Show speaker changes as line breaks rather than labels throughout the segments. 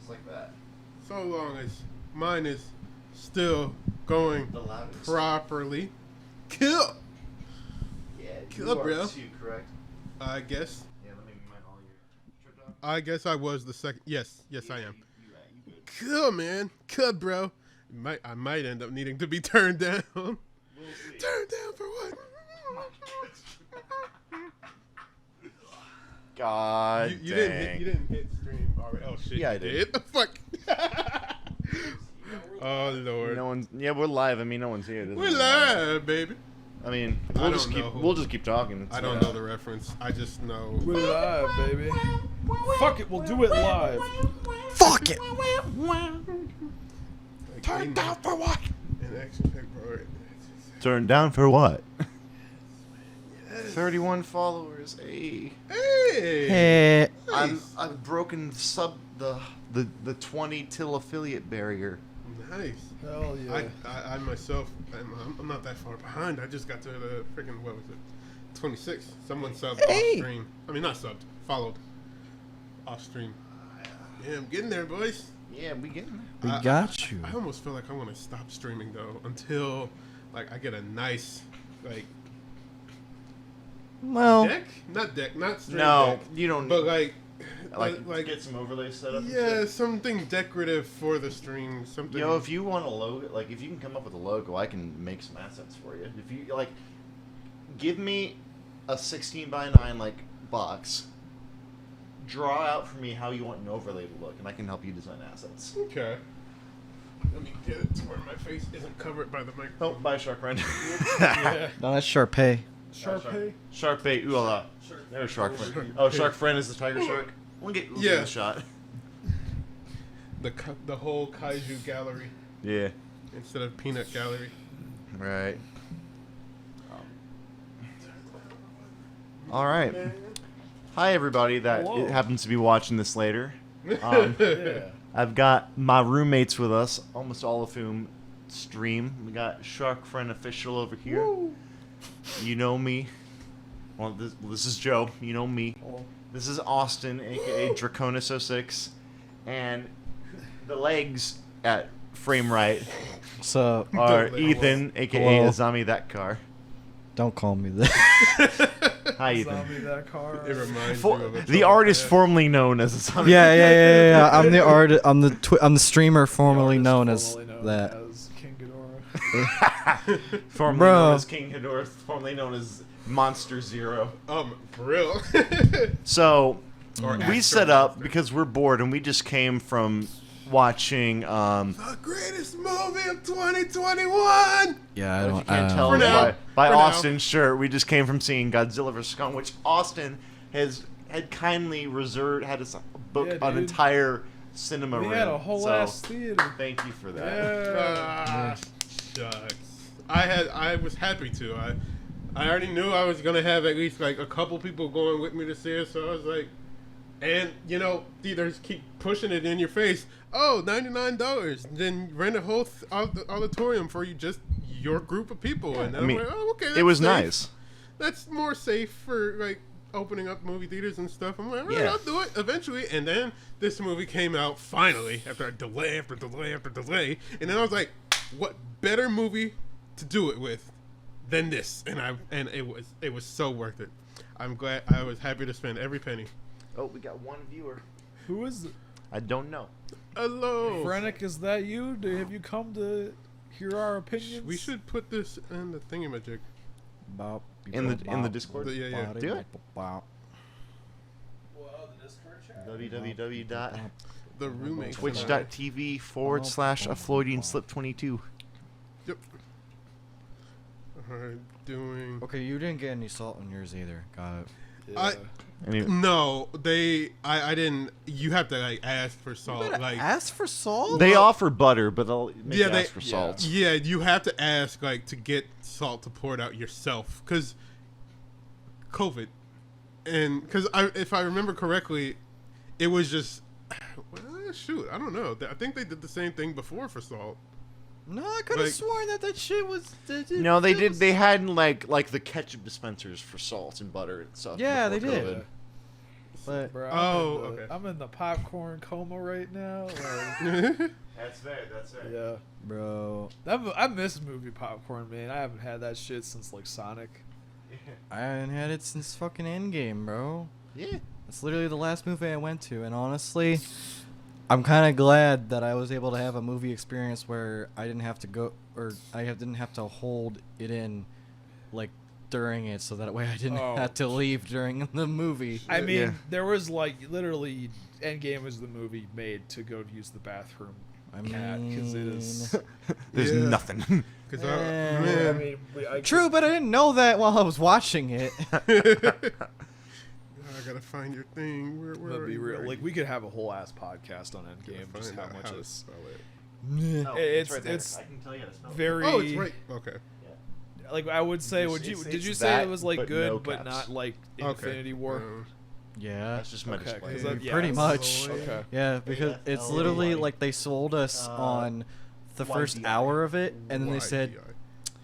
Just like that.
So long as mine is still going properly. Kill!
Yeah,
Kill,
you are
bro.
2, correct?
I guess.
Yeah, let me mind all your trip down.
I guess I was the second. Yes, I am.
You good.
Cool, man. Cool, bro. I might end up needing to be turned down.
We'll see.
Turned down for what?
God
You
dang.
didn't hit stream already. Oh shit.
Yeah, I
you
did.
Fuck. Oh lord.
No one's. Yeah, we're live. I mean, no one's here.
We're live, baby.
I mean,
I
we'll just keep talking.
I don't know the reference. I just know.
We're live, baby. Fuck it, we'll do it live.
Fuck it.
Turn down for what? An action pack, bro.
Turn down for what? 31 followers. Hey.
Hey.
I've broken the 20 till affiliate barrier.
Nice.
Hell yeah.
I myself, I'm not that far behind. I just got to the freaking, what was it? 26. Someone subbed off stream. I mean, not subbed, followed off stream. Yeah, I'm getting there, boys.
Yeah, we getting there.
We got you.
I almost feel like I want to stop streaming though until like I get a nice like deck, not stream deck.
You don't.
But like
get some overlays set up.
Yeah, something decorative for the stream. Something.
Yo, if you want a logo, like if you can come up with a logo, I can make some assets for you. If you like, give me a 16:9 like box. Draw out for me how you want an overlay to look, and I can help you design assets.
Okay. Let me get it to where my face isn't covered by the microphone.
Oh, bye, Shark Friend.
Yeah.
No, that's Sharpay.
Sharpay?
Shark Bait, ooh la la. There's Shark Friend. Oh, Shark Friend is the tiger shark? We'll get a shot.
The whole kaiju gallery
Yeah.
instead of peanut gallery.
Right. All right. Hi, everybody that
Hello.
happens to be watching this later.
Yeah.
I've got my roommates with us, almost all of whom stream. We got Shark Friend Official over here.
Woo.
You know me. Well, this is Joe. You know me.
Hello.
This is Austin, a.k.a. Draconis06. And the legs at Frame Right
What's up?
are
Hello.
Ethan, a.k.a.
Hello.
Azami That Car.
Don't call me that.
Hi, Ethan.
Zombie that car.
It reminds
For,
you of a
the
trouble
artist
past.
formerly known as Azami.
Yeah. I'm the artist. I'm the streamer formerly known as that.
As King Ghidorah.
Formerly
Bro.
known as King Ghidorah, formerly known as Monster Zero.
For real.
So,
Or
we
Astro
set up
Monster.
because we're bored and we just came from watching,
The greatest movie of 2021.
Yeah, I
if you
don't.
can't tell
For now.
by
For now.
Austin's shirt, we just came from seeing Godzilla vs. Kong, which Austin had kindly reserved, had us book
Yeah,
an
dude.
entire cinema
We
room.
had a whole
so,
ass theater.
thank you for that.
Yeah.
Shucks. I was happy to. I already knew I was gonna have at least like a couple people going with me to see it, so I was like, and you know, theaters keep pushing it in your face. Oh, $99. Then rent a whole auditorium for you, just your group of people. And
I
I'm
mean,
like, oh, okay, that's
it was
safe.
nice.
That's more safe for like opening up movie theaters and stuff. I'm like, right,
Yeah.
I'll do it eventually. And then this movie came out finally after a delay after delay after delay. And then I was like, what better movie to do it with than this? And it was so worth it. I'm glad. I was happy to spend every penny.
Oh, we got one viewer.
Who is it?
I don't know.
Hello.
Frenic, is that you? Have you come to hear our opinions?
We should put this in the thingamajig.
In the Discord?
Yeah.
Do it.
Well, the Discord chat.
The roommate.
Twitch.tv/afloidianslip22.
Yep. Alright, doing.
Okay, you didn't get any salt in yours either. Got it.
Yeah.
No, I didn't. You have to like ask for salt. Like,
ask for salt.
They offer butter, but they'll make
Yeah,
you
they-
ask for salt.
yeah, you have to ask like to get salt to pour it out yourself, cause COVID, and cause if I remember correctly, it was just. Well, shoot, I don't know. I think they did the same thing before for salt.
No, I could have
Like-
sworn that shit was.
No, they did. They had like the ketchup dispensers for salt and butter and stuff.
Yeah,
before
they did.
COVID.
But
Bro,
okay.
I'm in the popcorn coma right now. Like,
That's fair. That's fair.
yeah.
bro,
I miss movie popcorn, man. I haven't had that shit since like Sonic.
I haven't had it since fucking Endgame, bro.
Yeah.
It's literally the last movie I went to, and honestly, I'm kind of glad that I was able to have a movie experience where I didn't have to go, or didn't have to hold it in, like, during it, so that way I didn't have to leave during the movie.
I mean,
Yeah.
there was like literally Endgame was the movie made to go use the bathroom. Because it is.
There's
Yeah.
nothing.
Because
I mean,
True, but I didn't know that while I was watching it.
I gotta find your thing. Where
But
are
be
you?
real,
Where are
like
you?
we could have a whole ass podcast on
Gotta
Endgame, just
find
how
out
much
to
it's
spell it.
it's
right there.
it's
I can tell you how to spell it.
very.
Oh, it's right. Okay.
Like I would say,
It's-
would you
it's-
did you
it's
say
that,
it was like
but
good,
no
but
caps.
not like
Okay.
Infinity War?
Yeah.
That's just my
Okay,
display.
'cause
Yeah, pretty
it's-
much.
Okay.
Yeah, because it's literally like they sold us on the first
YDI.
hour of it, and then they said,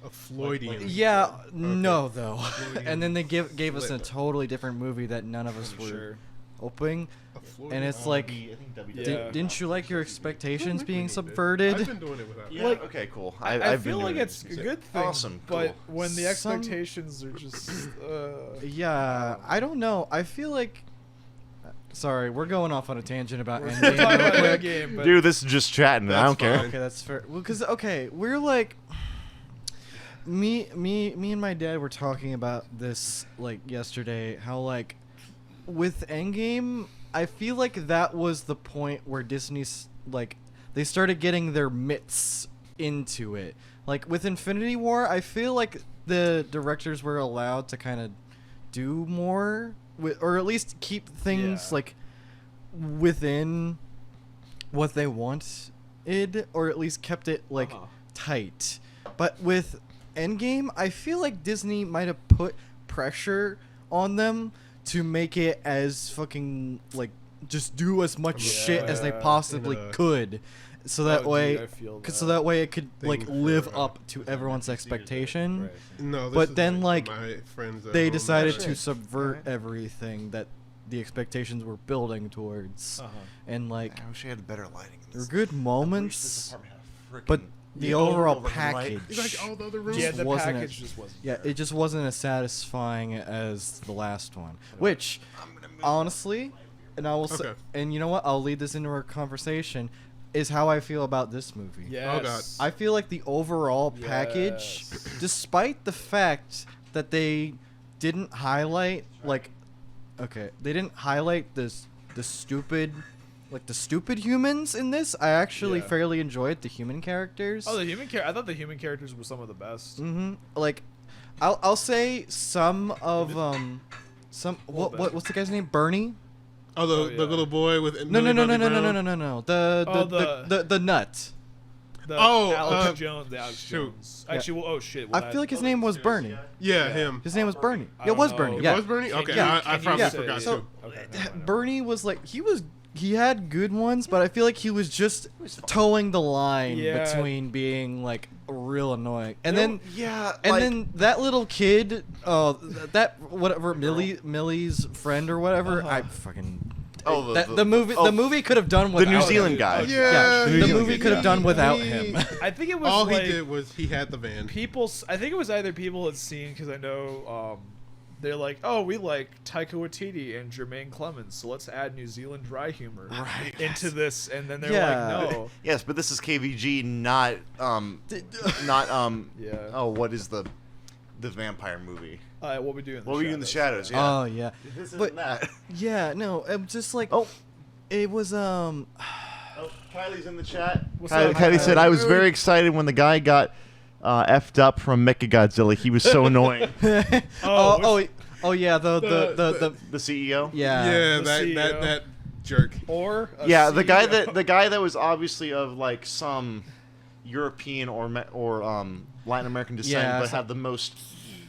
a Floydian.
"Yeah, no, though," and then they gave us a
Flip.
totally different movie that none of us were
Sure.
hoping.
A Floydian.
And it's like,
I think
Yeah.
didn't you like your expectations
I think we
being
need it.
subverted?
I've been doing it without.
Yeah.
Like,
Okay. Cool.
I
I've been
feel like
doing
it's
it.
a good thing.
Awesome.
But
Cool.
when the
Some-
expectations are just.
Yeah, I don't know. I feel like. Sorry, we're going off on a tangent about
We're
Endgame.
talking about
real quick.
Endgame, but
Dude, this is just chatting. I
That's
don't care.
fine.
Okay, that's fair. Well, because we're like, me and my dad were talking about this like yesterday. How like, with Endgame, I feel like that was the point where Disney's like, they started getting their mitts into it. Like with Infinity War, I feel like the directors were allowed to kind of do more, or at least keep things
Yeah.
like within what they wanted, or at least kept it like tight. But with Endgame, I feel like Disney might have put pressure on them to make it as fucking like just do as much shit as they
Yeah.
possibly
In a-
could, so that
Oh,
way,
dude, I feel
so
that.
that way it could
Thing
like
for,
live up to everyone's
Right.
expectation.
No, this
But
is
then, like,
my friends at
They
home.
decided
Sure.
to subvert
Alright.
everything that the expectations were building towards, and like
I wish I had better lighting.
there were good
I wish this
moments,
apartment had a
but
frickin'
the overall
overlight.
package,
It's like all the other rooms.
Yeah, the
wasn't
package
it-
just wasn't.
yeah,
there.
it just wasn't as satisfying as the last one. Which, honestly, and I will say,
Okay.
and you know what, I'll lead this into our conversation, is how I feel about this movie.
Yes.
Oh, God.
I feel like the overall package,
Yes.
despite the fact that they didn't highlight like, okay, they didn't highlight the stupid, like the stupid humans in this. I actually
Yeah.
fairly enjoyed the human characters.
Oh, I thought the human characters were some of the best.
Like, I'll say some of
bit.
what's the guy's name? Bernie?
Oh, the,
Oh,
the
yeah.
little boy with
No.
Millie Bobby Brown?
No.
Oh,
The nut.
The
Oh,
Alex Jones. The Alex
shoot.
Jones. Actually, well, oh shit. Well,
I feel like his name was Bernie.
Yeah,
Yeah.
him.
His name was Bernie.
I
Yeah, it
don't
was
know.
Bernie.
It
Yeah.
was Bernie?
Can
Okay,
you-
I
can you
probably
say-
forgot
so-
too.
Okay, never mind.
Bernie was like he had good ones, but I feel like he was just towing the line
Yeah.
between being like real annoying, and
No,
then
yeah,
and
like,
then that little kid, that whatever Millie's friend or whatever. I fucking
Oh,
the movie could have done
the
without
New
him.
Zealand guy.
Yeah,
the movie could have done without him.
I think it was
All
like
he did was he had the van.
I think it was either people had seen because I know they're like, oh, we like Taika Waititi and Jermaine Clemens, so let's add New Zealand dry humor into this, and then they're
Yeah.
like, no,
Yes, but this is KVG, not
yeah.
Oh, what is the vampire movie?
What we do in the
What were you in the shadows? Yeah.
Oh yeah,
This
but
isn't that.
yeah, no, it was just like
Oh.
it was
Oh, Kylie's in the chat.
What's
Kylie,
up,
Kylie
Kylie?
said, I was very excited when the guy got effed up from Mechagodzilla. He was so annoying.
oh yeah, the
The CEO?
yeah.
Yeah,
The
that
CEO.
jerk.
or a
Yeah, the guy
CEO.
that was obviously of like some European or Latin American descent,
Yeah,
but
so-
had the most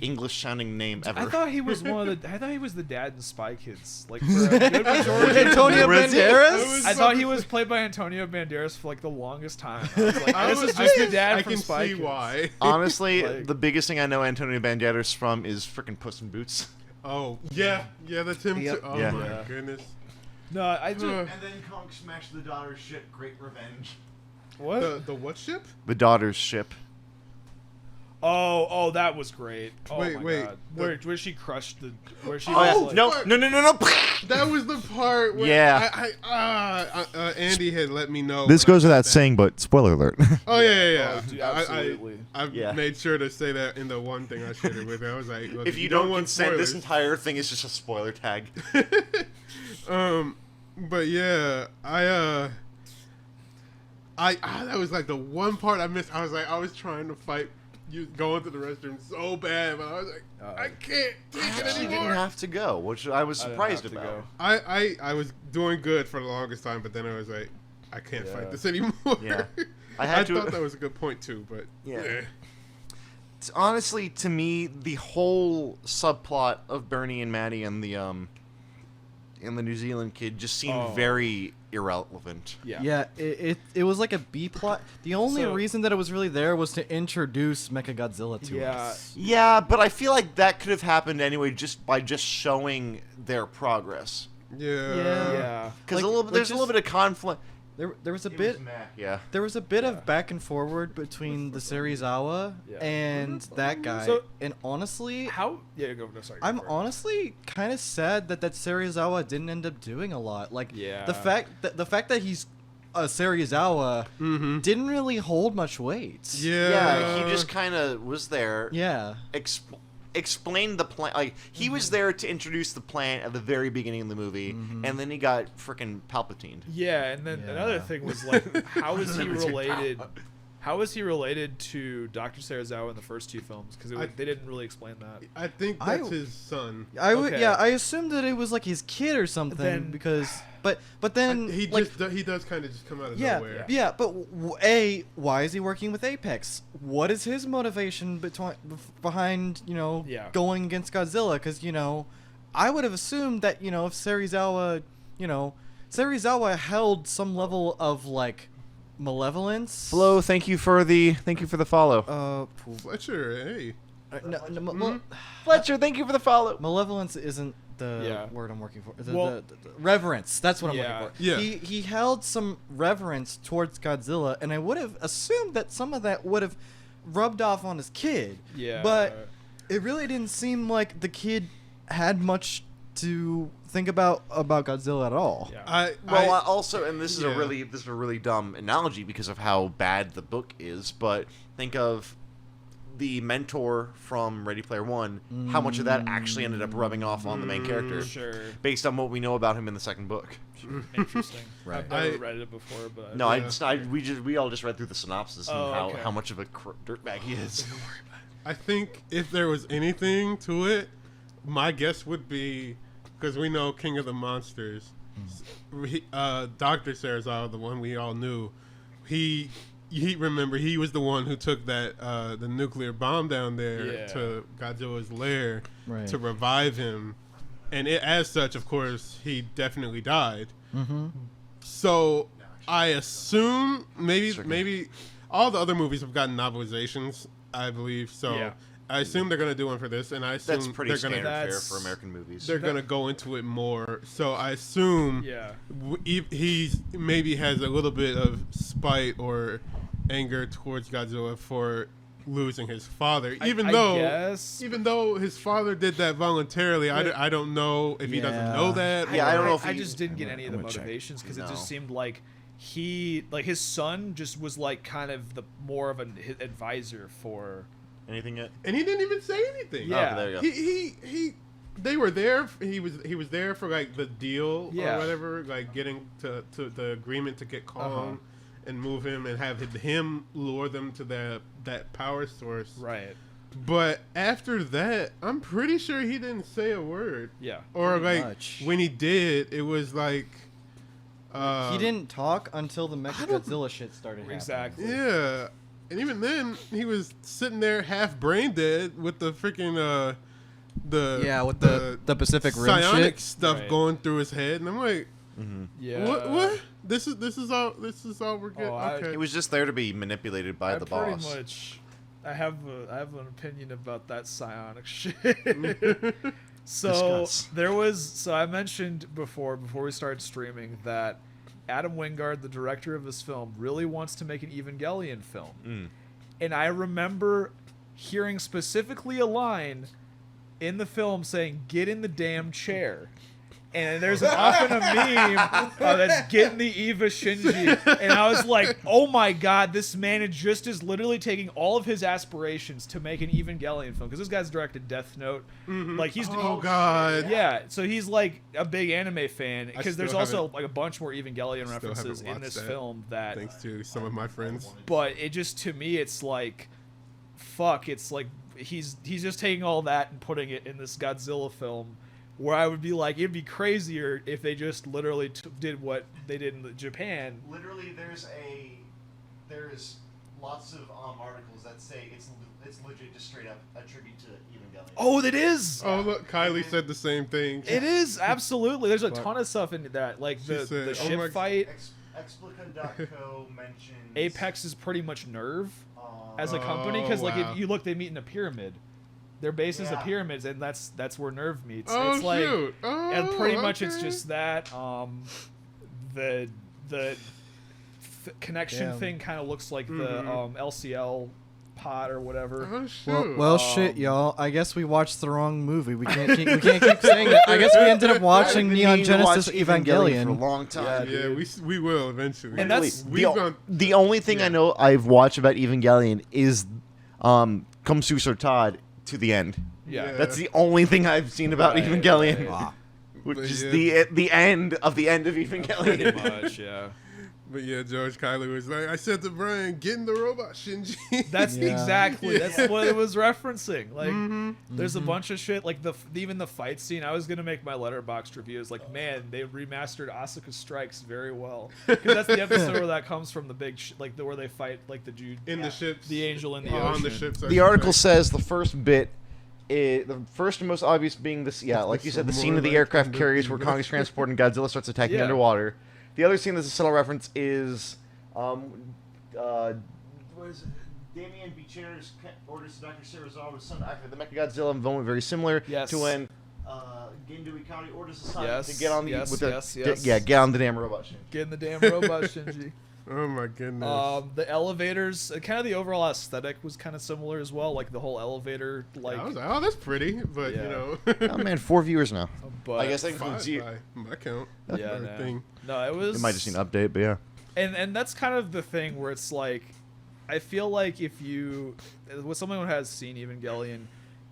English sounding name ever.
I thought he was I thought he was the dad in Spy Kids, like for a good majority.
Antonio
Was it?
Banderas.
I thought he was played by Antonio Banderas for like the longest time. I was like,
I
this
was
is just the
just-
dad
I
from
can
Spy
see
Kids.
why.
Honestly,
Like-
the biggest thing I know Antonio Banderas from is freaking Puss in Boots.
Oh yeah, the Tim.
Yep.
Oh
Yeah.
my
Yeah.
goodness.
No, I just
And then Kong smashed the daughter's ship. Great revenge.
what?
The what ship?
The daughter's ship.
Oh, that was great. Oh
Wait,
my
wait,
God.
the-
Where she crushed the where she
Oh,
was
yeah.
like,
No.
That was the part where
Yeah.
Andy had let me know.
This
when I
goes
got
without
that.
saying, but spoiler alert.
Oh yeah.
Oh, dude, absolutely.
I've
Yeah.
made sure to say that in the one thing I shared it with. I was like, look,
If you don't
want
consent, this
spoilers-
entire thing is just a spoiler tag.
But yeah, that was like the one part I missed. I was trying to fight you going to the restroom so bad, but I was like, I can't take it
She didn't
anymore.
have to go, which I was
I didn't
surprised
have to
about.
go.
I was doing good for the longest time, but then I was like, I can't
Yeah.
fight this anymore.
Yeah. I
I
had to-
thought that was a good point too, but
Yeah.
eh.
It's honestly, to me, the whole subplot of Bernie and Maddie and the New Zealand kid just seemed very irrelevant.
yeah.
Yeah, it was like a B plot. The only
So-
reason that it was really there was to introduce Mechagodzilla to
Yeah.
us.
Yeah, but I feel like that could have happened anyway, just by just showing their progress.
Yeah.
Yeah.
Because
Like-
there's a
like
little bit of conflict.
There was a bit
Yeah.
there was a bit
Yeah.
of back and forward between the Serizawa
Yeah.
and that guy.
So-
and honestly,
How? Yeah, go. No, sorry.
I'm
go for it.
honestly kind of sad that Serizawa didn't end up doing a lot. Like
Yeah.
the fact that he's a Serizawa
Mm-hmm.
didn't really hold much weight.
Yeah.
Yeah, he just kind of was there.
Yeah.
Explained the plan. Like he was there to introduce the plan at the very beginning of the movie, and then he got freaking Palpatine.
Yeah, and then
Yeah.
another thing was like, how is he related? How is he related to Dr. Serizawa in the first two films? Because they didn't really explain that.
I think
I-
that's his son.
I would,
Okay.
yeah, I assumed that it was like his kid or something
Then-
because, but then
He
like,
does kind of just come out of
yeah,
nowhere.
yeah, but why is he working with Apex? What is his motivation behind
Yeah.
going against Godzilla? Because I would have assumed that if Serizawa, Serizawa held some level of like malevolence.
Flo, thank you for the follow.
Fletcher, hey.
Fletcher, thank you for the follow.
Malevolence isn't the
Yeah.
word I'm working for.
Well-
The reverence. That's what I'm
Yeah.
looking for.
Yeah.
He held some reverence towards Godzilla, and I would have assumed that some of that would have rubbed off on his kid.
Yeah.
But it really didn't seem like the kid had much to think about Godzilla at all.
Yeah.
Also, and this is
Yeah.
a really dumb analogy because of how bad the book is. But think of the mentor from Ready Player One. How much of that actually ended up rubbing off on the main character,
Sure.
based on what we know about him in the second book.
Interesting.
Right.
I've never
I-
read it before, but
No,
Yeah.
we all just read through the synopsis and
Oh,
how,
okay.
how much of a dirtbag he is.
I think if there was anything to it, my guess would be, because we know King of the Monsters, Dr. Serizawa, the one we all knew, he remember he was the one who took that the nuclear bomb down there
Yeah.
to Godzilla's lair
Right.
to revive him, and as such, of course, he definitely died.
Mm-hmm.
So I assume maybe all the other movies have gotten novelizations, I believe. So
Yeah.
I assume they're gonna do one for this, and I assume
That's pretty
they're
standard
gonna
fare
That's-
for American movies.
they're gonna go into it more. So I assume
yeah.
he's maybe has a little bit of spite or anger towards Godzilla for losing his father, even
I
though
guess.
even though his father did that voluntarily.
Yeah.
I don't know if he doesn't
Yeah.
know that.
Yeah, I don't know if
I
he-
just didn't get any of the
I'm gonna check.
motivations because it
No.
just seemed like his son just was like kind of the more of an advisor for.
Anything yet?
And he didn't even say anything.
Yeah.
Okay, there you go.
He they were there. He was there for like the deal
Yeah.
or whatever, like getting to the agreement to get Kong and move him and have him lure them to that power source.
Right.
But after that, I'm pretty sure he didn't say a word.
Yeah.
Or
Pretty
like
much.
when he did, it was like
He didn't talk until the Mechagodzilla shit started happening.
Exactly.
Yeah. And even then, he was sitting there half brain dead with the freaking
With the Pacific Rim
psionic
shit.
stuff
Right.
going through his head, and I'm like,
Yeah.
what? This is all we're getting.
Oh, I-
Okay.
He was just there to be manipulated by the
pretty
boss.
much. I have an opinion about that psionic shit. So
Discuss.
so I mentioned before we started streaming that Adam Wingard, the director of this film, really wants to make an Evangelion film. And I remember hearing specifically a line in the film saying, "Get in the damn chair." And there's often a meme that's getting the Eva Shinji. And I was like, oh my god, this man is literally taking all of his aspirations to make an Evangelion film. Because this guy's directed Death Note. Like he's
God.
Yeah, so he's like a big anime fan. Because there's
still
also
haven't-
like a bunch more Evangelion
Still
references
haven't
in
watched
this
that,
film that.
Thanks to some of my friends.
But it just, to me, it's like, fuck, it's like he's just taking all that and putting it in this Godzilla film. Where I would be like, it'd be crazier if they just literally did what they did in Japan.
Literally, there's lots of articles that say it's legit just straight up a tribute to Evangelion.
Oh, it is.
Oh, look, Kylie said the same thing.
It is absolutely. There's a
Fuck.
ton of stuff in that, like
She
the
said, "Oh
ship
my-
fight.
Explica.co mentions
Apex is pretty much Nerve as a company because, like,
wow.
if you look, they meet in a pyramid. Their base is a
Yeah.
pyramids, and that's where Nerve meets.
Oh,
it's like,
shoot. Oh,
and pretty much it's
okay.
just that. The connection
Damn.
thing kind of looks like the LCL pod or whatever.
Oh, shoot.
Well, shit, y'all. I guess we watched the wrong movie. We can't keep saying it. I guess we ended up watching
I've been
Neon
meaning to watch
Genesis Evangelion.
for a long time.
yeah, we will eventually.
And that's-
we've gone.
The only thing
Yeah.
I know I've watched about Evangelion is Komsusor Todd to the end.
Yeah.
That's the only thing I've seen about
Right,
Evangelion,
right.
which
But
is
yeah.
the end of
Pretty
Evangelion.
much, yeah.
But yeah, George Kylie was like, I said to Brian, get in the robot, Shinji.
That's
Yeah.
exactly
Yeah.
that's what it was referencing. Like,
Mhm.
there's a bunch of shit. Like even the fight scene. I was gonna make my Letterboxd review. It's like, man, they remastered Asuka Strikes very well. Because that's the episode where that comes from. The big where they fight like the dude
In the ships.
the angel in the
on
ocean.
the ships. I
The
should
article
say.
says the first bit, the first and most obvious being this, like you said, the scene of the aircraft carriers where Kong is transported and Godzilla starts attacking
Yeah.
underwater. The other scene that's a subtle reference is, what is it? Damien Bichir's orders to Dr. Serizawa's son to activate the Mechagodzilla moment very similar
Yes.
to when Gendo Ikari orders his son
Yes,
to get on the
yes,
with the
yes, yes.
get on the damn robot ship.
Get in the damn robot, Shinji.
Oh my goodness.
The elevators, kind of the overall aesthetic was kind of similar as well. Like the whole elevator, like.
I was like, oh, that's pretty, but
Yeah.
you know.
Oh man, 4 viewers now.
But
I guess that
Five
includes you.
by my count.
Yeah,
Or
no.
thing.
No, it was.
It might just need an update, but yeah.
And that's kind of the thing where it's like, I feel like if you, with someone who has seen Evangelion,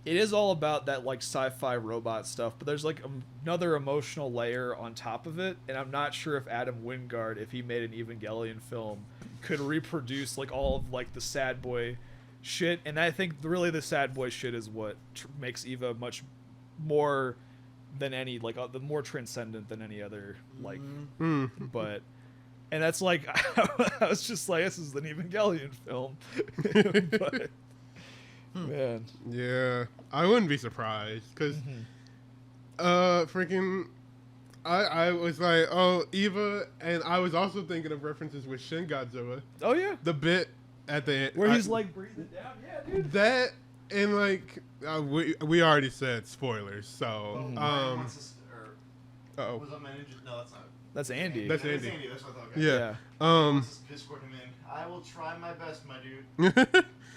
it is all about that like sci-fi robot stuff, but there's like another emotional layer on top of it, and I'm not sure if Adam Wingard, if he made an Evangelion film, could reproduce like all of like the sad boy shit, and I think really the sad boy shit is what makes Eva much more than any like the more transcendent than any other like
Mm.
but and that's like I was just like, this is an Evangelion film. But man,
Yeah, I wouldn't be surprised because, freaking, I was like, oh, Eva, and I was also thinking of references with Shin Godzilla,
oh yeah,
the bit at the end
where he's like breathing down, yeah, dude.
that, and like we already said spoilers, so uh-oh.
Was that my ninja? No, that's not.
That's Andy.
That's
That's
Andy.
Andy. That's what I thought. Okay.
Yeah.
Let's Discord him in. I will try my best, my dude.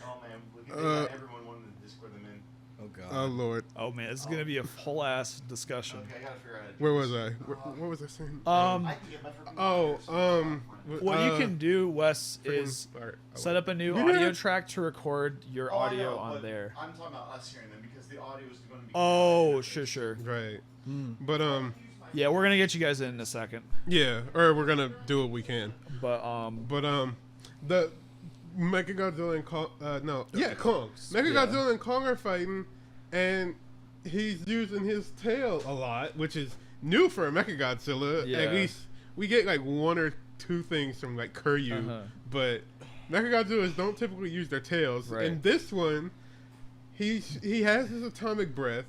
Oh man, look at everyone wanted to Discord them in.
Oh god.
Oh Lord,
Oh man, this is gonna be a whole ass discussion.
Okay, I gotta figure out. How to do
where
this.
was I? What was I saying?
I can get my freaking monitors.
What you can do, Wes,
freaking-
is
alright,
set up a new
Yeah.
audio track to record your
Oh, I
audio
know,
on
but
there.
I'm talking about us hearing them because the audio is going to be.
Oh, sure.
Right,
Mm.
but
Yeah, we're gonna get you guys in a second.
yeah, or we're gonna do what we can.
But
But the Mechagodzilla and Kong, Kong. Mechagodzilla
Yeah.
and Kong are fighting, and he's using his tail a lot, which is new for a Mechagodzilla.
Yeah.
At least we get like one or two things from like Kuryu,
Uh-huh.
but Mechagodzillas don't typically use their tails.
Right.
In this one, he has his atomic breath,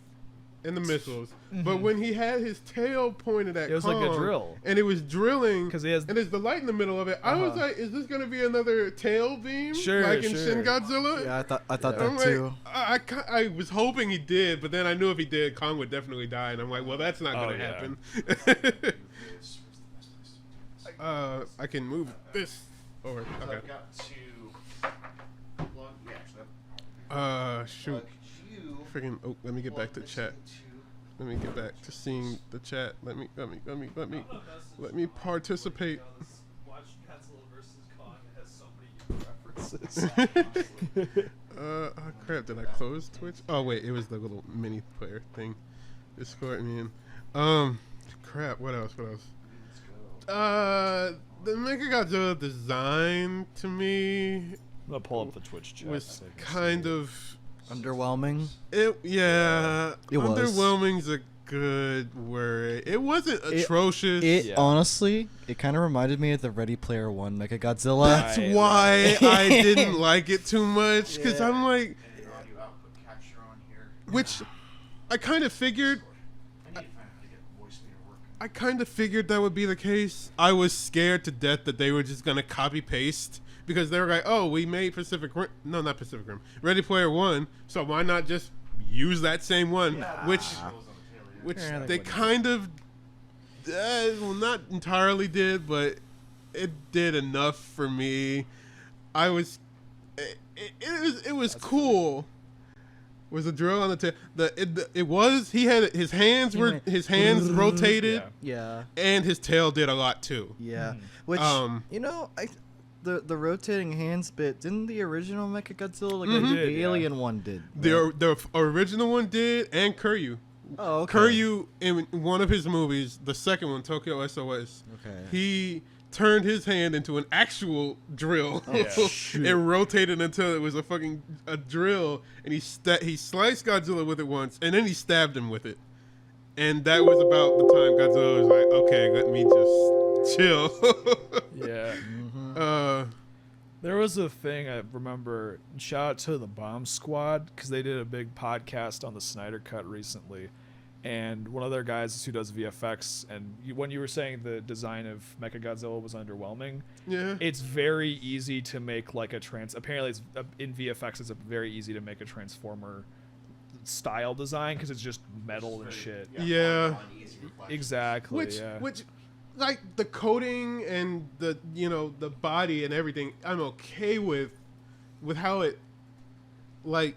and the missiles. But when he had his tail pointed at
It was like a
Kong,
drill.
and it was drilling,
'Cause he has-
and there's the light in the middle of it. I was like, is this gonna be another tail beam,
Sure,
like in
sure.
Shin Godzilla?
Yeah, I thought
I'm
that
like,
too.
I was hoping he did, but then I knew if he did, Kong would definitely die, and I'm like, well, that's not
Oh,
gonna
yeah.
happen. I can move this over.
So
Okay.
I've got to plug. Yeah, actually,
Shoot.
plug you.
Freaking. Oh, let me get back to
plug this
chat.
into-
Let me get back to seeing the chat. Let me participate.
Watch Godzilla vs. Kong has so many references.
Oh crap! Did I close Twitch? Oh wait, it was the little mini player thing. Discord me in. Crap. What else? The Mechagodzilla design to me
I'm gonna pull up the Twitch chat.
was
so I can see
kind
it.
of
Underwhelming.
It
was.
Underwhelming's a good word. It wasn't atrocious.
Yeah.
Honestly, it kind of reminded me of the Ready Player One Mechagodzilla.
That's
Right,
why I didn't like it too much, because
Yeah.
I'm like,
And audio output capture on here.
which I kind of figured.
I need to find out how to get voice meter work.
I kind of figured that would be the case. I was scared to death that they were just gonna copy paste, because they were like, "Oh, we made Pacific Rim. No, not Pacific Rim. Ready Player One. So why not just use that same one?" Which
Yeah,
they kind of, well, not entirely did, but it did enough for me. I was, it was cool. Was a drill on the tail? It was. He had his hands were his hands rotated,
Yeah.
Yeah,
and his tail did a lot too.
yeah. Which you know, the rotating hands bit, didn't the original Mechagodzilla, like
Mhm.
the
Did, yeah.
alien one, did?
The original one did, and Kuryu.
Oh, okay.
Kuryu in one of his movies, the second one, Tokyo SOS.
Okay.
He turned his hand into an actual drill.
Yeah.
It rotated until it was a drill, and he sliced Godzilla with it once, and then he stabbed him with it. And that was about the time Godzilla was like, "Okay, let me just chill."
Yeah.
uh,
There was a thing I remember. Shout out to the Bomb Squad, because they did a big podcast on the Snyder Cut recently, and one of their guys who does VFX. And when you were saying the design of Mechagodzilla was underwhelming,
yeah.
it's very easy to make like a Apparently, it's in VFX. It's very easy to make a Transformer style design because it's just metal and shit.
Yeah.
Exactly.
Which, like the coating and the the body and everything, I'm okay with how it, like,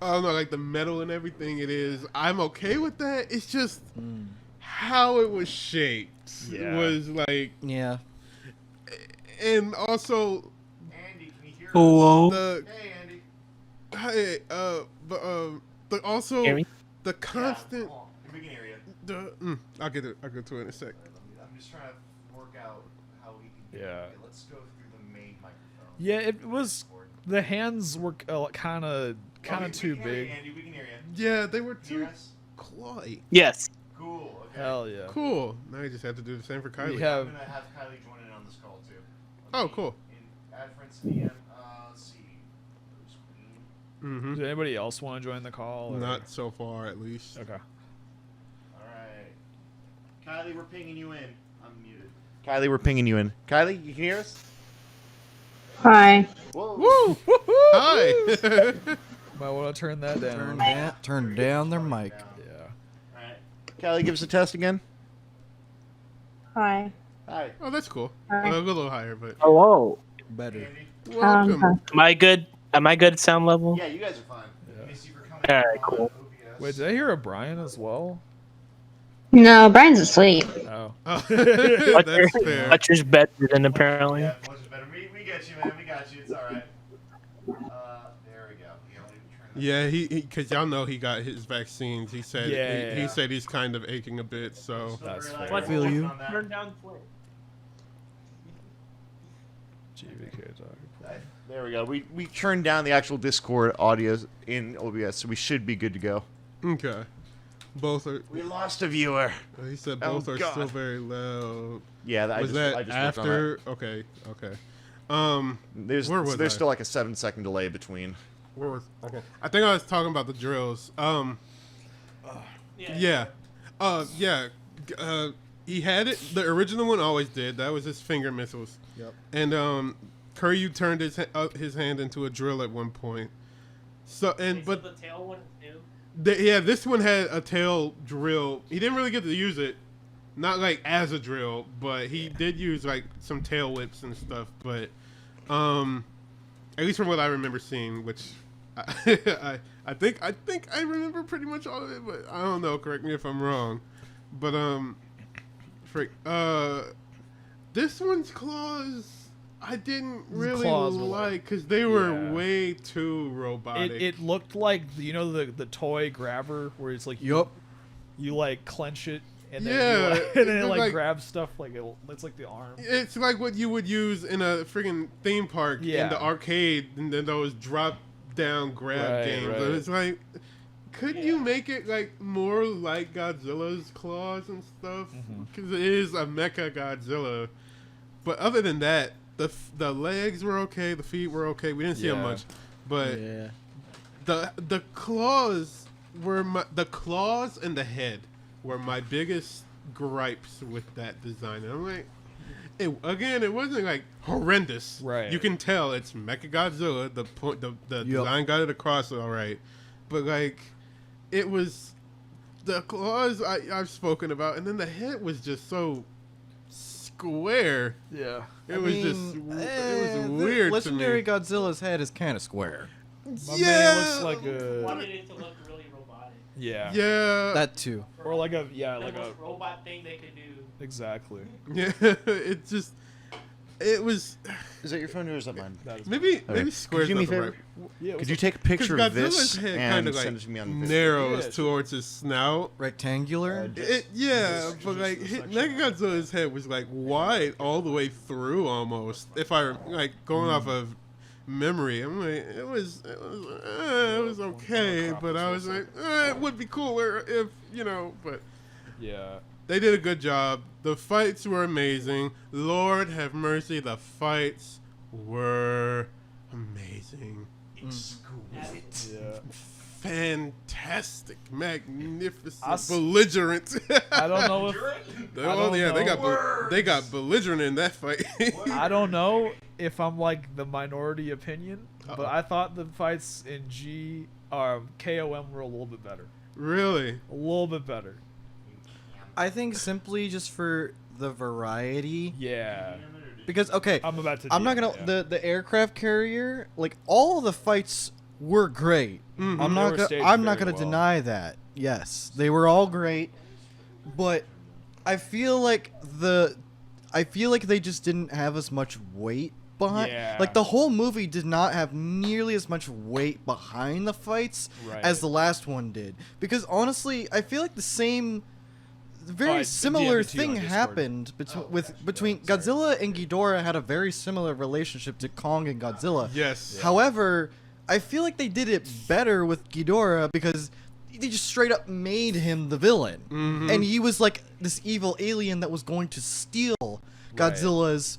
I don't know, like the metal and everything it is. I'm okay with that. It's just how it was shaped
Yeah.
was like,
Yeah.
and also
Andy, can you hear
Hello?
the
Hey, Andy.
but also
Hear me?
the constant.
Yeah, hold on. We can hear you.
I'll get to it in a sec.
I'm just trying to work out how we can.
Yeah.
Okay, let's go through the main microphone.
Yeah, it was. The hands were kind of
Okay,
too
we can hear
big.
you, Andy, we can hear you.
Yeah, they were
Can you hear
too
us?
clawy.
Yes.
Cool. Okay.
Hell yeah.
Cool. Now you just have to do the same for Kylie.
We
I'm
have.
gonna have Kylie join in on this call too.
Oh, cool.
Add friends to DM. Let's see. Bruce Queen.
Mm-hmm.
Does anybody else want to join the call? or-
Not so far, at least.
Okay.
All right. Kylie, we're pinging you in. I'm muted. Kylie, we're pinging you in. Kylie, you can hear us?
Hi.
Whoa.
Woo! Hi.
Might want to turn that down.
Turn down their mic.
Yeah.
All right. Kylie, give us a test again.
Hi.
Hi.
Oh, that's cool.
Hi.
A little higher, but
Hello.
Better.
Andy.
welcome.
Am I good? Am I good at sound level?
Yeah, you guys are fine.
Yeah.
Miss you for coming
All right,
on
cool.
OBS.
Wait, did I hear a Brian as well?
No, Brian's asleep.
Oh.
Oh, that's fair.
Butcher's better than apparently.
Yeah, much better. We get you, man. We got you. It's all right. There we go. Yeah, let me turn that.
Yeah, he because y'all know he got his vaccines. He said
Yeah.
he said he's kind of aching a bit. So
Still
That's
very
fair.
light.
I
feel you.
On that.
Turn down play.
GVK talking.
There we go. We turned down the actual Discord audio in OBS, so we should be good to go.
okay, both are.
We lost a viewer.
He said
Oh,
both are still
God.
very loud.
Yeah, I
Was
just
that
worked on that.
after? Okay.
There's
Where was
there's
I?
still like a 7-second delay between.
Where was? Okay. I think I was talking about the drills. Yeah. Yeah. He had it. The original one always did. That was his finger missiles.
Yep.
And Kuryu turned his hand into a drill at one point. So but
the tail one is new.
this one had a tail drill. He didn't really get to use it, not like as a drill, but he did use like some tail whips and stuff. But at least from what I remember seeing, which I think I remember pretty much all of it, but I don't know. Correct me if I'm wrong. But this one's claws I didn't really like because they were way too robotic.
It looked like the toy grabber where it's like you like clench it and then it grabs stuff it's like the arm.
It's like what you would use in a freaking theme park in the arcade, and then those drop down grab games. Right. It's like, couldn't you make it like more like Godzilla's claws and stuff? Because it is a mecha Godzilla. But other than that, the legs were okay, the feet were okay. We didn't see them much, but the claws were the claws and the head were my biggest gripes with that design. And I'm like, it wasn't like horrendous.
Right.
You can tell it's Mechagodzilla. The design got it across all right, but like, it was the claws I've spoken about, and then the head was just so square.
Yeah.
It was weird.
Legendary
to me.
Godzilla's head is kind of square.
My man looks like a.
Wanted it to look really robotic.
Yeah.
Yeah.
That too.
Or like a
The most robot thing they could do.
Exactly.
Yeah. It was.
Is that your phone or is that mine?
Maybe
Okay.
Square's
Could you do me a
not the
favor?
right.
Yeah.
Could you take a picture of
Godzilla's
this
head
and
kind of
send
like
it to me on Facebook?
narrows
Yeah,
towards his snout.
Rectangular.
But like Mechagodzilla's head was like wide all the way through almost. If I like going off of memory, I'm like it was okay, but I was like it would be cooler if but
Yeah.
they did a good job. The fights were amazing. Lord have mercy, the fights were amazing.
Yeah.
Fantastic, magnificent,
Us-
belligerent.
I don't know if
they got belligerent in that fight.
I don't know if I'm like the minority opinion, but I thought the fights in KOM were a little bit better.
Really?
A little bit better.
I think simply just for the variety.
Yeah.
Because
I'm about to.
I'm not gonna the aircraft carrier, like all the fights were great.
Mm-hmm.
I'm not gonna deny that. Yes, they were all great, but I feel like they just didn't have as much weight behind.
Yeah.
Like the whole movie did not have nearly as much weight behind the fights as the last one did. Because honestly, I feel like the same. Very similar thing happened between Godzilla and Ghidorah had a very similar relationship to Kong and Godzilla.
Yes.
Yeah. However, I feel like they did it better with Ghidorah because they just straight up made him the villain, and he was like this evil alien that was going to steal Godzilla's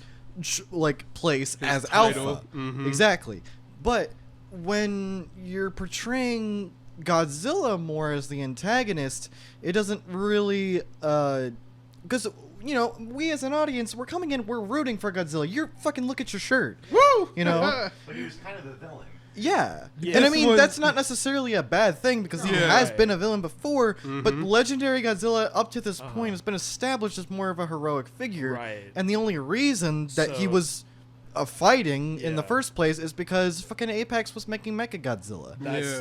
place as
title.
Alpha. Exactly. But when you're portraying Godzilla more as the antagonist, it doesn't really because we as an audience, we're coming in, we're rooting for Godzilla. You're fucking look at your shirt.
Woo!
But he was kind of the villain.
Yeah.
Yeah.
And I mean that's not necessarily a bad thing because he has been a villain before, but Legendary Godzilla up to this point has been established as more of a heroic figure.
Right.
And the only reason that he was fighting in the first place is because fucking Apex was making Mechagodzilla.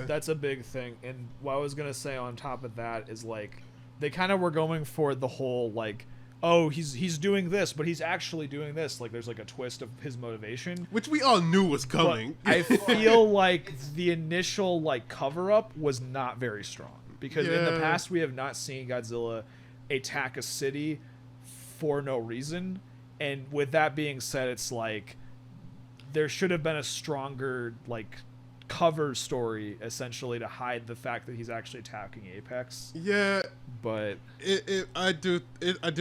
That's a big thing. And what I was gonna say on top of that is like they kind of were going for the whole like, oh, he's doing this, but he's actually doing this. Like there's like a twist of his motivation,
Which we all knew was coming.
But I feel like the initial like cover up was not very strong because in the past we have not seen Godzilla attack a city for no reason. And with that being said, it's like there should have been a stronger like cover story essentially to hide the fact that he's actually attacking Apex.
Yeah,
but
I do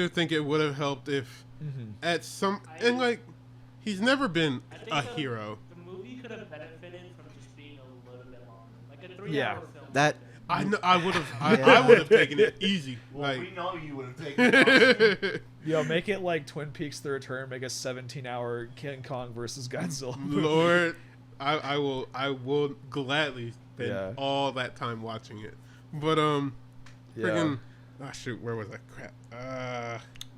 think it would have helped if at some and like he's never been a hero.
The movie could have benefited from just being a little bit longer, like a 3-hour film.
I know I would have. I would have taken it easy.
Well,
Like,
we know you would have taken it.
Yo, make it like Twin Peaks: The Return. Make a 17-hour King Kong versus Godzilla movie.
Lord, I will gladly spend
Yeah.
all that time watching it. But freaking, shoot, where was that crap?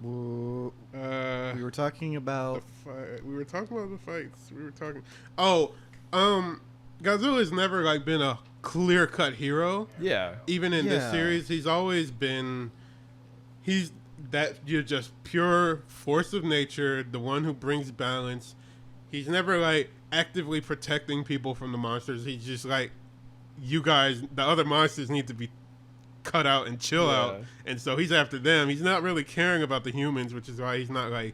We were talking about.
We were talking about the fights. We were talking. Oh, Godzilla's never like been a clear-cut hero.
Yeah.
Even in this
Yeah.
series, he's always been. He's that you're just pure force of nature, the one who brings balance. He's never like actively protecting people from the monsters. He's just like, you guys, the other monsters need to be cut out and chill out, and so he's after them. He's not really caring about the humans, which is why he's not like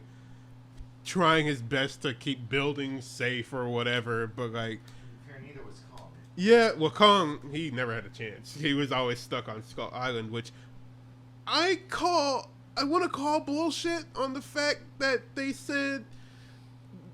trying his best to keep buildings safe or whatever. But like,
Neither was Kong.
yeah, well, Kong, he never had a chance. He was always stuck on Skull Island, which I want to call bullshit on the fact that they said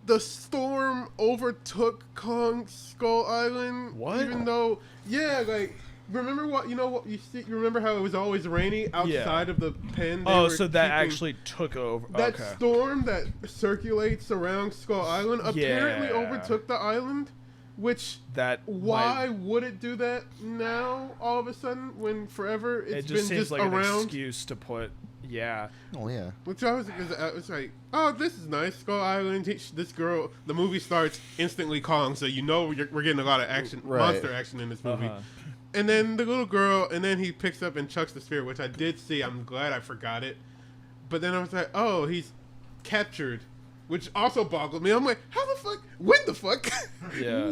the storm overtook Kong's Skull Island.
What?
Even though, yeah, like, remember what you see? You remember how it was always rainy outside of the pen? They
Oh,
were
so that
keeping-
actually took over.
that
Okay.
storm that circulates around Skull Island apparently
Yeah.
overtook the island, which.
That
Why would it do that now? All of a sudden, when forever
it
it's
just
been
seems
just
like an
around.
excuse to put. Yeah.
Oh yeah.
Which I was like, oh, this is nice. Skull Island. This girl. The movie starts instantly Kong, so you know we're getting a lot of action,
Right.
monster action in this movie. And then the little girl, and then he picks up and chucks the spear, which I did see. I'm glad I forgot it. But then I was like, oh, he's captured, which also boggled me. I'm like, how the fuck? When the fuck?
Yeah.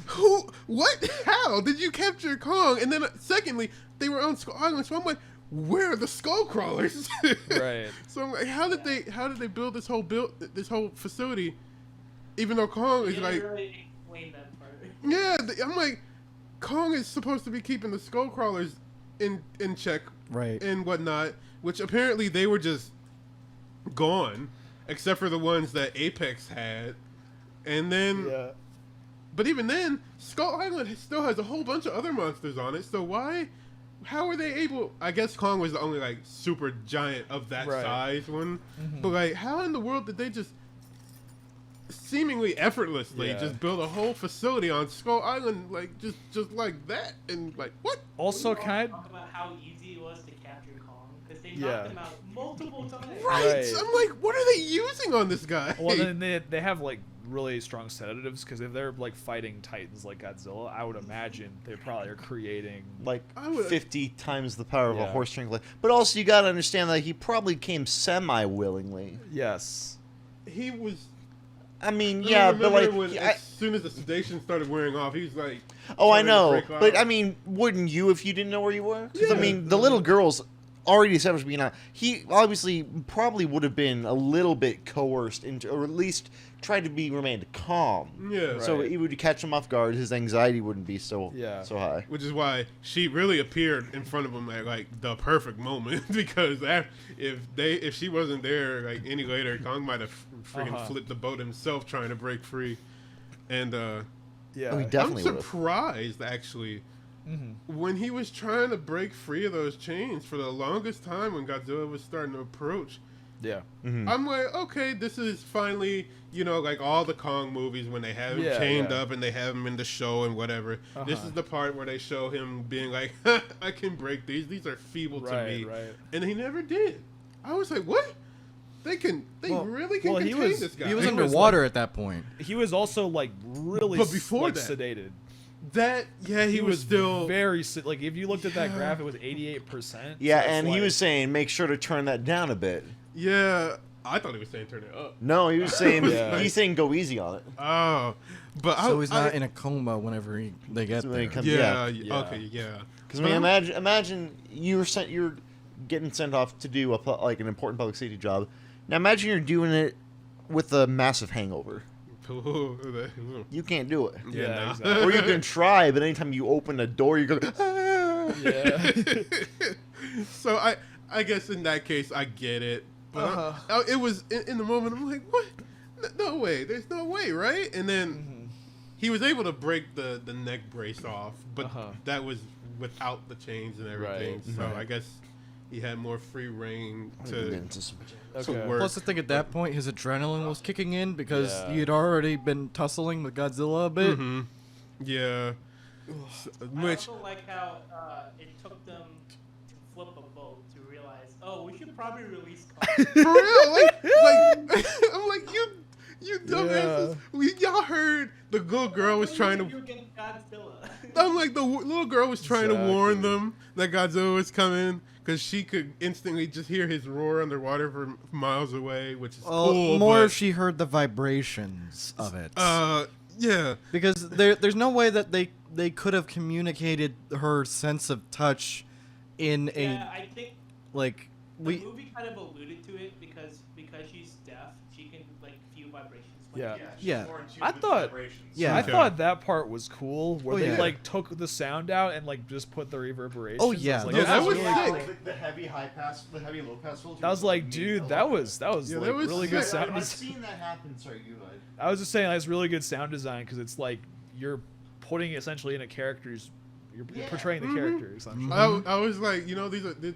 Who? What? How did you capture Kong? And then, secondly, they were on Skull Island, so I'm like, where are the skull crawlers?
Right.
So I'm like, how did they build this whole facility, even though Kong is
You
like,
didn't really explain that part.
yeah, I'm like, Kong is supposed to be keeping the skull crawlers in check
Right.
and whatnot, which apparently they were just gone, except for the ones that Apex had, and then.
Yeah.
But even then, Skull Island still has a whole bunch of other monsters on it. So why? How were they able? I guess Kong was the only like super giant of that
Right.
size one. But like, how in the world did they just seemingly effortlessly
Yeah.
just build a whole facility on Skull Island, like just like that? And like, what?
Also,
We all
kind
talk about how easy it was to capture Kong because they
Yeah.
knocked him out multiple times.
Right.
Right.
I'm like, what are they using on this guy?
well, then they have like really strong sedatives because if they're like fighting titans like Godzilla, I would imagine they probably are creating.
Like
I would-
50 times the power of a
Yeah.
horse strangler. But also, you gotta understand that he probably came semi-willingly.
Yes.
He was.
I mean,
I
yeah, but
remember
like,
when, as soon as the sedation started wearing off, he was like,
oh, I
started to
know,
break
but
out.
I mean, wouldn't you if you didn't know where you were? 'Cause, I
Yeah.
mean, the little girl's already established being out. He obviously probably would have been a little bit coerced into, or at least tried to remain calm.
Yeah.
So
Right.
it would catch him off guard. His anxiety wouldn't be so so high.
Which is why she really appeared in front of him at like the perfect moment because if she wasn't there like any later, Kong might have freaking flipped the boat himself trying to break free. And
Yeah.
Oh, he definitely
I'm
would have.
surprised actually when he was trying to break free of those chains for the longest time when Godzilla was starting to approach.
Yeah.
I'm like, okay, this is finally, like all the Kong movies when they have him
Yeah,
chained
yeah.
up and they have him in the show and whatever. This is the part where they show him being like, I can break these. These are feeble to
Right,
me.
right.
And he never did. I was like, what? They really can
well,
contain
he was-
this guy.
He was
He was
underwater at that point.
He was also like really
But before that-
sedated.
He was still
very like if you looked at that graph, it was 88%.
Yeah,
so it's
and he
like-
was saying make sure to turn that down a bit.
yeah. I thought he was saying turn it up.
No, he was saying
Yeah.
he's saying go easy on it.
Oh, but
So he's not in a coma whenever they get
So when
there.
he comes-
Yeah,
Yeah.
okay, yeah.
Because I mean, imagine you're getting sent off to do like an important public safety job. Now imagine you're doing it with a massive hangover. You can't do it.
Yeah,
nah.
exactly.
Or you can try, but anytime you open a door, you're going. Ah!
Yeah.
So I guess in that case I get it, but it was in the moment I'm like, what? No way. There's no way, right? And then he was able to break the neck brace off, but that was without the chains and everything.
Right.
So
Right.
I guess he had more free reign to
Okay.
work.
Plus, I think at that point his adrenaline was kicking in because
Yeah.
he had already been tussling with Godzilla a bit.
Mm-hmm. Yeah.
I
Which
also like how it took them to flip a boat to realize, oh, we should probably release Kong.
for real, like I'm like you dumbasses. Y'all heard the little girl was trying
You
to.
get Godzilla.
I'm like the little girl was trying to warn
Exactly.
them that Godzilla was coming because she could instantly just hear his roar underwater from miles away, which is
Well,
cool.
more
but,
if she heard the vibrations of it.
yeah.
Because there's no way that they could have communicated her sense of touch in
Yeah,
a
I think
like
the movie kind of alluded to it because she's deaf, she can like feel vibrations. Like,
Yeah.
Yeah.
I thought-
Yeah.
I
Okay.
thought that part was cool, where
Oh,
they
yeah.
like took the sound out and like just put the reverberations.
Oh,
I was
yeah.
like,
Yeah,
this
that
is
was
really
sick.
cool.
Like the heavy high pass, the heavy low pass filter.
I was like, dude, that was
Yeah,
like
that was
really
sick.
good sound.
I've
design.
seen that happen. Sorry, you guys.
I was just saying, that's really good sound design because it's like you're putting essentially in a character's, you're
Yeah.
portraying the character essentially.
I was like,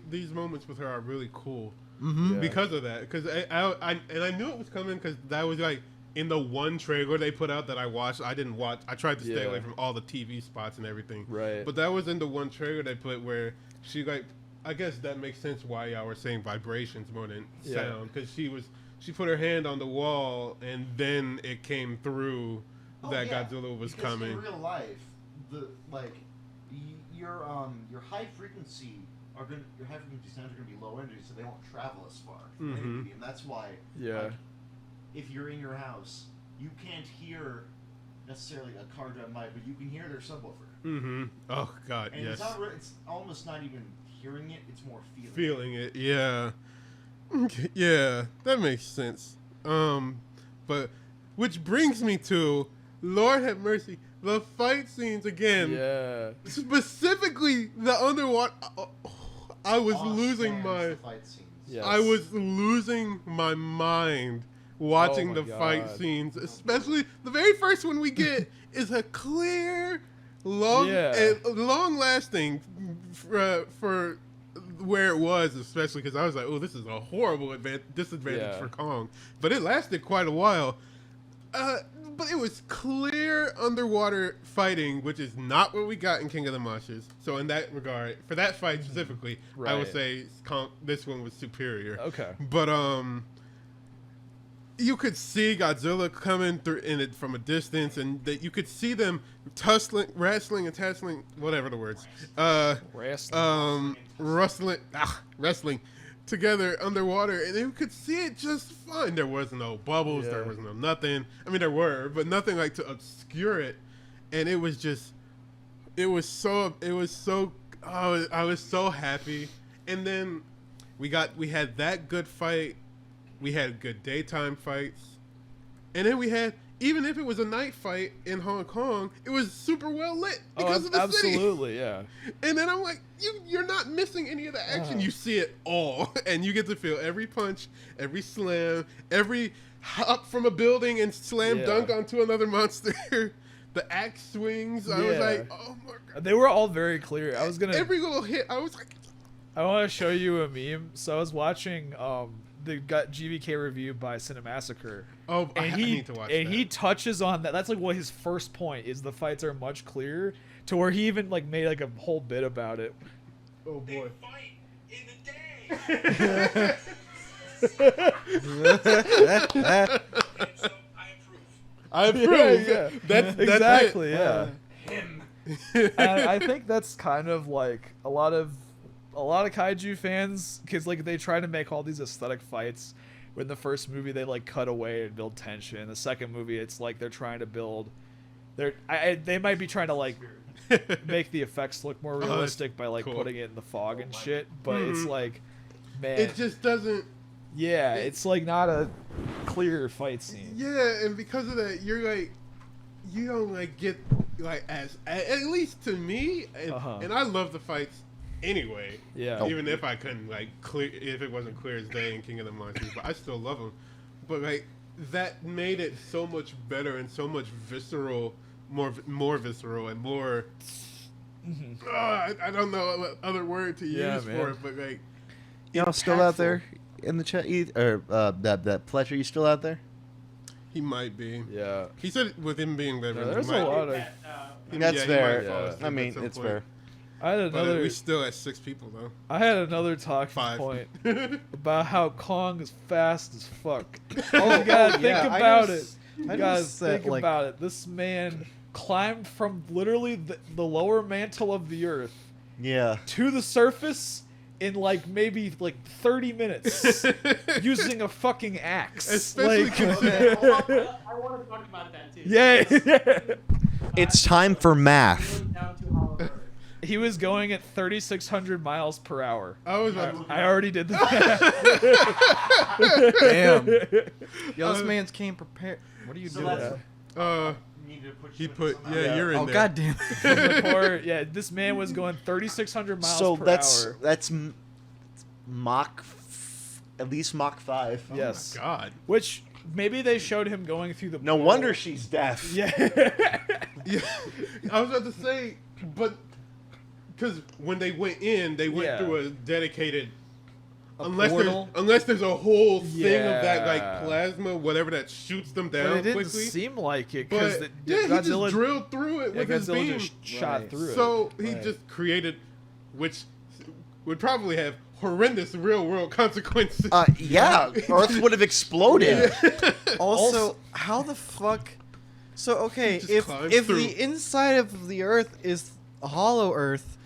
these moments with her are really cool
mm-hmm.
Yeah.
because of that. Because I knew it was coming because that was like in the one trailer they put out that I watched. I didn't watch. I tried to stay
Yeah.
away from all the TV spots and everything.
Right.
But that was in the one trailer they put where she like. I guess that makes sense why y'all were saying vibrations more than
Yeah.
sound because she put her hand on the wall and then it came through that
yeah,
Godzilla was
because
coming.
In real life, your high frequency your high frequency sounds are gonna be low energy, so they won't travel as far.
Mhm.
And that's why.
Yeah.
Like, if you're in your house, you can't hear necessarily a car driving by, but you can hear their subwoofer.
Mm-hmm. Oh God,
And
yes.
it's almost not even hearing it; it's more feeling.
Feeling it, yeah. Okay, yeah, that makes sense. But which brings me to, Lord have mercy, the fight scenes again.
Yeah.
Specifically, the underwater. I was
Awesome
losing
fans,
my.
the fight scenes.
Yes.
I was losing my mind watching
Oh
the
my
fight
God.
scenes, especially the very first one we get is a clear, long lasting for where it was, especially because I was like, oh, this is a horrible disadvantage
Yeah.
for Kong, but it lasted quite a while. But it was clear underwater fighting, which is not what we got in King of the Monsters. So in that regard, for that fight specifically, I would
Right.
say this one was superior.
Okay.
But you could see Godzilla coming through in it from a distance, and that you could see them wrestling and tussling, whatever the words, wrestling together underwater, and you could see it just fine. There was no bubbles, there
Yeah.
was no nothing. I mean, there were, but nothing like to obscure it. And it was I was so happy. And then we had that good fight. We had good daytime fights. And then we had, even if it was a night fight in Hong Kong, it was super well lit because of the city.
Absolutely, yeah.
And then I'm like, you're not missing any of the action. You see it all, and you get to feel every punch, every slam, every hop from a building and slam
Yeah.
dunk onto another monster. The axe swings. I was
Yeah.
like, oh my god.
They were all very clear. I was gonna.
Every little hit, I was like,
I want to show you a meme. So I was watching the GVK review by Cinemassacre.
oh, I
And
need to watch
and
that.
he touches on that. That's like what his first point is. The fights are much clearer, to where he even like made like a whole bit about it.
oh boy.
Fight in the day. And so I approve.
I approve.
Yeah.
That's
Exactly.
it.
Yeah.
Him.
And I think that's kind of like a lot of kaiju fans, because like they try to make all these aesthetic fights. In the first movie, they like cut away and build tension. In the second movie, it's like they're trying to build. They might be trying to like make the effects look more realistic by like
cool.
putting it in the fog and shit. But it's like, man,
It just doesn't.
yeah, it's like not a clear fight scene.
Yeah, and because of that, you're like, you don't like get like at least to me, and,
Uh-huh.
and I love the fights anyway.
Yeah.
Even if I couldn't like clear, if it wasn't clear as day in King of the Monsters, but I still love them. But like that made it so much better and so much visceral, more visceral and more I don't know what other word to
Yeah,
use
man.
for it, but like,
You know, still out
impactful.
there in the chat, or that Fletcher, you still out there?
He might be.
Yeah.
He said with him being there,
No,
he
there's a
might-
lot of.
That's
he
fair.
might fall
Yeah.
asleep
I
at
mean,
some
it's
point.
fair.
I had
But
another.
we still at 6 people though.
I had another talking
5.
point about how Kong is fast as fuck.
Oh,
you gotta think
yeah, I
about
noticed-
it. You
I
gotta
noticed that,
think
like-
about it. This man climbed from literally the lower mantle of the earth
Yeah.
to the surface in like maybe like 30 minutes using a fucking axe.
Especially
Like-
I want to talk about that too.
yeah.
It's time for math.
Going down to Hollow Earth.
He was going at 3,600 miles per hour.
I was about to-
I already did that.
Damn. Yo, this man's came prepared. What are you
So
doing?
that's-
he put
Yeah.
you're in
Oh
there.
god damn.
From the core, yeah, this man was going 3,600 miles
So
per
that's
hour.
at least Mach 5.
Oh
Yes.
my god.
Which maybe they showed him going through the.
No
portal.
wonder she's deaf.
Yeah.
Yeah, I was about to say, but because when they went in, they went
Yeah.
through a dedicated.
A
Unless
portal?
there's a whole thing of that
Yeah.
like plasma, whatever that shoots them down
But it didn't
quickly.
seem like it because
But yeah, he just
Godzilla,
drilled through it
yeah,
with his
Godzilla
beam.
just shot
Right.
through
So
it.
he
Right.
just created, which would probably have horrendous real world consequences.
Yeah, Earth would have exploded.
Also, how the fuck? So okay,
Just
if
climbs
if
through.
the inside of the Earth is a hollow Earth,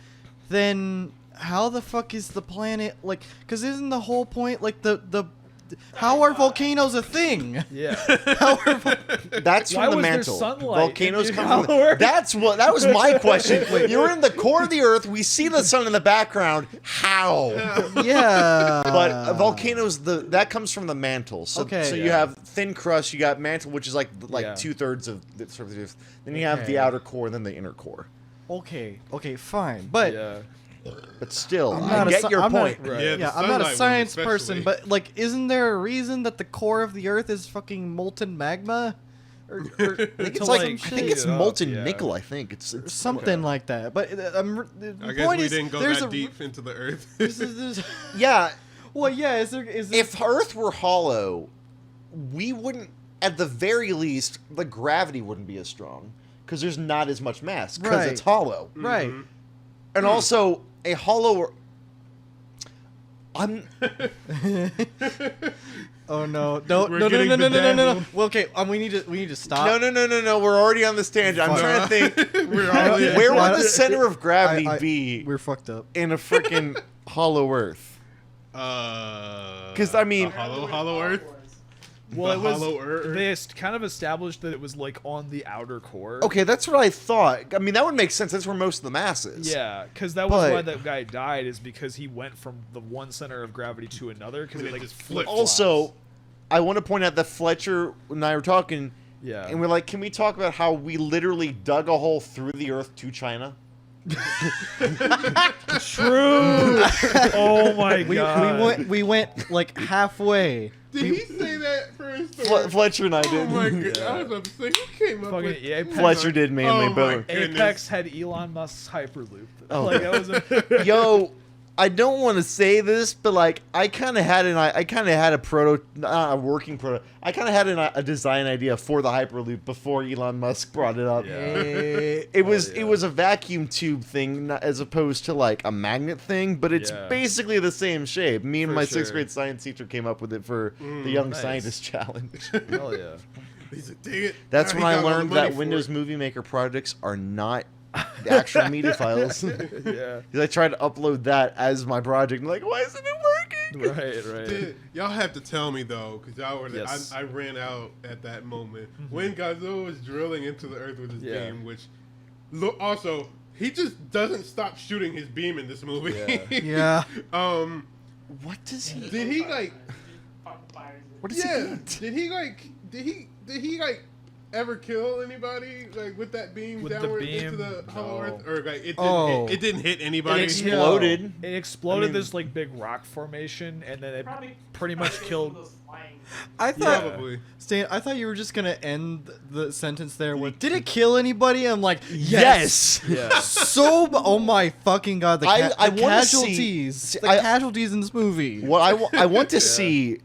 then how the fuck is the planet like? Because isn't the whole point like the how are volcanoes a thing?
Yeah.
How are
That's
Why
from the
was there
mantle.
sunlight
Volcanoes
in
come
the
from.
hollow Earth?
That was my question. You're in the core of the Earth. We see the sun in the background. How?
yeah,
But volcanoes, that comes from the mantle. So,
Okay.
so you
Yeah.
have thin crust. You got mantle, which is like
Yeah.
2/3 of the surface. Then you have
Okay.
the outer core, and then the inner core.
okay, fine, but.
Yeah.
But still,
I'm
I
not a
get
sci-
your
I'm not-
point.
Right.
Yeah,
Yeah,
the
I'm not a
sunlight one
science person,
especially.
but like, isn't there a reason that the core of the Earth is fucking molten magma, or
I think
To,
it's
like,
I think it's
heat it up,
molten
yeah.
nickel. I think it's
something like that? But the
I guess
point
we
is,
didn't go
there's
that
a
deep into the Earth.
This,
yeah.
well, yeah. Is there?
If Earth were hollow, we wouldn't. At the very least, the gravity wouldn't be as strong because there's not as much mass because
Right.
it's hollow.
right?
Mhm.
And also, a hollow. I'm.
Oh no! No!
We're
No! No!
getting
No! No! No! No! No!
bedazzled.
Well, okay. We need to stop.
No. We're already on this tangent. I'm
Fuck.
trying to think.
We're all in.
Where
I-
would the center of gravity
I-
be
We're fucked up.
in a freaking hollow Earth?
'Cause
I mean-
a hollow Earth.
Well,
The
it was.
hollow Earth.
They kind of established that it was like on the outer core.
Okay, that's what I thought. I mean, that would make sense. That's where most of the mass is.
Yeah, because that was why
But-
that guy died, is because he went from the one center of gravity to another. Because
And
it
it
like
just
flip.
Also, I want to point out that Fletcher and I were talking,
Yeah.
and we're like, can we talk about how we literally dug a hole through the Earth to China?
True. Oh my god.
We went like halfway.
Did he say that first?
Fletcher and I
Oh
did.
my god! I was about to say, who came up
Fucking
with
Apex.
Fletcher did mainly,
Oh my
but
goodness.
Apex had Elon Musk's Hyperloop.
Oh.
Like that was a
yo, I don't want to say this, but like I kind of had a working proto. I kind of had a design idea for the Hyperloop before Elon Musk brought it up.
Yeah.
It was
yeah.
it was a vacuum tube thing as opposed to like a magnet thing, but it's
Yeah.
basically the same shape. Me and
For
my
sure.
6th grade science teacher came up with it for the Young
nice.
Scientist Challenge.
hell yeah.
He's a dig it.
That's
Now
when
he
I
got all the
learned
money
that
for
Windows
it.
Movie Maker projects are not the actual media files.
Yeah.
Because I tried to upload that as my project. I'm like, why isn't it working?
Right.
Dude, y'all have to tell me though, because y'all were.
Yes.
I ran out at that moment when Godzilla was drilling into the Earth with his
Yeah.
beam, which also he just doesn't stop shooting his beam in this movie.
Yeah.
What does he?
Did he like?
Fucking fires it.
What does he
Yeah.
eat?
Did he like? Did he like? ever kill anybody like with that beam
With the
downward into
beam?
the Hollow
No.
Earth? Or like it didn't hit
It
anybody.
exploded.
It exploded
I mean-
this like big rock formation, and then it
Probably
pretty much
probably
killed.
some of those flying-
I thought,
Probably.
Stan, I thought you were just gonna end the sentence there with, "Did it kill anybody?" I'm like,
Yes.
Yeah.
So, oh my fucking god, the,
I
the
wanna see-
casualties, the
I-
casualties in this movie.
What I want to see,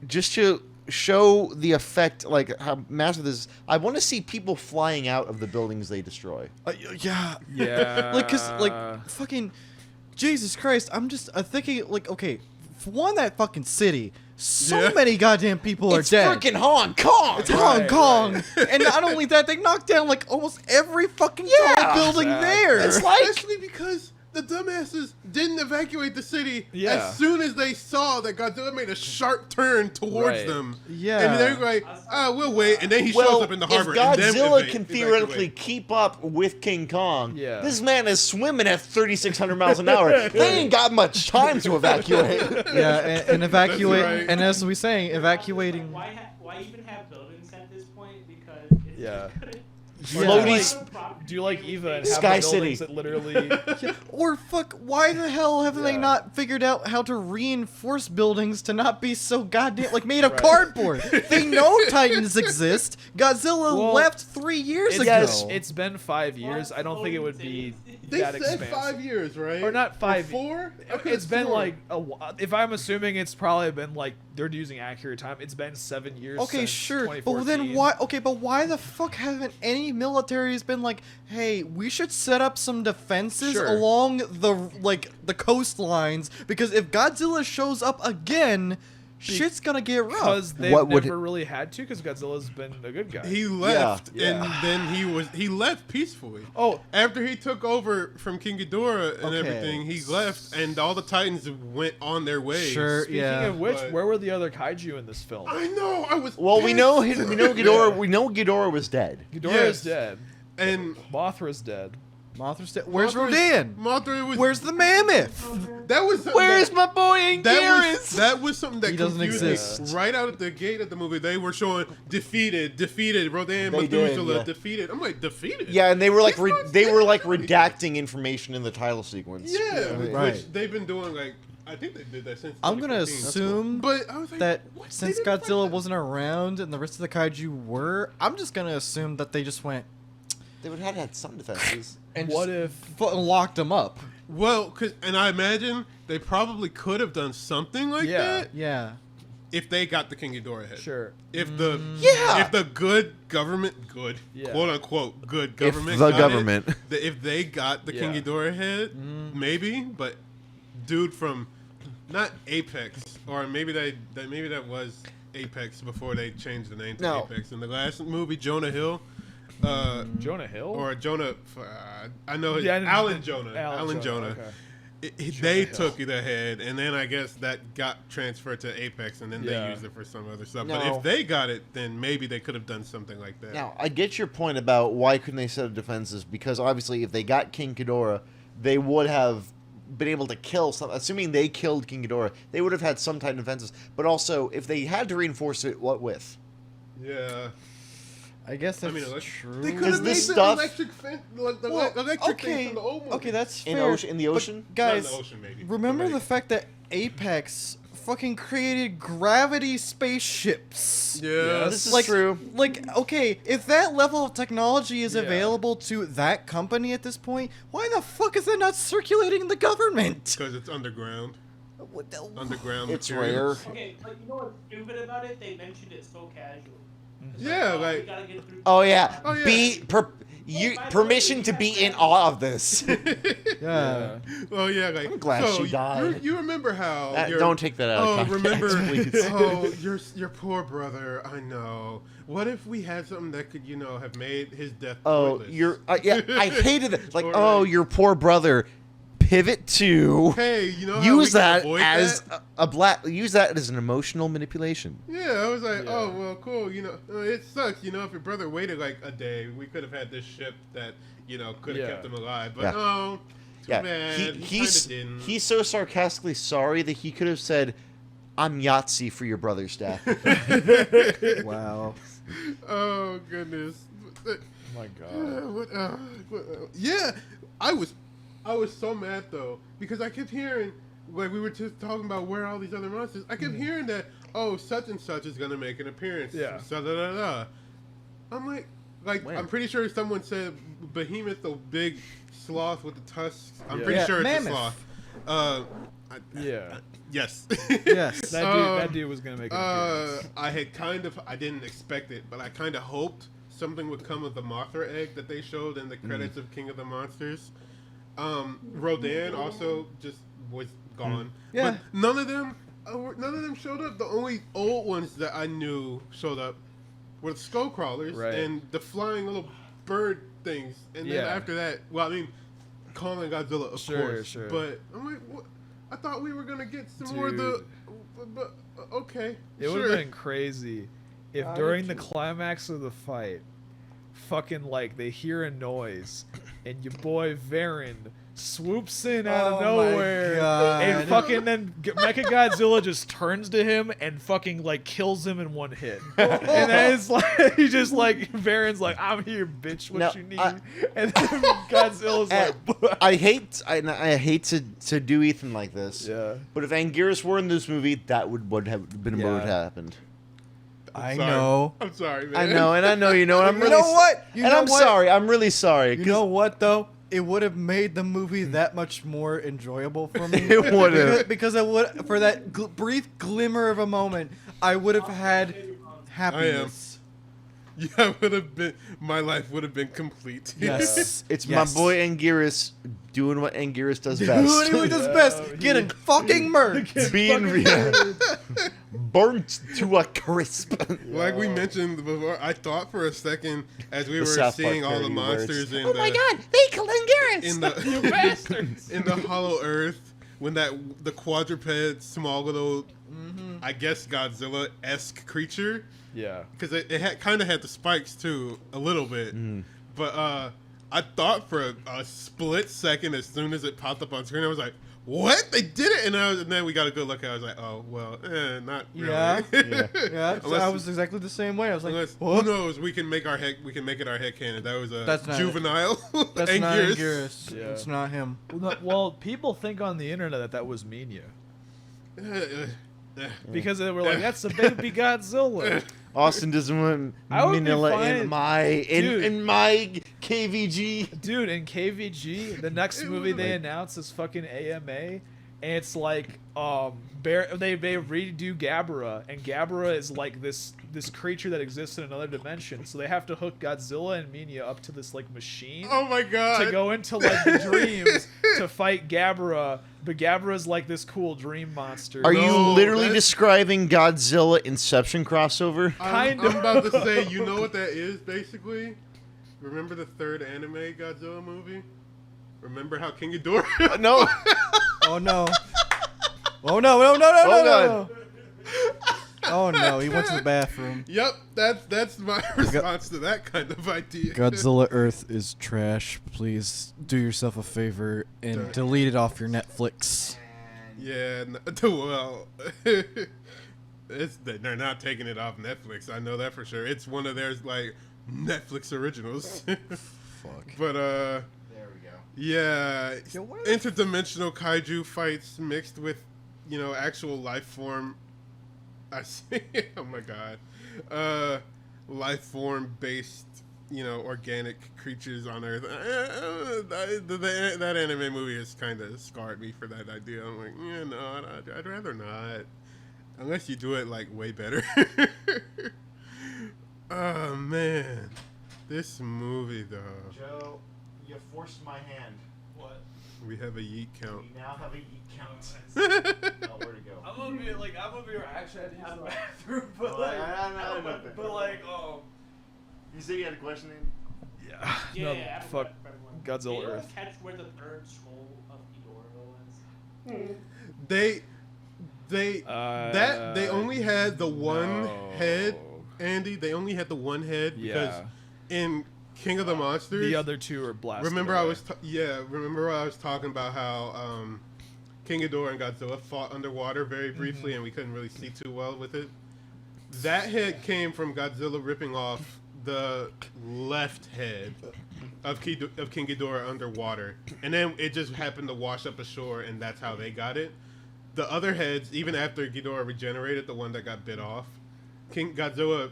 just to show the effect, like how massive this is, I want to see people flying out of the buildings they destroy.
Yeah,
Yeah.
like, cause like fucking Jesus Christ, I'm just thinking like, okay, for one, that fucking city, so
Yeah.
many goddamn people are
It's
dead.
freaking Hong Kong!
It's Hong
Right,
Kong,
right.
and not only that, they knocked down like almost every fucking
Yeah.
tall building
Exactly.
there.
It's like-
Especially because the dumbasses didn't evacuate the city
Yeah.
as soon as they saw that Godzilla made a sharp turn towards
Right.
them.
Yeah.
And they were like, we'll wait. And then he
Well,
shows up in the harbor.
if
and then
Godzilla can theoretically
evacuate.
keep up with King Kong,
Yeah.
this man is swimming at 3,600 miles an hour. They ain't got much time to evacuate.
Yeah, and evacuate,
right.
and as we saying, evacuating.
Why even have buildings at this point? Because it's
Yeah.
Floaties.
Do you like Eva and have
Sky
the buildings
City.
that literally?
Or fuck, why the hell have they
Yeah.
not figured out how to reinforce buildings to not be so goddamn like made of
Right.
cardboard? They know Titans exist. Godzilla
Well,
left 3 years ago.
Yes.
It's been 5 years. I don't think it would be
They
that
said
expansive.
5 years, right?
Or not 5
4?
It's been like if I'm assuming it's probably been like they're using accurate time. It's been 7 years.
Okay,
since
sure, but
2014.
then why? Okay, but why the fuck haven't any militaries been like, hey, we should set up some defenses
Sure.
along the coastlines because if Godzilla shows up again, shit's gonna get rough.
Because they've
What would
never really had to, because Godzilla's been a good guy.
He left,
Yeah.
and then he left peacefully.
Oh.
After he took over from King Ghidorah and
Okay.
everything, he left, and all the Titans went on their way.
Sure,
Speaking
yeah.
of which,
but-
where were the other kaiju in this film?
I know. I was.
Well, we know
pissed.
Ghidorah was dead.
Ghidorah
Yes.
is dead.
And
Mothra's dead.
Mothra's dead. Where's
Mothra's-
Rodan?
Mothra was.
Where's the mammoth?
That was.
Where's my boy Anguirus?
That was something that
He doesn't
confused
exist.
me. Right out of the gate of the movie, they were showing defeated, Rodan,
They did,
Methuselah,
yeah.
defeated. I'm like, defeated?
Yeah, and they were like
He's not
they were like
defeated.
redacting information in the title sequence.
Yeah,
Right.
which they've been doing like I think they did that since.
I'm gonna
2014.
assume
But I was like,
that
what? They
since
didn't fight
Godzilla
that.
wasn't around and the rest of the kaiju were, I'm just gonna assume that they just went
They would have had some defenses.
and
What
just
if?
fucking locked them up.
Well, and I imagine they probably could have done something like
Yeah.
that
Yeah.
if they got the King Ghidorah head.
Sure.
If the
Yeah.
if the good government,
Yeah.
quote unquote good government,
the
got
government.
if they got the King
Yeah.
Ghidorah head, maybe. But dude from not Apex, or maybe that was Apex before they changed the name to
No.
Apex. In the last movie, Jonah Hill.
Jonah Hill?
Or Jonah, I know his,
Yeah, I didn't-
Alan Jonah.
Alan
Alan
Jonah,
Jonah.
okay.
They
Hill.
took the head, and then I guess that got transferred to Apex, and then
Yeah.
they used it for some other stuff.
No.
But if they got it, then maybe they could have done something like that.
Now, I get your point about why couldn't they set up defenses, because obviously if they got King Ghidorah, they would have been able to kill some, assuming they killed King Ghidorah, they would have had some type of defenses. But also, if they had to reinforce it, what with?
Yeah.
I guess
I
that's
mean,
true.
they could
Because
have made
this
the
stuff-
electric fence, like the
Well,
electric thing
okay,
from the old movie.
okay, that's
In
fair.
the
But
ocean?
guys,
Not in the ocean, maybe.
remember
But,
the fact that Apex fucking created gravity spaceships.
Yeah.
This is
Like,
true.
Like, okay, if that level of technology is
Yeah.
available to that company at this point, why the fuck is that not circulating in the government?
Because it's underground.
What the-
Underground
It's
materials.
rare.
Okay, but you know what's stupid about it? They mentioned it so casually. It's
Yeah,
oh, we
like-
gotta get through
Oh yeah,
Oh, yeah.
permission to be in awe of this.
Yeah.
Oh yeah, like
I'm glad
so
she died.
You remember how?
That-
your-
don't take that out of
Oh,
context,
remember?
please.
Oh, your poor brother. I know. What if we had something that could, have made his death?
Oh,
pointless?
yeah, I hated it. Like,
Or
oh,
like-
your poor brother. Pivot to
Hey, how we
use
can
that
avoid
as
that?
use that as an emotional manipulation.
Yeah, I was like,
Yeah.
oh well, cool. It sucks. If your brother waited like a day, we could have had this ship that could have
Yeah.
kept him alive. But
Yeah.
no, too
Yeah,
bad.
he's
kinda didn't.
he's so sarcastically sorry that he could have said, "I'm Yahtzee for your brother's death."
Wow.
Oh goodness.
Oh my god.
Yeah, I was so mad though because I kept hearing like we were just talking about where are all these other monsters. I kept hearing that such and such is gonna make an appearance.
Yeah.
So da da da. I'm like
When?
I'm pretty sure someone said Behemoth, the big sloth with the tusks. I'm
Yeah.
pretty
Yeah,
sure it's
Mammoth.
a sloth.
Yeah.
Yes.
Yes.
That dude was gonna make an appearance.
I didn't expect it, but I kind of hoped something would come of the Mothra egg that they showed in the credits of King of the Monsters. Rodan also just was gone.
Yeah.
But none of them showed up. The only old ones that I knew showed up were the skull crawlers
Right.
and the flying little bird things. And then
Yeah.
after that, well, I mean, Kong and Godzilla, of course.
Sure.
But I'm like, what? I thought we were gonna get some more of the. But, okay.
It would have been crazy if
I
during
did
the
too.
climax of the fight, fucking like they hear a noise and your boy Varen swoops in out of
Oh my
nowhere
God.
and fucking then Mechagodzilla just turns to him and fucking like kills him in one hit. And then it's like he just like Varen's like, I'm here, bitch, what
No,
you need? And then Godzilla's like
I hate to do Ethan like this.
yeah.
But if Anguirus were in this movie, that would have been what would
Yeah.
happened.
I
Sorry.
know.
I'm sorry, man.
I know, and I know you know. And I'm
You
really
know what? You
and
know
I'm
what?
sorry. I'm really sorry.
You
'cause
know what though? It would have made the movie that much more enjoyable for me.
It would've.
because it would for that brief glimmer of a moment, I would have had happiness.
Yeah, my life would have been complete.
Yes.
It's
Yes.
my boy Anguirus doing what Anguirus does
Dude,
best.
he does best.
Yeah,
Getting fucking murked.
Being burnt to a crisp.
Like we mentioned before, I thought for a second as we
The
were
South Park
seeing all the
parody
monsters
works.
in
they killed Anguirus!
in the
Bastards.
in the Hollow Earth when the quadruped small little I guess Godzilla-esque creature
Yeah.
because it kind of had the spikes too a little bit, but I thought for a split second as soon as it popped up on screen I was like, what? They did it? And then we got a good look at it. I was like, oh, well, not really.
Yeah.
Yeah.
Yeah, so
Unless-
I was exactly the same way. I was like,
Unless, who
what?
knows? We can make it our head canon. That was a
That's not it.
juvenile.
That's not
Anguirus.
Anguirus.
Yeah.
It's not him.
Well, people think on the internet that was Minya.
Uh,
Because they were like, that's a baby Godzilla.
Austin doesn't want
I would be
Minilla
fine-
in my
Dude.
in my KVG.
Dude, in KVG, the next
It
movie
was
they
like-
announced is fucking AMA, and it's like they redo Gabara, and Gabara is like this creature that exists in another dimension. So they have to hook Godzilla and Minya up to this like machine
oh my god.
to go into like the dreams to fight Gabara. But Gabara's like this cool dream monster.
Are you
No,
literally
that's-
describing Godzilla Inception crossover?
Kind
I'm
of.
about to say, you know what that is, basically? Remember the third anime Godzilla movie? Remember how King Ghidorah...
No.
Oh no. Oh no, no, no, no,
Oh,
no,
God.
no. Oh no, he went to the bathroom.
Yep, that's my response to that kind of idea.
Godzilla Earth is trash. Please do yourself a favor and delete it off your Netflix.
Yeah, well, they're not taking it off Netflix. I know that for sure. It's one of their like Netflix originals.
Fuck.
But
There we go.
yeah,
Yo, what are the-
interdimensional kaiju fights mixed with, actual life form. I see. Oh my god, life form based, organic creatures on Earth. That anime movie has kind of scarred me for that idea. I'm like, yeah, no, I'd rather not, unless you do it like way better. Oh man, this movie though.
Joe, you forced my hand.
What?
We have a yeet count.
We now have a yeet count.
Oh,
Where to go?
I'm gonna be actually at the bathroom,
but
like,
You said you had a question, Ian?
yeah,
Yeah,
no,
yeah, I have
fuck
a question.
Godzilla
Did you
Earth.
catch where the third skull of Ghidorah was?
They only had the one
no.
head, Andy. They only had the one head because
Yeah,
in King of the Monsters.
the other two are blasted.
Remember I
away.
was talking about how King Ghidorah and Godzilla fought underwater very briefly and we couldn't really see too well with it. That head came from Godzilla ripping off the left head of King Ghidorah underwater, and then it just happened to wash up ashore, and that's how they got it. The other heads, even after Ghidorah regenerated, the one that got bit off, King Godzilla,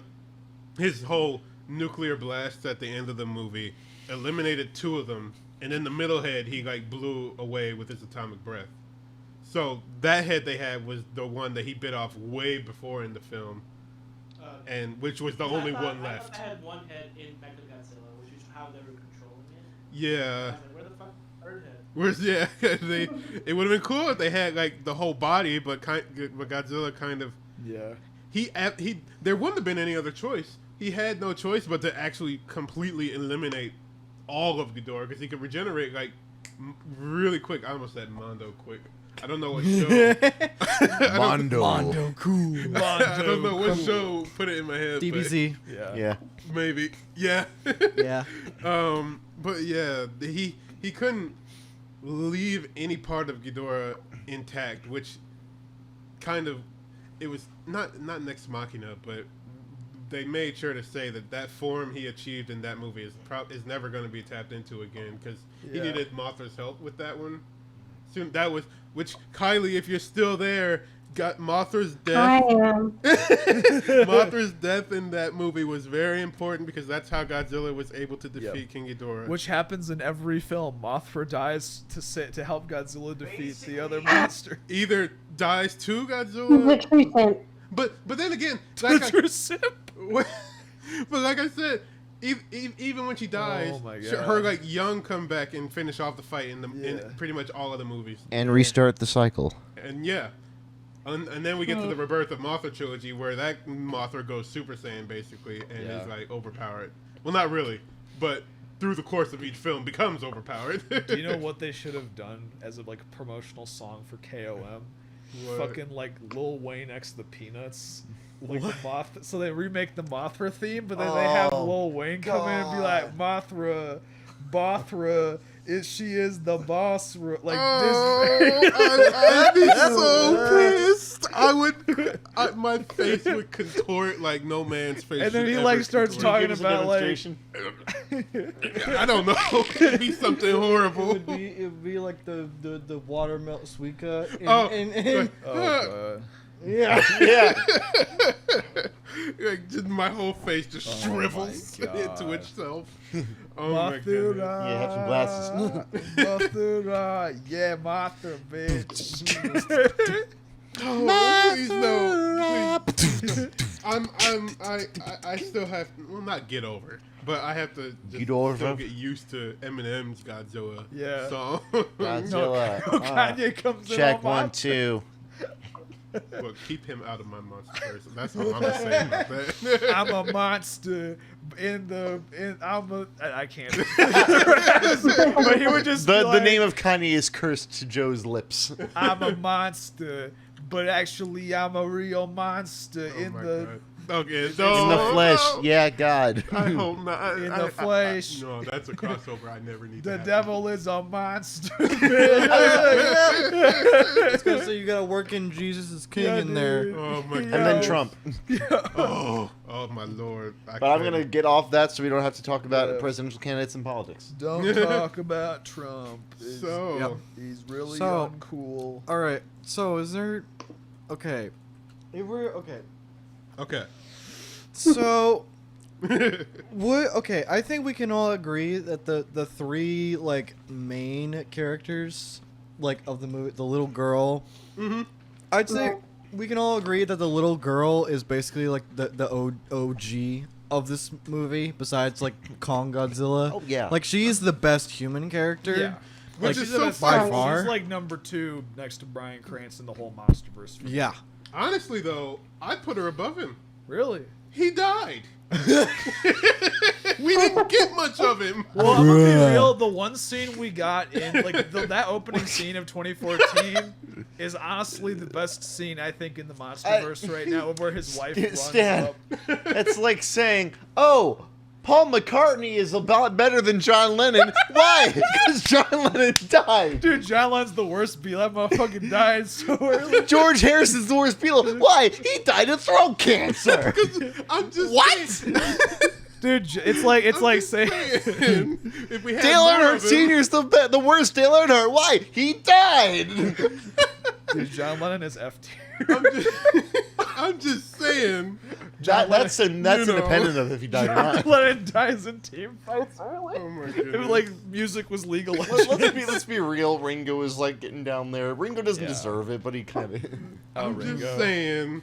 his whole nuclear blast at the end of the movie eliminated 2 of them, and then the middle head he like blew away with his atomic breath. So that head they had was the one that he bit off way before in the film, and which was the only one left.
I thought I had one head in Mechagodzilla, which is how they were controlling it.
Yeah.
I was like, where the fuck third head?
Where's it would have been cool if they had like the whole body, but Godzilla kind of he there wouldn't have been any other choice. He had no choice but to actually completely eliminate all of Ghidorah because he could regenerate like really quick. I almost said Mondo quick. I don't know what show.
Mondo.
Cool.
I don't know what show put it in my head.
DBZ.
Yeah.
But maybe. Yeah.
Yeah.
But yeah, he couldn't leave any part of Ghidorah intact, which kind of it was not Nex Machina, but they made sure to say that form he achieved in that movie is never going to be tapped into again because he needed Mothra's help with that one. Soon which Kylie, if you're still there, got Mothra's death.
I am.
Mothra's death in that movie was very important because that's how Godzilla was able to defeat King Ghidorah.
Which happens in every film. Mothra dies to help Godzilla defeat the other monster.
Either dies to Godzilla,
The true simp.
but then again,
The true simp.
but like I said, even when she dies,
Oh my
her
God.
like young come back and finish off the fight in pretty much all of the movies.
And restart the cycle.
And and then we get to the Rebirth of Mothra trilogy where that Mothra goes Super Saiyan basically and is like overpowered. Well, not really, but through the course of each film becomes overpowered.
Do you know what they should have done as a like promotional song for KOM?
What?
Fucking like Lil Wayne X the Peanuts. Like the so they remake the Mothra theme, but then they have Lil Wayne come in and be like, Mothra, she is the boss. Like
I'd be so pissed. My face would contort like no man's face.
And then
should
he
ever
like starts
contort.
talking about like,
I don't know. It'd be something horrible.
It would be like the watermelon Suika.
God.
Yeah.
Yeah.
Like, just my whole face just shrivels
my God.
into itself. Oh my god.
Yeah, have some glasses.
Mothra, yeah, Mothra, bitch.
Oh, please no. Please. I still have not get over, but I have to just
Get over?
still get used to Eminem's Godzilla.
Yeah.
So
Godzilla.
Kanye comes in
Check
on
1, 2.
look, keep him out of my monsters. That's all I'm gonna say about that.
I'm a monster I can't. But he would just be
The
like,
name of Kanye is cursed to Joe's lips.
I'm a monster, but actually I'm a real monster
Oh
in
my
the
God. Okay,
In the flesh.
no.
Yeah, God.
I hope not.
In the flesh.
No, that's a crossover I never need.
the
to happen.
devil is a monster.
It's gonna say you gotta work in Jesus as King
Yeah,
in there.
dude.
Oh my god.
And then Trump.
Oh my lord.
But I'm going to get off that so we don't have to talk about
Yeah.
presidential candidates and politics.
Don't talk about Trump.
So
He's really
So-
uncool.
All right. So is there? Okay. If we're okay.
okay.
So what? Okay. I think we can all agree that the 3 like main characters like of the movie, the little girl.
Mhm.
I'd say we can all agree that the little girl is basically like the OG of this movie, besides like Kong Godzilla.
Oh, yeah.
Like she's the best human character.
Yeah.
Which
Like,
is so
by
funny.
far.
She's like number 2 next to Bryan Cranston, the whole MonsterVerse. film.
Yeah.
Honestly though, I'd put her above him.
Really?
He died. We didn't get much of him.
Well, I'm gonna be real. The one scene we got in like that opening scene of 2014 is honestly the best scene I think in the MonsterVerse right now, where his wife runs
Stan.
up.
It's like saying, oh, Paul McCartney is about better than John Lennon. Why? Because John Lennon died.
Dude, John Lennon's the worst Beatle. That motherfucking died so early.
George Harrison's the worst Beatle. Why? He died of throat cancer.
I'm just
What?
saying-
Dude, it's like saying
if we had
Dale
more
Earnhardt
of him-
Sr. is the worst Dale Earnhardt. Why? He died.
dude, John Lennon is F tier.
I'm just saying.
That's
You know.
independent of if he died or
John
not.
Lennon dies in team fights early.
Oh my
It
goodness.
was like music was legalized.
Let's be real. Ringo is like getting down there. Ringo doesn't
Yeah.
deserve it, but he kind of.
I'm just saying.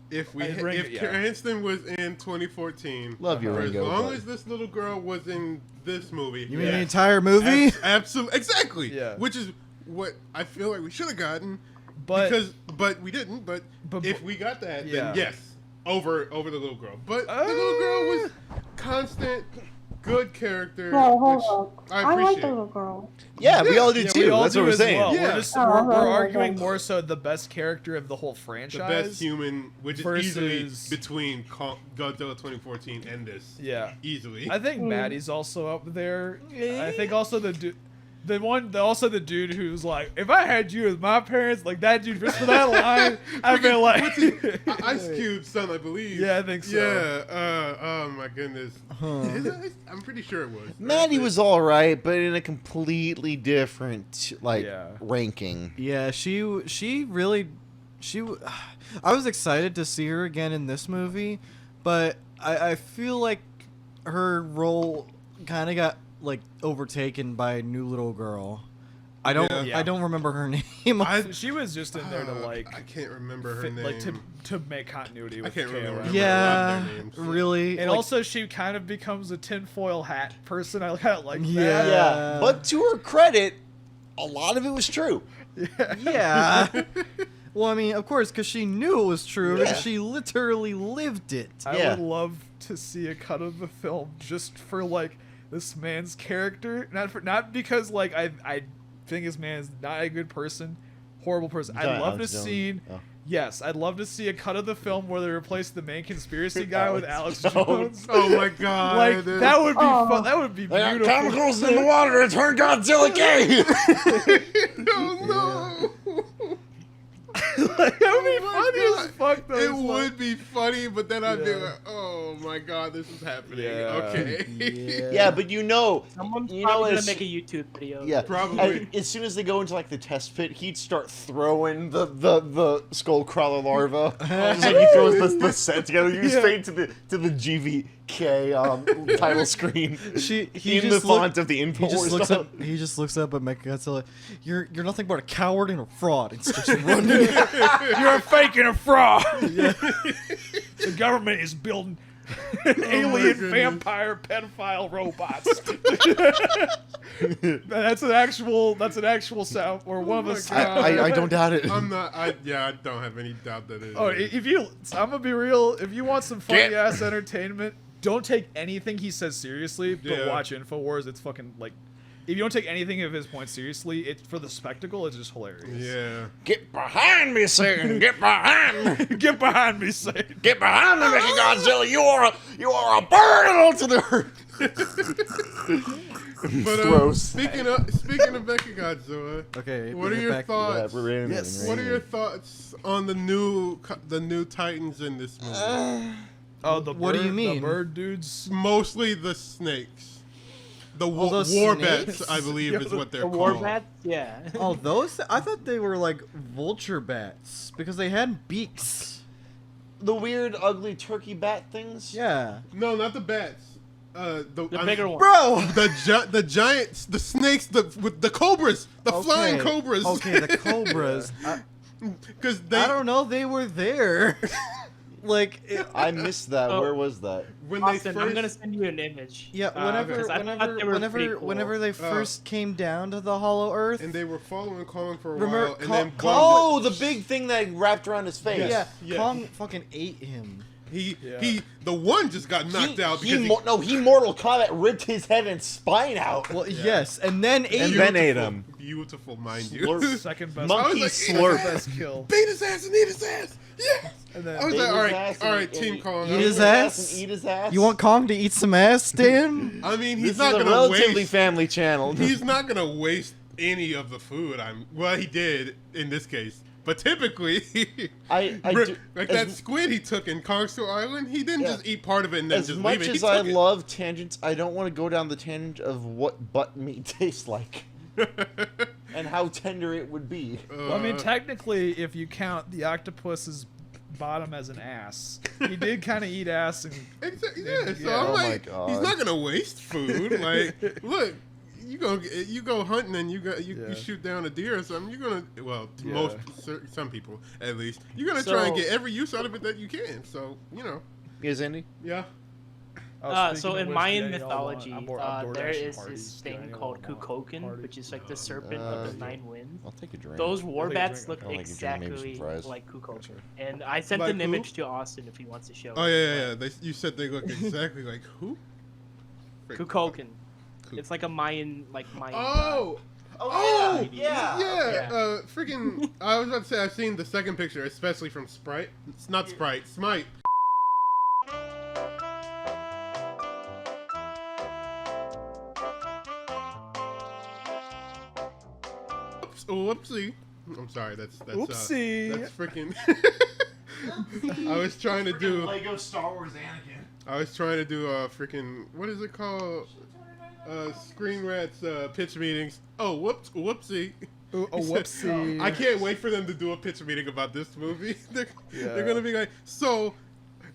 If
Ringo,
Cranston was in 2014,
Love you,
for
Ringo,
as long
but-
as this little girl was in this movie,
You mean the entire movie?
Absolutely, exactly.
Yeah.
Which is what I feel like we should have gotten,
But
but we didn't. But if we got that,
Yeah.
then yes, over the little girl. But the little girl was constant, good character,
No, hold
which
on.
I
I like
appreciate.
the little girl.
Yeah, we all do
yeah,
too.
we all
That's
do
what we're
as
saying.
well.
Yeah.
We're
Oh,
arguing
okay.
more so the best character of the whole
The
franchise.
best human, which is
versus-
easily between Godzilla 2014 and this.
Yeah.
Easily.
I think Maddie's also up there. I think also the dude. The dude who's like, if I had you as my parents, like that dude, just for that line, I'd be like,
Ice Cube's son, I believe.
Yeah, I think so.
Yeah. Oh my goodness. Is it? I'm pretty sure it was.
Maddie was all right, but in a completely different
Yeah.
ranking.
Yeah, she really I was excited to see her again in this movie, but I feel like her role kind of got like overtaken by a new little girl. I don't
Yeah.
I don't remember her name.
she was just in there to like,
I can't remember her
fit,
name.
like to make continuity
I
with
can't
KOM.
remember.
yeah,
a lot of their names.
really.
And
like,
also, she kind of becomes a tinfoil hat person. I kind of like
Yeah.
that.
Yeah, but to her credit, a lot of it was true.
yeah. Well, I mean, of course, because she knew it was true.
Yeah.
And she literally lived it.
I
Yeah.
would love to see a cut of the film just for like this man's character, not because like I think this man is not a good person, horrible person. I'd love to see. Yes, I'd love to see a cut of the film where they replace the main conspiracy guy with Alex Jones.
Oh my god.
Like that would be fun. That would be
They got
beautiful.
chemicals in the water to turn Godzilla gay.
Oh no.
Like, that would be
Oh my
funny
God.
as fuck though.
It
It's like-
would be funny, but then I'd be
Yeah.
like, oh my god, this is happening.
Yeah.
Okay.
Yeah, but you know,
Someone's
you
probably
know,
gonna make a YouTube video.
yeah,
Probably.
As soon as they go into like the test pit, he'd start throwing the skull crawler larva. Just like he throws the set together. You straight to the GVK title screen.
He
in the
just
font of the info.
He just looks up at Mechagodzilla. You're nothing but a coward and a fraud. And starts running.
You're a fake and a fraud. The government is building alien
goodness.
vampire pedophile robots. That's an actual sound or one of
my
us.
God.
I don't doubt it.
I don't have any doubt that it is.
Oh, I'm gonna be real. If you want some funny ass entertainment, don't take anything he says seriously, but
Yeah.
watch Infowars. It's fucking like, if you don't take anything of his points seriously, it's for the spectacle. It's just hilarious.
Yeah.
Get behind me, Satan! Get behind me!
Get behind me, Satan.
Get behind me, Mechagodzilla! You are a burden to the earth.
But
Throws.
speaking of Mechagodzilla,
Okay.
what are
bring it
your
back.
thoughts?
Yes.
What are your thoughts on the new Titans in this movie?
Oh, the
What do you
bird-
mean?
The bird dudes.
Mostly the snakes. The
Oh, the
warbats,
snakes?
I believe, is what they're
The
called.
Warbats? Yeah.
Oh, those? I thought they were like vulture bats because they had beaks.
The weird, ugly turkey bat things?
Yeah.
No, not the bats.
The bigger one.
Bro.
The giants, the snakes, with the cobras, the flying cobras.
Okay, the cobras.
Because they
I don't know. They were there. Like,
I missed that.
Oh.
Where was that?
when
Austin,
they
I'm
first
gonna send you an image.
yeah.
okay.
Whenever,
'Cause I thought they were pretty cool.
whenever they first came down to the Hollow Earth.
and they were following Kong for a
Remember
while, and
Kong-
then
Oh, the big thing that wrapped around his face.
Yes.
Yeah, Kong fucking ate him.
the one just got knocked out because
He Mortal Kombat ripped his head and spine out.
Well, yes, and then ate
and
him.
then ate him.
beautiful, mind you.
Slurp.
Second best.
Monkey
second
slurp.
best kill.
Beat his ass and eat his ass. Yes.
And then
I was
Eat
like,
his
all right,
ass
all
and
right, Team Kong.
Eat his ass?
and eat his ass.
You want Kong to eat some ass, Dan?
I mean,
This
he's not
is a
gonna
relatively
waste.
family channel.
He's not gonna waste any of the food. Well, he did in this case, but typically,
I do,
like
as,
that squid he took in Kong Skull Island, he didn't
Yeah.
just eat part of it and then
as
just
much
leave it. He
as I
took it.
love tangents, I don't want to go down the tangent of what butt meat tastes like and how tender it would be.
Well, I mean, technically, if you count the octopus's bottom as an ass, he did kind of eat ass and.
Yeah, so
Yeah.
I'm
Oh my
like,
God.
he's not gonna waste food. Like, look, you go hunting and you
Yeah.
shoot down a deer or something. You're gonna
Yeah.
some people at least you're gonna
So-
try and get every use out of it that you can. So
Yes, Andy?
yeah.
Oh,
So
speaking
in
of which,
Mayan
yeah, y'all want-
mythology,
I'm DoorDashing
there is
parties.
this
Yeah,
thing
y'all
called
want
Kukulkan,
parties?
which is like the serpent of the nine winds.
I'll take a drink.
Those
drink.
warbats
I'll
look
take a drink, maybe some
exactly
fries.
like Kukulkan. And I sent
Like
an
who?
image to Austin if he wants to show
Oh
it.
yeah. You said they look exactly like who?
Kukulkan.
Ku-
It's like a Mayan god.
Oh.
Oh,
Yeah, freaking! I was about to say I've seen the second picture, especially from Sprite. It's not Sprite, Smite. Oops, whoopsie! I'm sorry. That's
Oopsie.
that's freaking. I was trying to do.
Lego Star Wars Anakin.
I was trying to do a freaking. What is it called? Screen Rats pitch meetings. Oh, whoopsie.
Ooh, a whoopsie.
I can't wait for them to do a pitch meeting about this movie. They're
Yeah.
gonna be like, so,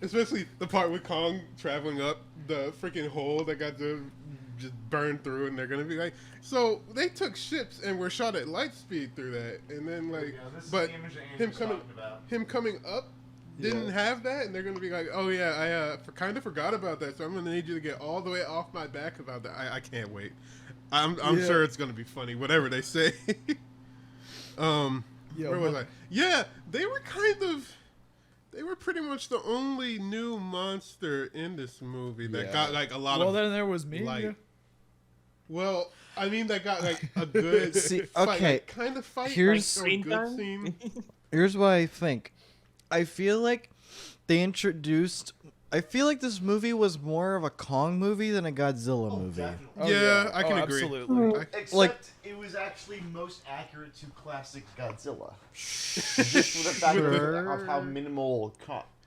especially the part with Kong traveling up the freaking hole that got just burned through, and they're gonna be like, so they took ships and were shot at light speed through that, and then like, but him coming up didn't have that, and they're gonna be like, oh yeah, I kind of forgot about that, so I'm gonna need you to get all the way off my back about that. I can't wait. I'm
Yeah.
sure it's gonna be funny, whatever they say. Where was I? Yeah, they were pretty much the only new monster in this movie that
Yeah.
got like a lot
Well,
of
then there was me.
light. Well, I mean, that got like a good
See,
fight,
okay,
like, kind of fight,
here's-
like, or
Screen
good
time?
scene.
Here's what I think. I feel like they introduced. I feel like this movie was more of a Kong movie than a Godzilla movie.
Oh,
Yeah, I can agree.
Absolutely.
Except
Like-
it was actually most accurate to classic Godzilla. Just for the fact of how minimal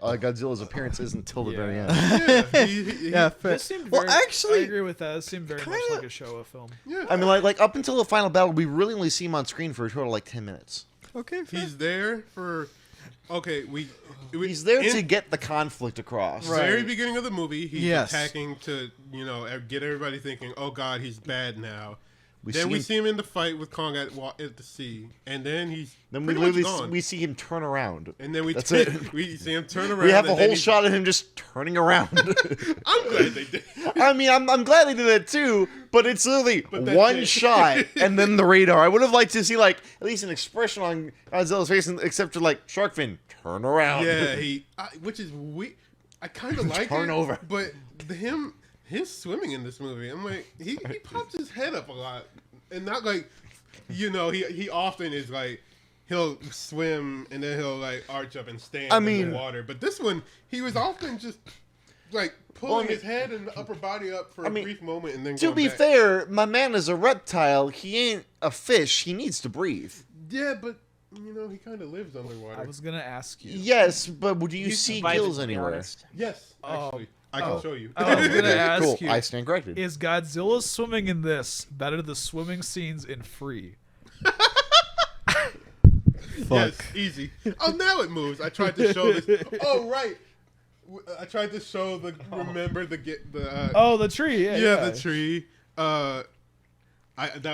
Godzilla's appearance is until the very end.
Yeah, he-
Yeah, fair.
This seemed
Well,
very, I
actually,
agree with that. It seemed very much
kinda-
like a Showa film.
yeah.
I mean, like up until the final battle, we really only see him on screen for a total of like 10 minutes.
okay, fair.
He's there for. Okay,
He's there
in
to get the conflict across.
the very beginning of the movie. He's
Yes.
attacking to get everybody thinking, oh god, he's bad now.
We
Then
see
we
him-
see him in the fight with Kong at the sea, and then he's
Then we
pretty much
literally
gone.
we see him turn around.
And then we
That's it.
we see him turn around.
We have a
and then
whole
he-
shot of him just turning around.
I'm glad they did.
I mean, I'm glad they did that too, but it's literally
But that's
one
it.
shot and then the radar. I would have liked to see like at least an expression on Godzilla's face, except for like shark fin, turn around.
Yeah, which is we. I kind of like
Turn
it,
over.
but his swimming in this movie, I'm like, he pops his head up a lot, and not like, he often is like, he'll swim and then he'll like arch up and stand in
mean-
the water, but this one he was often just like pulling
Well, I mean-
his head and the upper body up for a
mean,
brief moment and then
To
going
be
back.
fair, my man is a reptile. He ain't a fish. He needs to breathe.
Yeah, but he kind of lives underwater.
I was gonna ask you.
Yes, but do you
He
see
survived it,
gills
to be
anywhere?
honest.
Yes, actually, I can show you.
I was gonna ask
Cool.
you.
I stand corrected.
Is Godzilla's swimming in this better than the swimming scenes in Free?
Yes, easy. Oh, now it moves. I tried to show this. Oh, right. I tried to show the. Remember the
Oh, the tree. Yeah,
the tree. That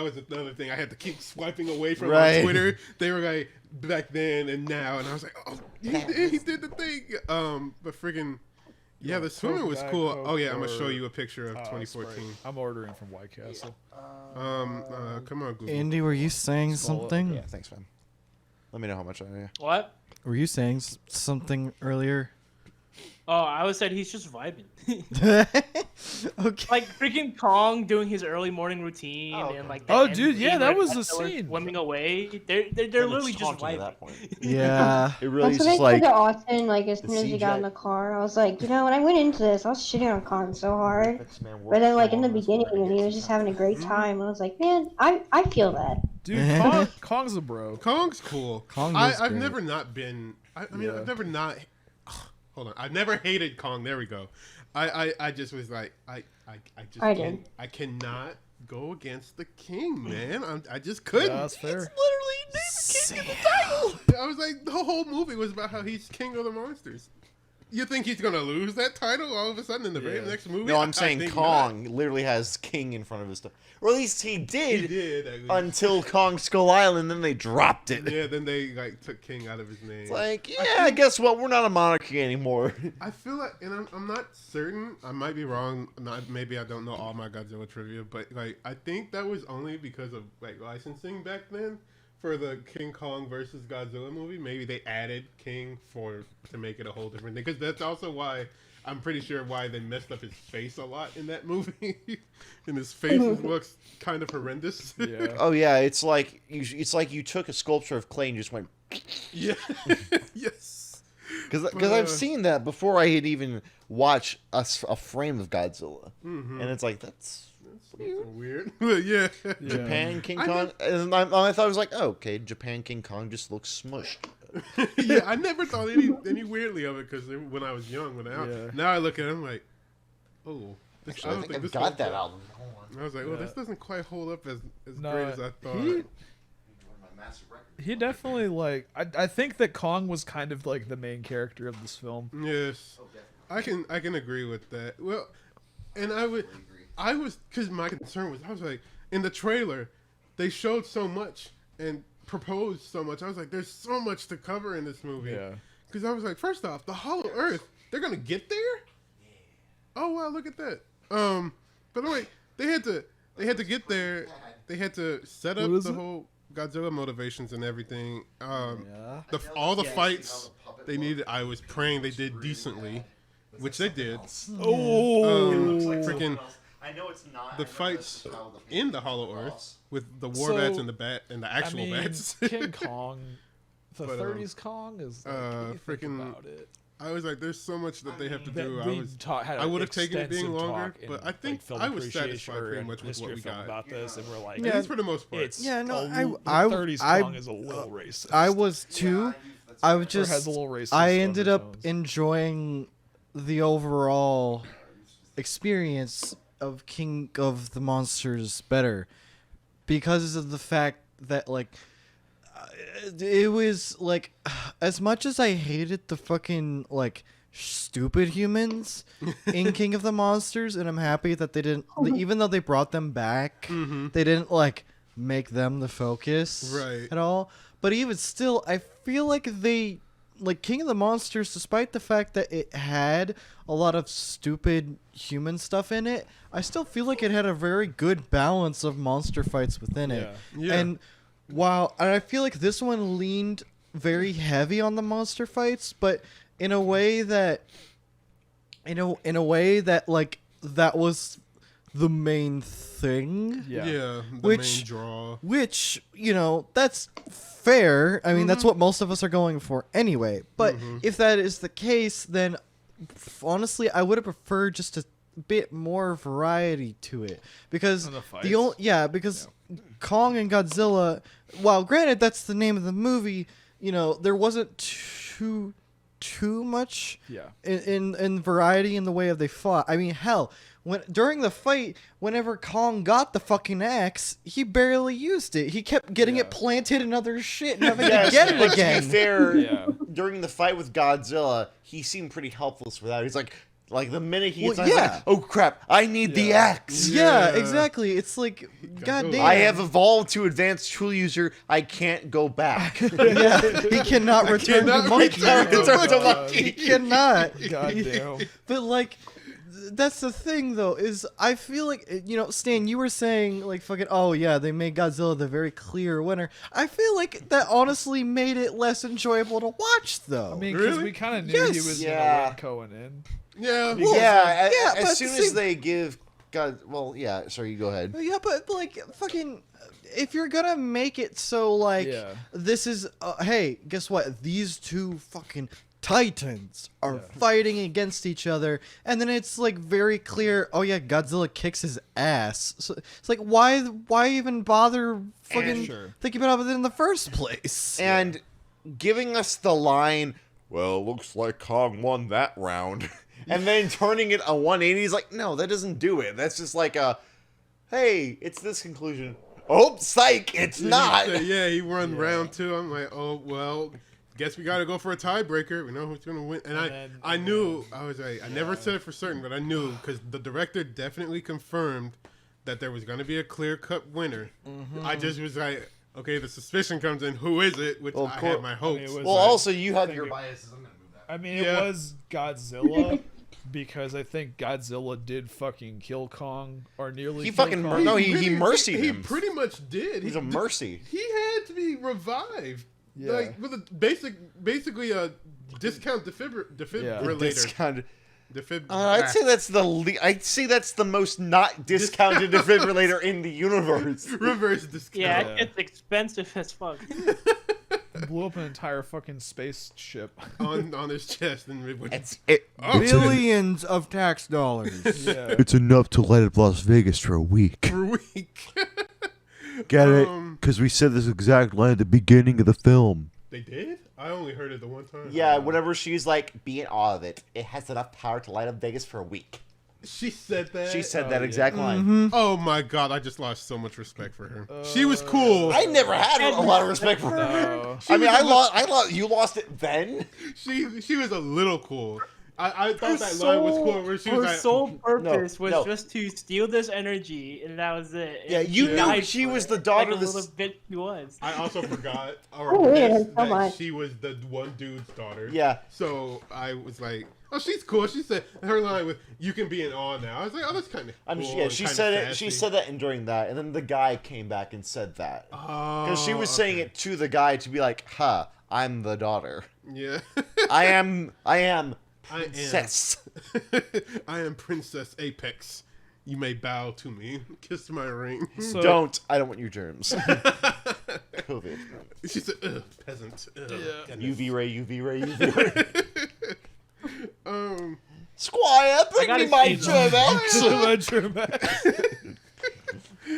was another thing. I had to keep swiping away from
Right.
on Twitter. They were like back then and now, and I was like, oh, he did the thing. But friggin', yeah, the swimming was cool. Oh yeah, I'm gonna show you a picture of 2014.
I'm ordering from White Castle.
Come on, Google.
Andy, were you saying
Skull it.
something?
Yeah, thanks, man. Let me know how much I.
What?
Were you saying something earlier?
Oh, I would say he's just vibing.
Okay.
Like freaking Kong doing his early morning routine and like. The
Oh,
end
dude, yeah,
scene
that
where
was the
Godzilla's
scene.
Swimming away. They're
Then it's
literally just
taunting
vibing.
at that point.
Yeah.
It really is
That's what I
just
said
like
to Austin, like, as
the
soon as we got in
CGI
the car. I was like, when I went into this, I was shitting on Kong so hard. But then, like, in the beginning, when he was just having a great time, I was like, man, I feel that.
Dude, Kong's a bro.
Kong's cool.
Kong was
I've
great.
never not been. I mean,
Yeah.
I've never not. Hold on. I've never hated Kong. There we go. I just was like, I just
I
can't,
did.
I cannot go against the king, man. I just couldn't.
Yeah, that's fair.
It's literally named King of the title. I was like, the whole movie was about how he's king of the monsters. You think he's gonna lose that title all of a sudden in the very
Yeah.
next movie?
No, I'm
I
saying
think
Kong literally has king in front of his stuff. Or at least he
not.
did,
He did. At least.
until Kong Skull Island, then they dropped it.
Yeah, then they like took king out of his name.
It's like, yeah, guess what? We're not a monarchy anymore.
I feel like, and I'm not certain. I might be wrong. Maybe I don't know all my Godzilla trivia, but like I think that was only because of like licensing back then for the King Kong versus Godzilla movie. Maybe they added King to make it a whole different thing. Because that's also why I'm pretty sure why they messed up his face a lot in that movie. And his face looks kind of horrendous.
Yeah.
Oh yeah, it's like you took a sculpture of clay and just went.
Yeah. Yes.
Because I've seen that before I had even watched a frame of Godzilla, and it's like that's
Weird. Yeah.
Japan King
I
Kong, and I thought it was like, oh, okay, Japan King Kong just looks smushed.
Yeah, I never thought any weirdly of it because when I was young,
Yeah.
now I look at it, I'm like, oh, this,
Actually, I think I've
this
got
holds
that
up.
album. Hold on.
I was like, well,
Yeah.
this doesn't quite hold up as
No,
great as I thought.
He definitely like I think that Kong was kind of like the main character of this film.
Yes, I can agree with that. Well, and I was because my concern was I was like in the trailer they showed so much and proposed so much. I was like, there's so much to cover in this movie.
Yeah.
Because I was like, first off, the Hollow Earth, they're gonna get there. Oh wow, look at that. By the way, they had to get there. They had to set up
What is
the
it?
whole Godzilla motivations and everything.
Yeah.
All the fights they needed. I was praying they did decently, which they did.
Oh,
Freaking
I know it's not.
the fights in the Hollow Earth with the war bats and the actual
I mean,
bats.
King Kong, the
But,
30s Kong is like, what do you think
freaking-
about it?
I was like, there's so much that they have to
That
do.
we had
I
an
would have taken it being
extensive
longer,
talk in,
but I think
film
I was
appreciation
satisfied
or
pretty
in
much with
history
what we
of film
got.
about this, and we're like,
At least for the most part.
it's
Yeah, no,
the
I
30s
I
Kong is a little racist.
I was too. I was
Or
just.
has a little racist
I ended up
undertones.
enjoying the overall experience of King of the Monsters better because of the fact that like it was like as much as I hated the fucking like stupid humans in King of the Monsters, and I'm happy that they didn't even though they brought them back, they didn't like make them the focus
Right.
at all. But even still, I feel like they like King of the Monsters, despite the fact that it had a lot of stupid human stuff in it, I still feel like it had a very good balance of monster fights within it.
Yeah.
And while I feel like this one leaned very heavy on the monster fights, but in a way that in a way that like that was the main thing.
Yeah, the
Which-
main draw.
Which, you know, that's fair. I mean, that's what most of us are going for anyway. But if that is the case, then honestly, I would have preferred just a bit more variety to it. Because
In the
the only because Kong and Godzilla, while granted that's the name of the movie, you know, there wasn't too much
Yeah.
in variety in the way of they fought. I mean, hell, during the fight, whenever Kong got the fucking axe, he barely used it. He kept getting it planted in other shit and having to get it
but
again.
To be fair,
Yeah.
during the fight with Godzilla, he seemed pretty helpless without it. He's like the minute he gets
Well,
on, he's
yeah.
like, oh crap, I need the axe.
Yeah,
Yeah.
exactly. It's like, goddamn.
I have evolved to advanced tool user. I can't go back.
Yeah, he cannot return to
cannot
monkey.
return to
Return to
God.
monkey.
He cannot.
Goddamn.
But like, that's the thing though, is I feel like, Stan, you were saying like fucking, oh yeah, they made Godzilla the very clear winner. I feel like that honestly made it less enjoyable to watch though.
I mean, because
Really?
we kind of knew
Yes.
he was
Yeah.
gonna win going in.
Yeah.
Because-
yeah,
but
as soon as
see-
they give God, well, yeah. Sorry, you go ahead.
Yeah, but like fucking, if you're gonna make it so like
Yeah.
this is, hey, guess what? These two fucking titans are fighting against each other, and then it's like very clear. Oh yeah, Godzilla kicks his ass. So it's like why even bother fucking
Sure.
thinking about it in the first place?
And giving us the line, well, looks like Kong won that round. And then turning it a 180 is like, no, that doesn't do it. That's just like a, hey, it's this conclusion. Oh, psych, it's not.
Yeah, he won round 2. I'm like, oh well, guess we got to go for a tiebreaker. We know who's gonna win. And I knew, I was like, I never said it for certain, but I knew because the director definitely confirmed that there was gonna be a clear-cut winner. I just was like, okay, the suspicion comes in. Who is it? Which
Well,
I
cool.
had my hopes.
it was-
Well,
like,
also, you have your biases. I'm going to move that.
I mean,
Yeah.
it was Godzilla because I think Godzilla did fucking kill Kong or nearly.
He
kill
fucking
Kong.
No, he mercied
He
him.
pretty much did.
He's a mercy.
He had to be revived.
Yeah.
Like with a basically a discount defibrillator.
Discounted.
Defib-
I'd say that's I'd say that's the most not discounted defibrillator in the universe.
reverse discount.
Yeah,
Yeah.
it's expensive as fuck.
Blew up an entire fucking spaceship.
on his chest and
Billions of tax dollars.
Yeah.
It's enough to light up Las Vegas for a week.
for a week.
Get it? Because we said this exact line at the beginning of the film.
They did? I only heard it the one time.
Yeah, whenever she's like, be in awe of it. It has enough power to light up Vegas for a week.
She said that.
She said
Oh,
that
yeah.
exact line.
Oh my god, I just lost so much respect for her. She was cool.
I never had a lot of respect for her.
No.
I mean, I lost. You lost it then.
She was a little cool. I thought
Her
that line was cool where she was
her
like,
sole purpose was
no.
just to steal this energy, and that was it.
Yeah,
And
you
she
knew
died
she
for
was
it,
the daughter
like
of
a little bitch she was.
I also forgot
Oh, yeah,
missed
so
that
much.
she was the one dude's daughter.
Yeah.
So I was like, oh, she's cool. She said her line with, "You can be in awe now." I was like, oh, that's kind of cool.
Yeah, she said it. She said that during that, and then the guy came back and said that because she was saying it to the guy to be like, "Huh, I'm the daughter.
Yeah.
I am
I am.
princess."
I am Princess Apex. You may bow to me. Kiss my ring.
So,
Don't. I don't want your germs. COVID.
She said, ugh, peasant. Ugh,
Yeah.
goodness."
UV ray. UV ray. UV ray.
Um,
Squire, bring
gotta
me my
see
Germex.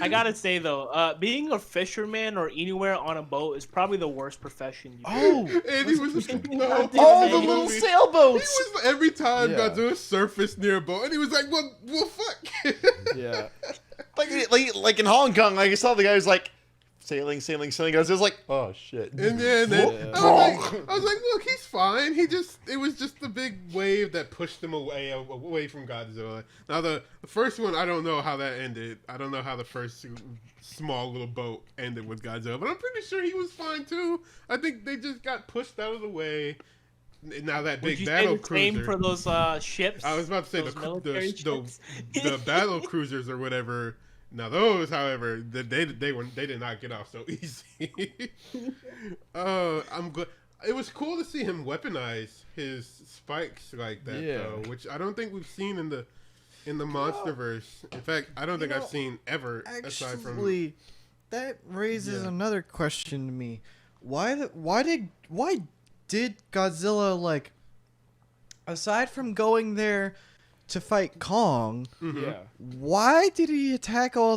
I gotta say though, being a fisherman or anywhere on a boat is probably the worst profession. You
Oh,
and he was the whole
oh, the
movie.
little
He
sailboats.
was every time
Yeah.
Godzilla surfaced near a boat, and he was like, "Well, fuck."
Yeah.
Like in Hong Kong, like I saw the guy was like sailing. I was just like, oh shit.
And then
Yeah.
I was like, look, he's fine. It was just the big wave that pushed him away from Godzilla. Now the first one, I don't know how that ended. I don't know how the first small little boat ended with Godzilla, but I'm pretty sure he was fine too. I think they just got pushed out of the way. Now that
Would
big
you
battle
say the same
cruiser.
for those ships?
I was about to say
those
the
military ships?
the battle cruisers or whatever. Now those, however, they did not get off so easy. I'm good. It was cool to see him weaponize his spikes like that,
Yeah.
though, which I don't think we've seen in the MonsterVerse. In fact, I don't think I've seen ever aside from.
Actually, that raises
Yeah.
another question to me. Why did Godzilla, like, aside from going there to fight Kong,
Yeah.
why did he attack all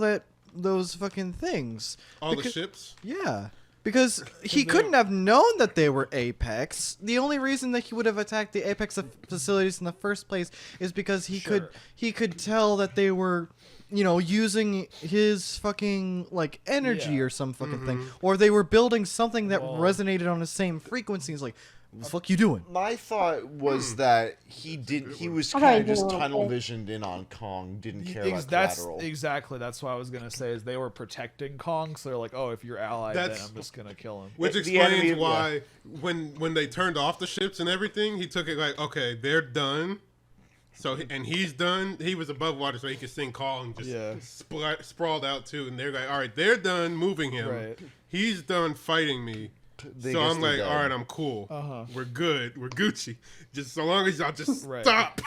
those fucking things?
All
Because-
the ships?
Yeah. Because he
they-
couldn't have known that they were Apex. The only reason that he would have attacked the Apex facilities in the first place is because he could tell that they were, using his fucking like energy
Yeah.
or some fucking thing, or they were building something that
Well-
resonated on the same frequency. He's like, "What the fuck you doing?"
My thought was that he was
I thought
kind
he
of just
did
tunnel
okay.
visioned in on Kong, didn't care
That's
about collateral.
exactly that's what I was gonna say. Is they were protecting Kong, so they're like, oh, if you're allied, then
That's-
I'm just gonna kill him.
Which
The
explains
enemy-
why when they turned off the ships and everything, he took it like, okay, they're done. So and he's done. He was above water, so he could sing call and just
Yeah.
sprawled out too. And they're like, all right, they're done moving him.
Right.
He's done fighting me.
They
So
guess
I'm
they're
like,
dead.
all right, I'm cool.
Uh-huh.
We're good. We're Gucci. Just so long as y'all just
Right.
stop.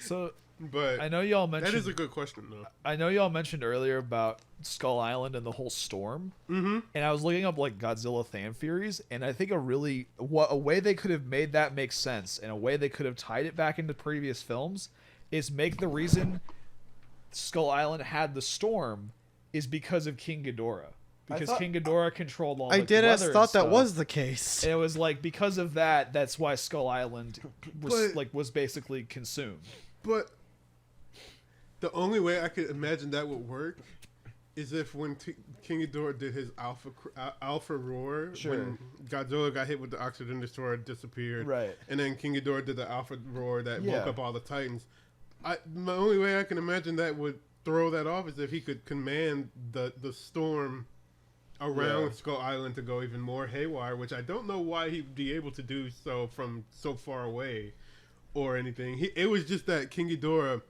So
But
I know y'all mentioned
that is a good question, though.
I know y'all mentioned earlier about Skull Island and the whole storm. Mm-hmm. And I was looking up like Godzilla fan theories, and I think a way they could have made that make sense, and a way they could have tied it back into previous films, is make the reason Skull Island had the storm is because of King Ghidorah. Because King Ghidorah controlled all
I
the
did
weather
as
and
thought that
stuff.
was the case.
And it was like because of that, that's why Skull Island was
But-
was basically consumed.
But the only way I could imagine that would work is if when King Ghidorah did his alpha roar,
Sure.
when Godzilla got hit with the oxygen destroyer, disappeared,
Right.
and then King Ghidorah did the alpha roar that
Yeah.
woke up all the Titans. The only way I can imagine that would throw that off is if he could command the storm around
Yeah.
Skull Island to go even more haywire, which I don't know why he'd be able to do so from so far away or anything. It was just that King Ghidorah,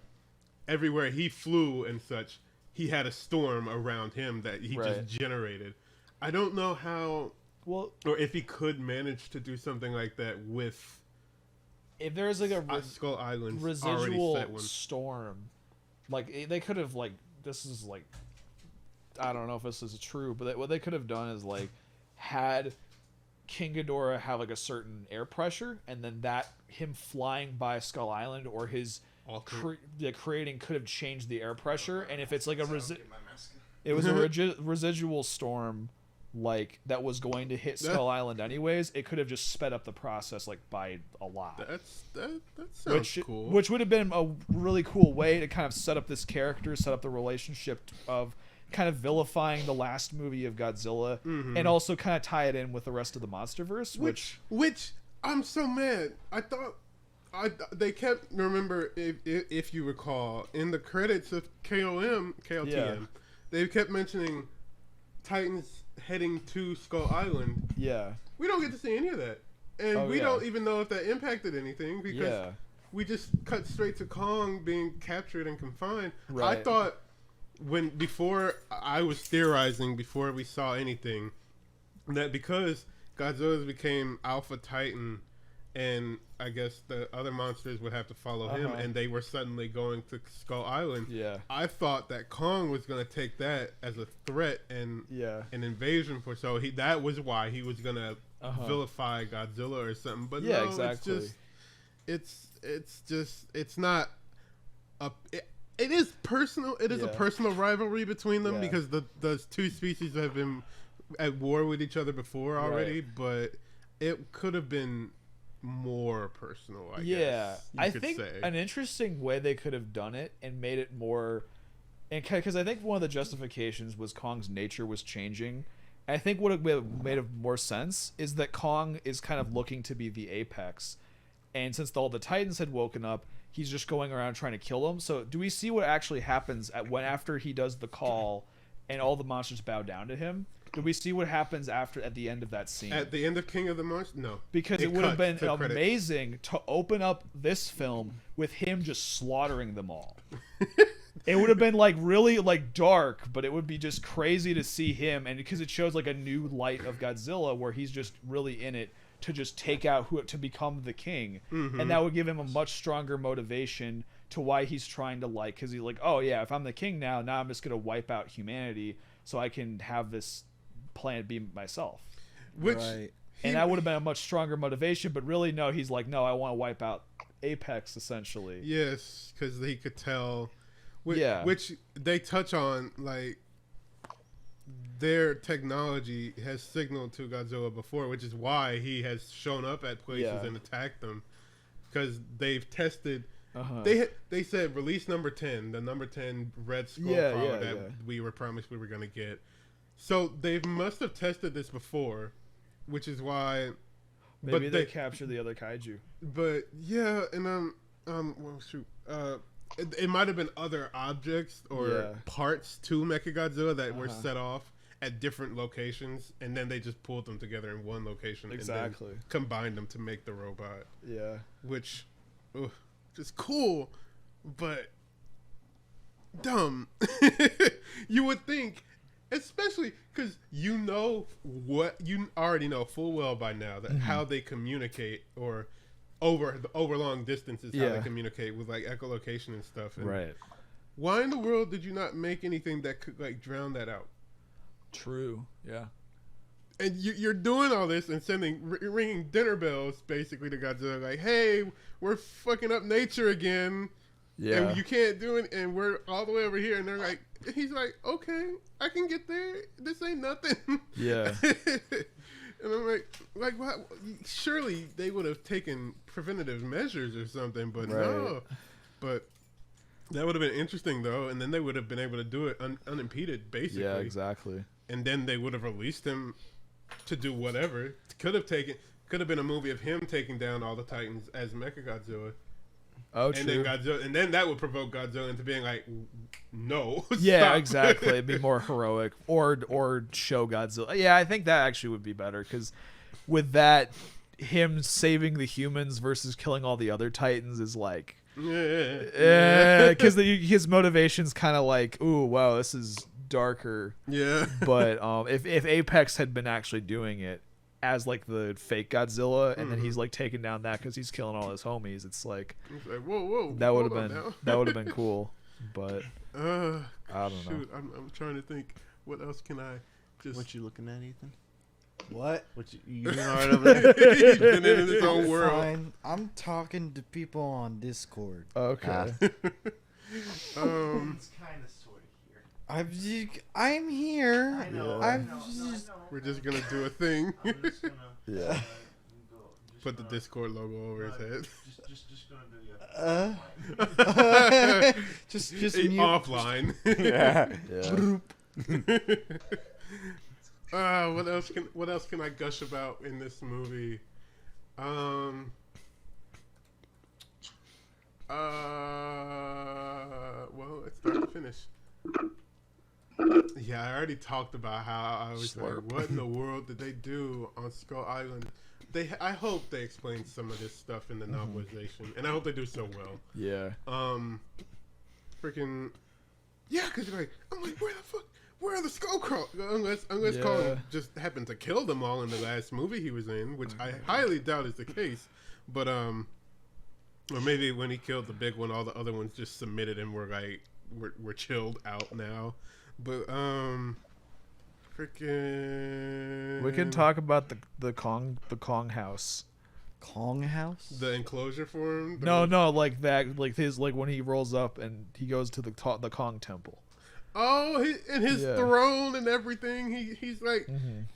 everywhere he flew and such, he had a storm around him that he
Right.
just generated. I don't know how,
Well,
or if he could manage to do something like that with
if there's like a
Skull Island's already
residual
set one.
storm, like they could have like this is like I don't know if this is true, but what they could have done is like had King Ghidorah have like a certain air pressure, and then that him flying by Skull Island or his creating could have changed the air pressure, and if it's like a it was a residual storm like that was going to hit Skull Island anyways, it could have just sped up the process like by a lot.
That sounds cool.
Which would have been a really cool way to kind of set up this character, set up the relationship of kind of vilifying the last movie of Godzilla, and also kind of tie it in with the rest of the MonsterVerse.
Which I'm so mad. I thought they kept, remember if you recall, in the credits of KOTM,
Yeah.
they kept mentioning Titans heading to Skull Island.
Yeah.
We don't get to see any of that. And we
yeah.
don't even know if that impacted anything because
Yeah.
we just cut straight to Kong being captured and confined.
Right.
I thought before I was theorizing before we saw anything that because Godzilla became Alpha Titan and I guess the other monsters would have to follow him and they were suddenly going to Skull Island.
Yeah.
I thought that Kong was going to take that as a threat and an invasion that was why he was going to vilify Godzilla or something. But
yeah,
no,
exactly.
it's not it is personal. It is a personal rivalry between them because the two species have been at war with each other before already, but it could have been more personal, I guess.
I think an interesting way they could have done it and made it more, and because I think one of the justifications was Kong's nature was changing. And I think what made more sense is that Kong is kind of looking to be the apex, and since all the Titans had woken up, he's just going around trying to kill them. So do we see what actually happens after he does the call, and all the monsters bow down to him? Do we see what happens at the end of that scene?
At the end of King of the Monsters? No.
Because it would have been amazing to open up this film with him just slaughtering them all. It would have been like really like dark, but it would be just crazy to see him, and because it shows like a new light of Godzilla where he's just really in it to just take out to become the king, and that would give him a much stronger motivation to why he's trying to because he's like, oh yeah, if I'm the king now I'm just gonna wipe out humanity so I can have this planet be myself. And that would have been a much stronger motivation, but really no, he's like, no, I want to wipe out Apex essentially.
Yes, because he could tell. Which they touch on, like their technology has signaled to Godzilla before, which is why he has shown up at places and attacked them, because they've tested. They said release number 10, the number 10 Red Skull power that we were promised we were going to get. So they must have tested this before, which is why.
Maybe they capture the other kaiju.
But yeah, and well, shoot, it might have been other objects or parts to Mechagodzilla that were set off at different locations, and then they just pulled them together in one location and then combined them to make the robot.
Yeah,
which just cool, but dumb. You would think, especially because you know what you already know full well by now that how they communicate or over long distances how they communicate with like echolocation and stuff. And
Right.
why in the world did you not make anything that could like drown that out?
True. Yeah.
And you're doing all this and ringing dinner bells basically to Godzilla, like, hey, we're fucking up nature again.
Yeah.
And you can't do it, and we're all the way over here. And they're like, he's like, okay, I can get there. This ain't nothing.
Yeah.
And I'm like, what? Surely they would have taken preventative measures or something, but no. But that would have been interesting, though, and then they would have been able to do it unimpeded, basically.
Yeah, exactly.
And then they would have released him to do whatever. Could have been a movie of him taking down all the Titans as Mechagodzilla.
Oh,
And
true.
then that would provoke Godzilla into being like, no.
Yeah,
stop.
exactly. It'd be more heroic, or show Godzilla. Yeah, I think that actually would be better because with that, him saving the humans versus killing all the other Titans is like, because his motivation's kind of like, ooh, wow, this is darker.
Yeah.
But if Apex had been actually doing it as like the fake Godzilla, and then he's like taking down that because he's killing all his homies, it's like,
whoa,
that would
hold
have
on
been
now.
that would have been cool. But I don't know.
Shoot, I'm trying to think. What else can I just?
What you looking at, Ethan?
What?
What you doing all right over there?
He's been in his own world.
Fine. I'm talking to people on Discord.
Okay.
It's kind of sort of here.
I'm here.
I know.
Yeah.
I know.
We're just gonna do a thing.
I'm just gonna.
Yeah.
Put the Discord logo over his head.
Just gonna do
Just
Hey,
mute.
offline.
Yeah.
What else can I gush about in this movie? Well, it's start to finish. Yeah, I already talked about how I was like, what in the world did they do on Skull Island? I hope they explain some of this stuff in the novelization, and I hope they do so well.
Yeah.
Freaking, yeah, because I'm like, where are the skull crawlers? Unless
Yeah.
Kong just happened to kill them all in the last movie he was in, which I highly doubt is the case. But or maybe when he killed the big one, all the other ones just submitted and were like, we're chilled out now. But freaking,
We can talk about the Kong house.
Kong house?
the enclosure for him.
No, like that, like his, like when he rolls up and he goes to the Kong temple.
Oh, and his
Yeah.
throne and everything. He's like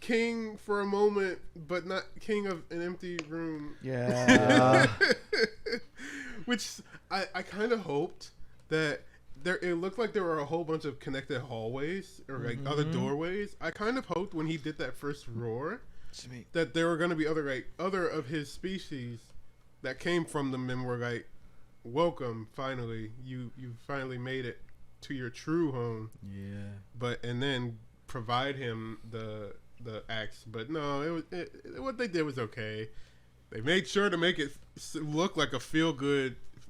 king for a moment, but not king of an empty room.
Yeah.
Which I kind of hoped that it looked like there were a whole bunch of connected hallways or like other doorways. I kind of hoped when he did that first roar that there were going to be other of his species that came from them and were like, welcome, finally, you finally made it to your true home.
Yeah.
And then provide him the axe. But no, what they did was okay. They made sure to make it look like a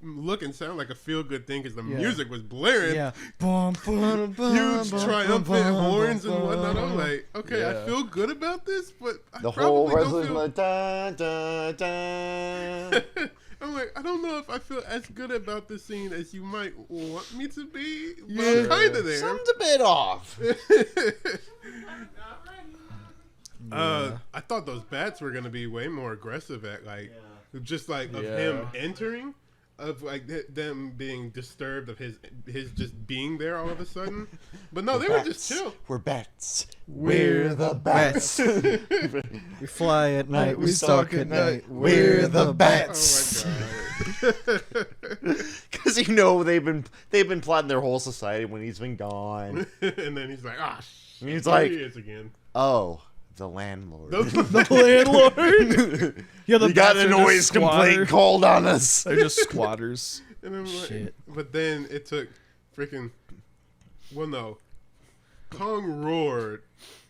look and sound like a feel good thing because the music was blaring.
Yeah.
Huge triumphant horns and whatnot. I'm like, okay, I
Yeah.
feel good about this, but I
The whole
probably don't
resolution
feel.
like da da da.
I'm like, I don't know if I feel as good about this scene as you might want me to be, but
Yeah.
I'm kind of there.
Something's a bit off.
I thought those bats were gonna be way more aggressive at just like of
Yeah.
him entering, of like them being disturbed of his just being there all of a sudden. But no, they were just chill.
We're bats.
We're the bats. We fly at night. We stalk at night. We're the bats.
Oh my god.
Because they've been plotting their whole society when he's been gone.
And then he's like, shit,
He's
here
like-
he is again.
Oh, the landlord.
The landlord. Yeah,
We got a noise complaint called on us.
They're just squatters.
And I'm like,
Shit.
but then it took freaking. Well, no. Kong roared,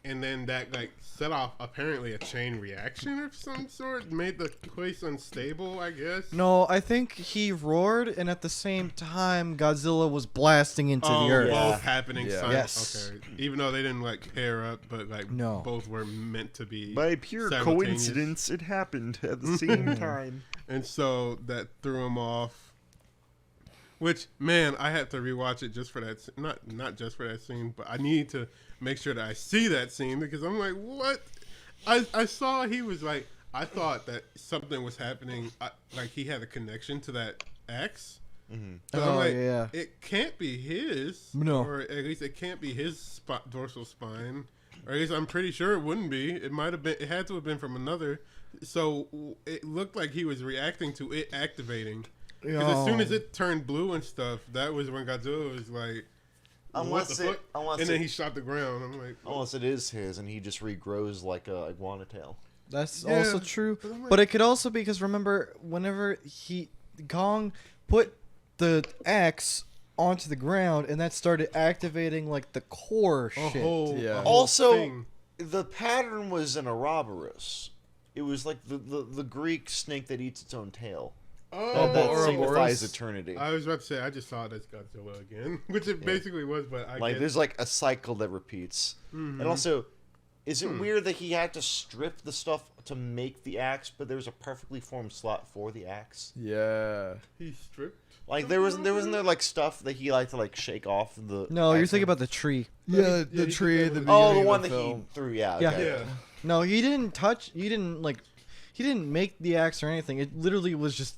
and then that like set off apparently a chain reaction of some sort, made the place unstable, I guess.
No, I think he roared, and at the same time, Godzilla was blasting into
Oh,
the earth.
both happening.
Yeah.
Yes.
Okay. Even though they didn't like pair up, but like
No.
both were meant to be
By pure
simultaneous.
coincidence, it happened at the same time.
And so that threw him off. Which, man, I had to rewatch it just for that. Not just for that scene, but I need to make sure that I see that scene because I'm like, what? I saw he was like, I thought that something was happening. Like he had a connection to that X.
Mm-hmm.
But
Oh,
I'm like,
yeah.
it can't be his.
No.
Or at least it can't be his dorsal spine. Or at least I'm pretty sure it wouldn't be. It might have been. It had to have been from another. So it looked like he was reacting to it activating. Because as soon as it turned blue and stuff, that was when Godzilla was like, what the fuck? And then he shot the ground. I'm like,
Unless it is his and he just regrows like a iguana tail.
That's
Yeah,
also true.
but I'm like-
But it could also be because remember, whenever Kong put the axe onto the ground, and that started activating like the core
a
shit.
whole,
Yeah.
a whole
Also,
thing.
the pattern was an Ouroboros. It was like the Greek snake that eats its own tail.
Oh,
That
Ouroboros.
signifies eternity.
I was about to say, I just saw it as Godzilla again, which it basically was, but I
Like
get
there's like a cycle that repeats.
Mhm.
And also, is it weird that he had to strip the stuff to make the axe, but there's a perfectly formed slot for the axe?
Yeah.
he stripped.
Like there wasn't there like stuff that he liked to like shake off the.
No, you're
axe
thinking
on?
about the tree.
Yeah,
he
the
did
tree
that
at the
with-
Oh,
beginning
the
of
one
the
that
film.
he threw. Yeah.
Yeah.
Okay.
Yeah.
No, he didn't touch. He didn't make the axe or anything. It literally was just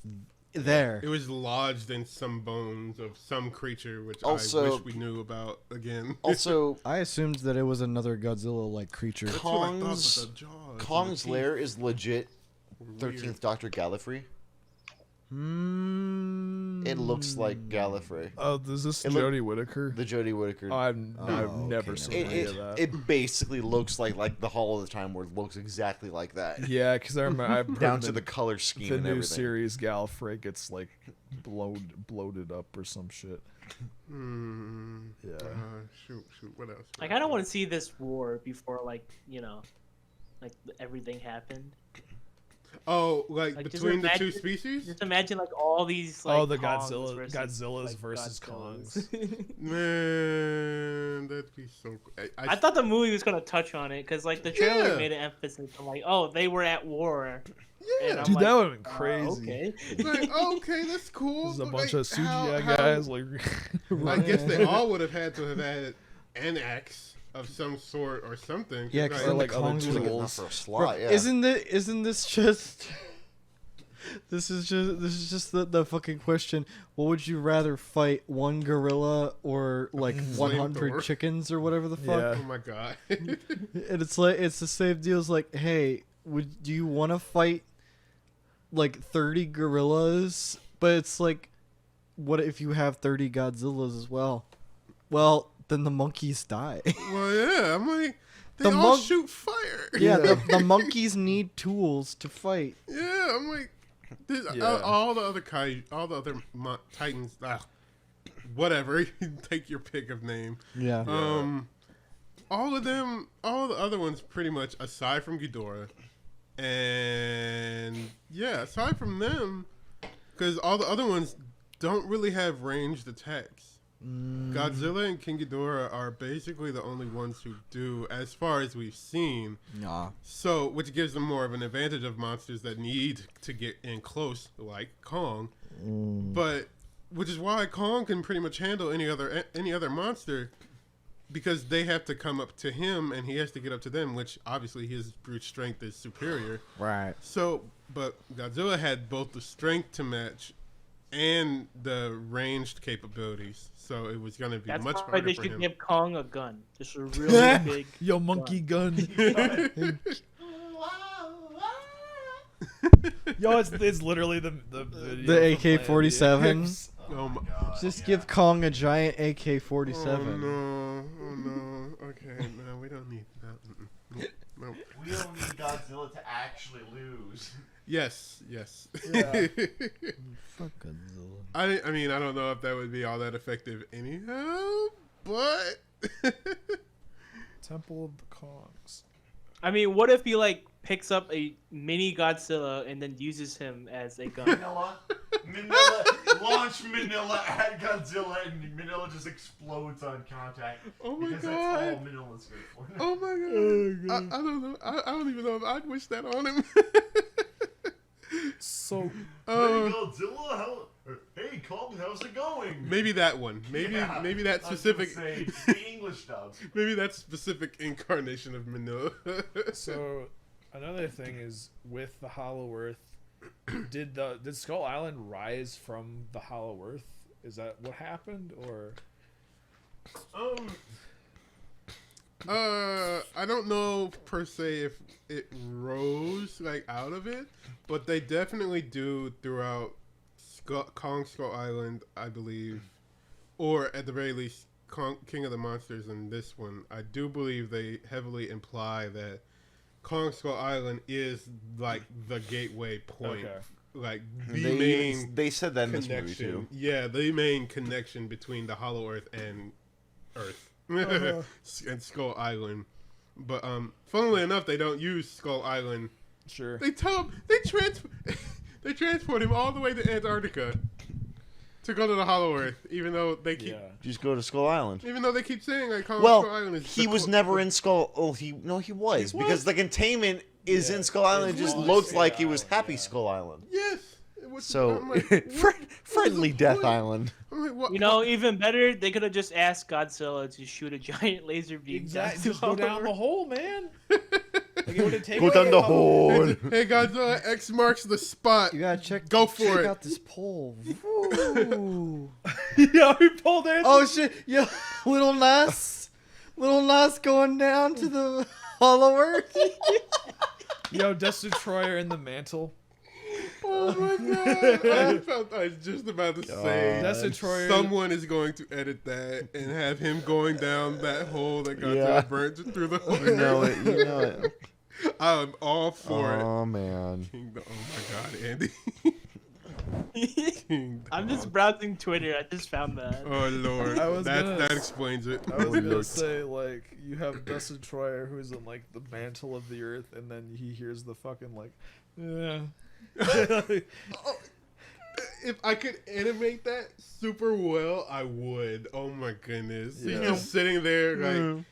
there.
It was lodged in some bones of some creature, which I
Also-
wish we knew about again.
Also,
I assumed that it was another Godzilla-like creature.
That's what I thought with
Kong's
the jaws and the
Kong's
teeth.
lair is legit
Weird.
13th Doctor Gallifrey.
Mm.
It looks like Gallifrey.
Oh, is this
It look-
Jodie Whittaker?
The Jodie Whittaker.
Oh, I've
Oh,
never
okay,
seen
it,
any
it,
of that.
it basically looks like the Hall of the Time where it looks exactly like that.
Yeah, because I remember I've
Down
heard
to the color scheme
the
and
new
everything.
series Gallifrey gets like bloated up or some shit. Yeah.
Shoot, what else?
I kind of want to see this war before, like, like everything happened.
Oh, like
Like, just
between the two
imagine-
species?
Just imagine like all these like
Oh, the
Kongs
Godzillas
like,
versus
Godzillas.
Man, that'd be so cool.
I thought the movie was gonna touch on it because like the trailer
Yeah.
made an emphasis on like, oh, they were at war.
Yeah.
And I'm
Dude,
like,
that would have been crazy.
Okay.
Like, okay, that's cool.
There's a
but,
bunch
like,
of CGI
how-
guys like.
I guess they all would have had to have had an axe of some sort or something.
Yeah, 'cause
Or
then
like
the
other
Kongs
Usually
are
good
like,
enough for a
Bro,
slot, yeah.
Isn't this just this is just the fucking question. What would you rather fight, one gorilla or like 100
Flamethrower.
chickens or whatever the fuck?
Yeah.
Oh my god.
And it's like it's the same deal as like, hey, do you want to fight like 30 gorillas? But it's like, what if you have 30 Godzillas as well? Well, then the monkeys die.
Well, yeah, I'm like, they
The
all
monk-
shoot fire.
Yeah, the monkeys need tools to fight.
Yeah, I'm like,
Yeah.
all the other titans, whatever. Take your pick of name.
Yeah.
All of them, all the other ones, pretty much aside from Ghidorah, and yeah, aside from them, because all the other ones don't really have ranged attacks. Godzilla and King Ghidorah are basically the only ones who do, as far as we've seen.
Nah.
So, which gives them more of an advantage of monsters that need to get in close, like Kong. But, which is why Kong can pretty much handle any other monster, because they have to come up to him and he has to get up to them, which obviously his brute strength is superior.
Right.
So, but Godzilla had both the strength to match and the ranged capabilities. So it was going to be
That's
much
why
harder
they
for
should
him.
give Kong a gun. Just a really big.
Yo, monkey gun. Yo, it's literally the
The AK-47.
Oh my
Just give Kong a giant AK-47.
Oh no! Oh no! Okay, no, we don't need that. Mm-mm. No.
We don't need Godzilla to actually lose.
Yes, yes.
Yeah.
Fuck Godzilla.
I mean, I don't know if that would be all that effective anyhow, but
Temple of the Kongs.
I mean, what if he like picks up a mini Godzilla and then uses him as a gun?
Manila, launch Manila at Godzilla, and Manila just explodes on contact.
Oh my
because
God.
that's all Manila's good for.
Oh my god. I don't know. I don't even know if I'd wish that on him.
So
Hey Godzilla, hey Kong, how's it going?
maybe that one. Maybe
Yeah,
maybe that
I was gonna
specific.
say, the English dub.
Maybe that specific incarnation of Manila.
so another thing is with the Hollow Earth. Did Skull Island rise from the Hollow Earth? Is that what happened, or?
I don't know per se if it rose like out of it, but they definitely do throughout Kong Skull Island, I believe, or at the very least, King of the Monsters in this one. I do believe they heavily imply that Kong Skull Island is like the gateway point,
Okay.
like the main.
They said that in this movie
connection.
too.
Yeah, the main connection between the Hollow Earth and Earth and Skull Island. But funnily enough, they don't use Skull Island.
Sure.
They tell him they transport him all the way to Antarctica to go to the Hollow Earth, even though they keep
Just go to Skull Island.
even though they keep saying like Skull
Well,
Island is
he was never in Skull. Oh, he was because the containment is
Yeah,
in Skull Island. It just
was
looked
Skull
like he was
Island,
Happy
yeah.
Skull Island.
Yes. Which-
So
I'm like, what?
friendly
What?
Death Island.
I'm like, what?
You know, even better, they could have just asked Godzilla to shoot a giant laser beam.
Exactly.
down
Just go
the
down the
Earth.
hole, man. Like, it would've taken
Go down
like
the
a couple-
hole.
Hey Godzilla, X marks the spot.
You gotta check.
Go for
check
it.
out this pole. Ooh.
Yeah, we pulled it.
Oh shit! Yeah, little Nas going down to the Hollow Earth.
Yo, Death Destroyer in the mantle.
Oh my god! I was just about to say
Death Destroyer.
someone is going to edit that and have him going down that hole that Godzilla
Yeah.
burnt through the hole.
You know it. You know it.
I'm all for it.
Oh man.
Kingdom. Oh my god, Andy. Kingdom.
I'm just browsing Twitter. I just found that.
Oh lord,
I was gonna-
that explains it.
I was gonna say, like, you have Death Destroyer who's in like the mantle of the earth, and then he hears the fucking like, yeah.
If I could animate that super well, I would. Oh my goodness. He's
Yeah.
just sitting there like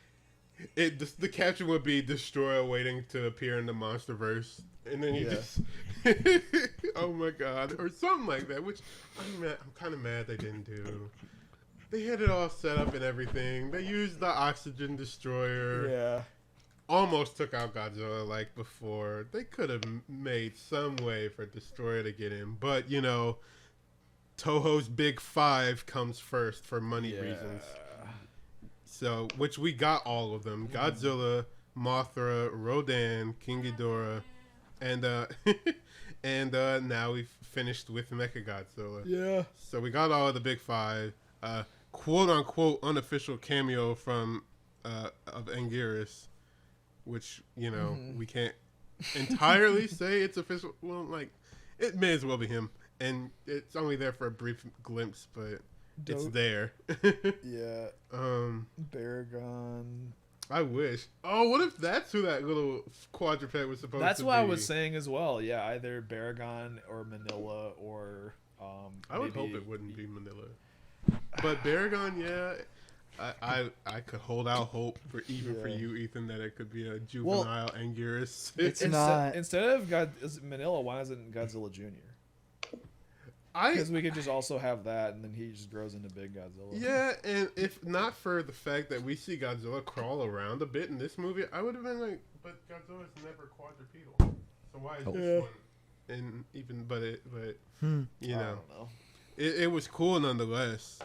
the caption would be Destroyer waiting to appear in the Monsterverse. And then he
Yeah.
just oh my god. Or something like that, which I'm kind of mad they didn't do. They had it all set up and everything. They used the oxygen destroyer.
Yeah.
Almost took out Godzilla like before. They could have made some way for Destroyer to get in, but you know, Toho's Big Five comes first for money reasons. So, which we got all of them: Godzilla, Mothra, Rodan, King Ghidorah, and and now we've finished with Mechagodzilla.
Yeah.
So we got all of the Big Five. Quote unquote unofficial cameo from of Anguirus, which you know we can't entirely say it's official. Well, like it may as well be him, and it's only there for a brief glimpse, but it's
Dope.
there.
Yeah. Baragon.
I wish. Oh, what if that's who that little quadruped was supposed to be?
That's what I was saying as well. Yeah, either Baragon or Manila or
I would
maybe-
hope it wouldn't be Manila. But Baragon, yeah, I could hold out hope for for
Yeah.
you, Ethan, that it could be a juvenile Anguirus.
It's
Instead,
not.
instead of Manila, why isn't Godzilla Jr.? Because we could just also have that, and then he just grows into Big Godzilla.
Yeah, and if not for the fact that we see Godzilla crawl around a bit in this movie, I would have been like, but Godzilla's never quadrupedal, so why is this one? And even, but you
I
know,
don't know.
it was cool nonetheless.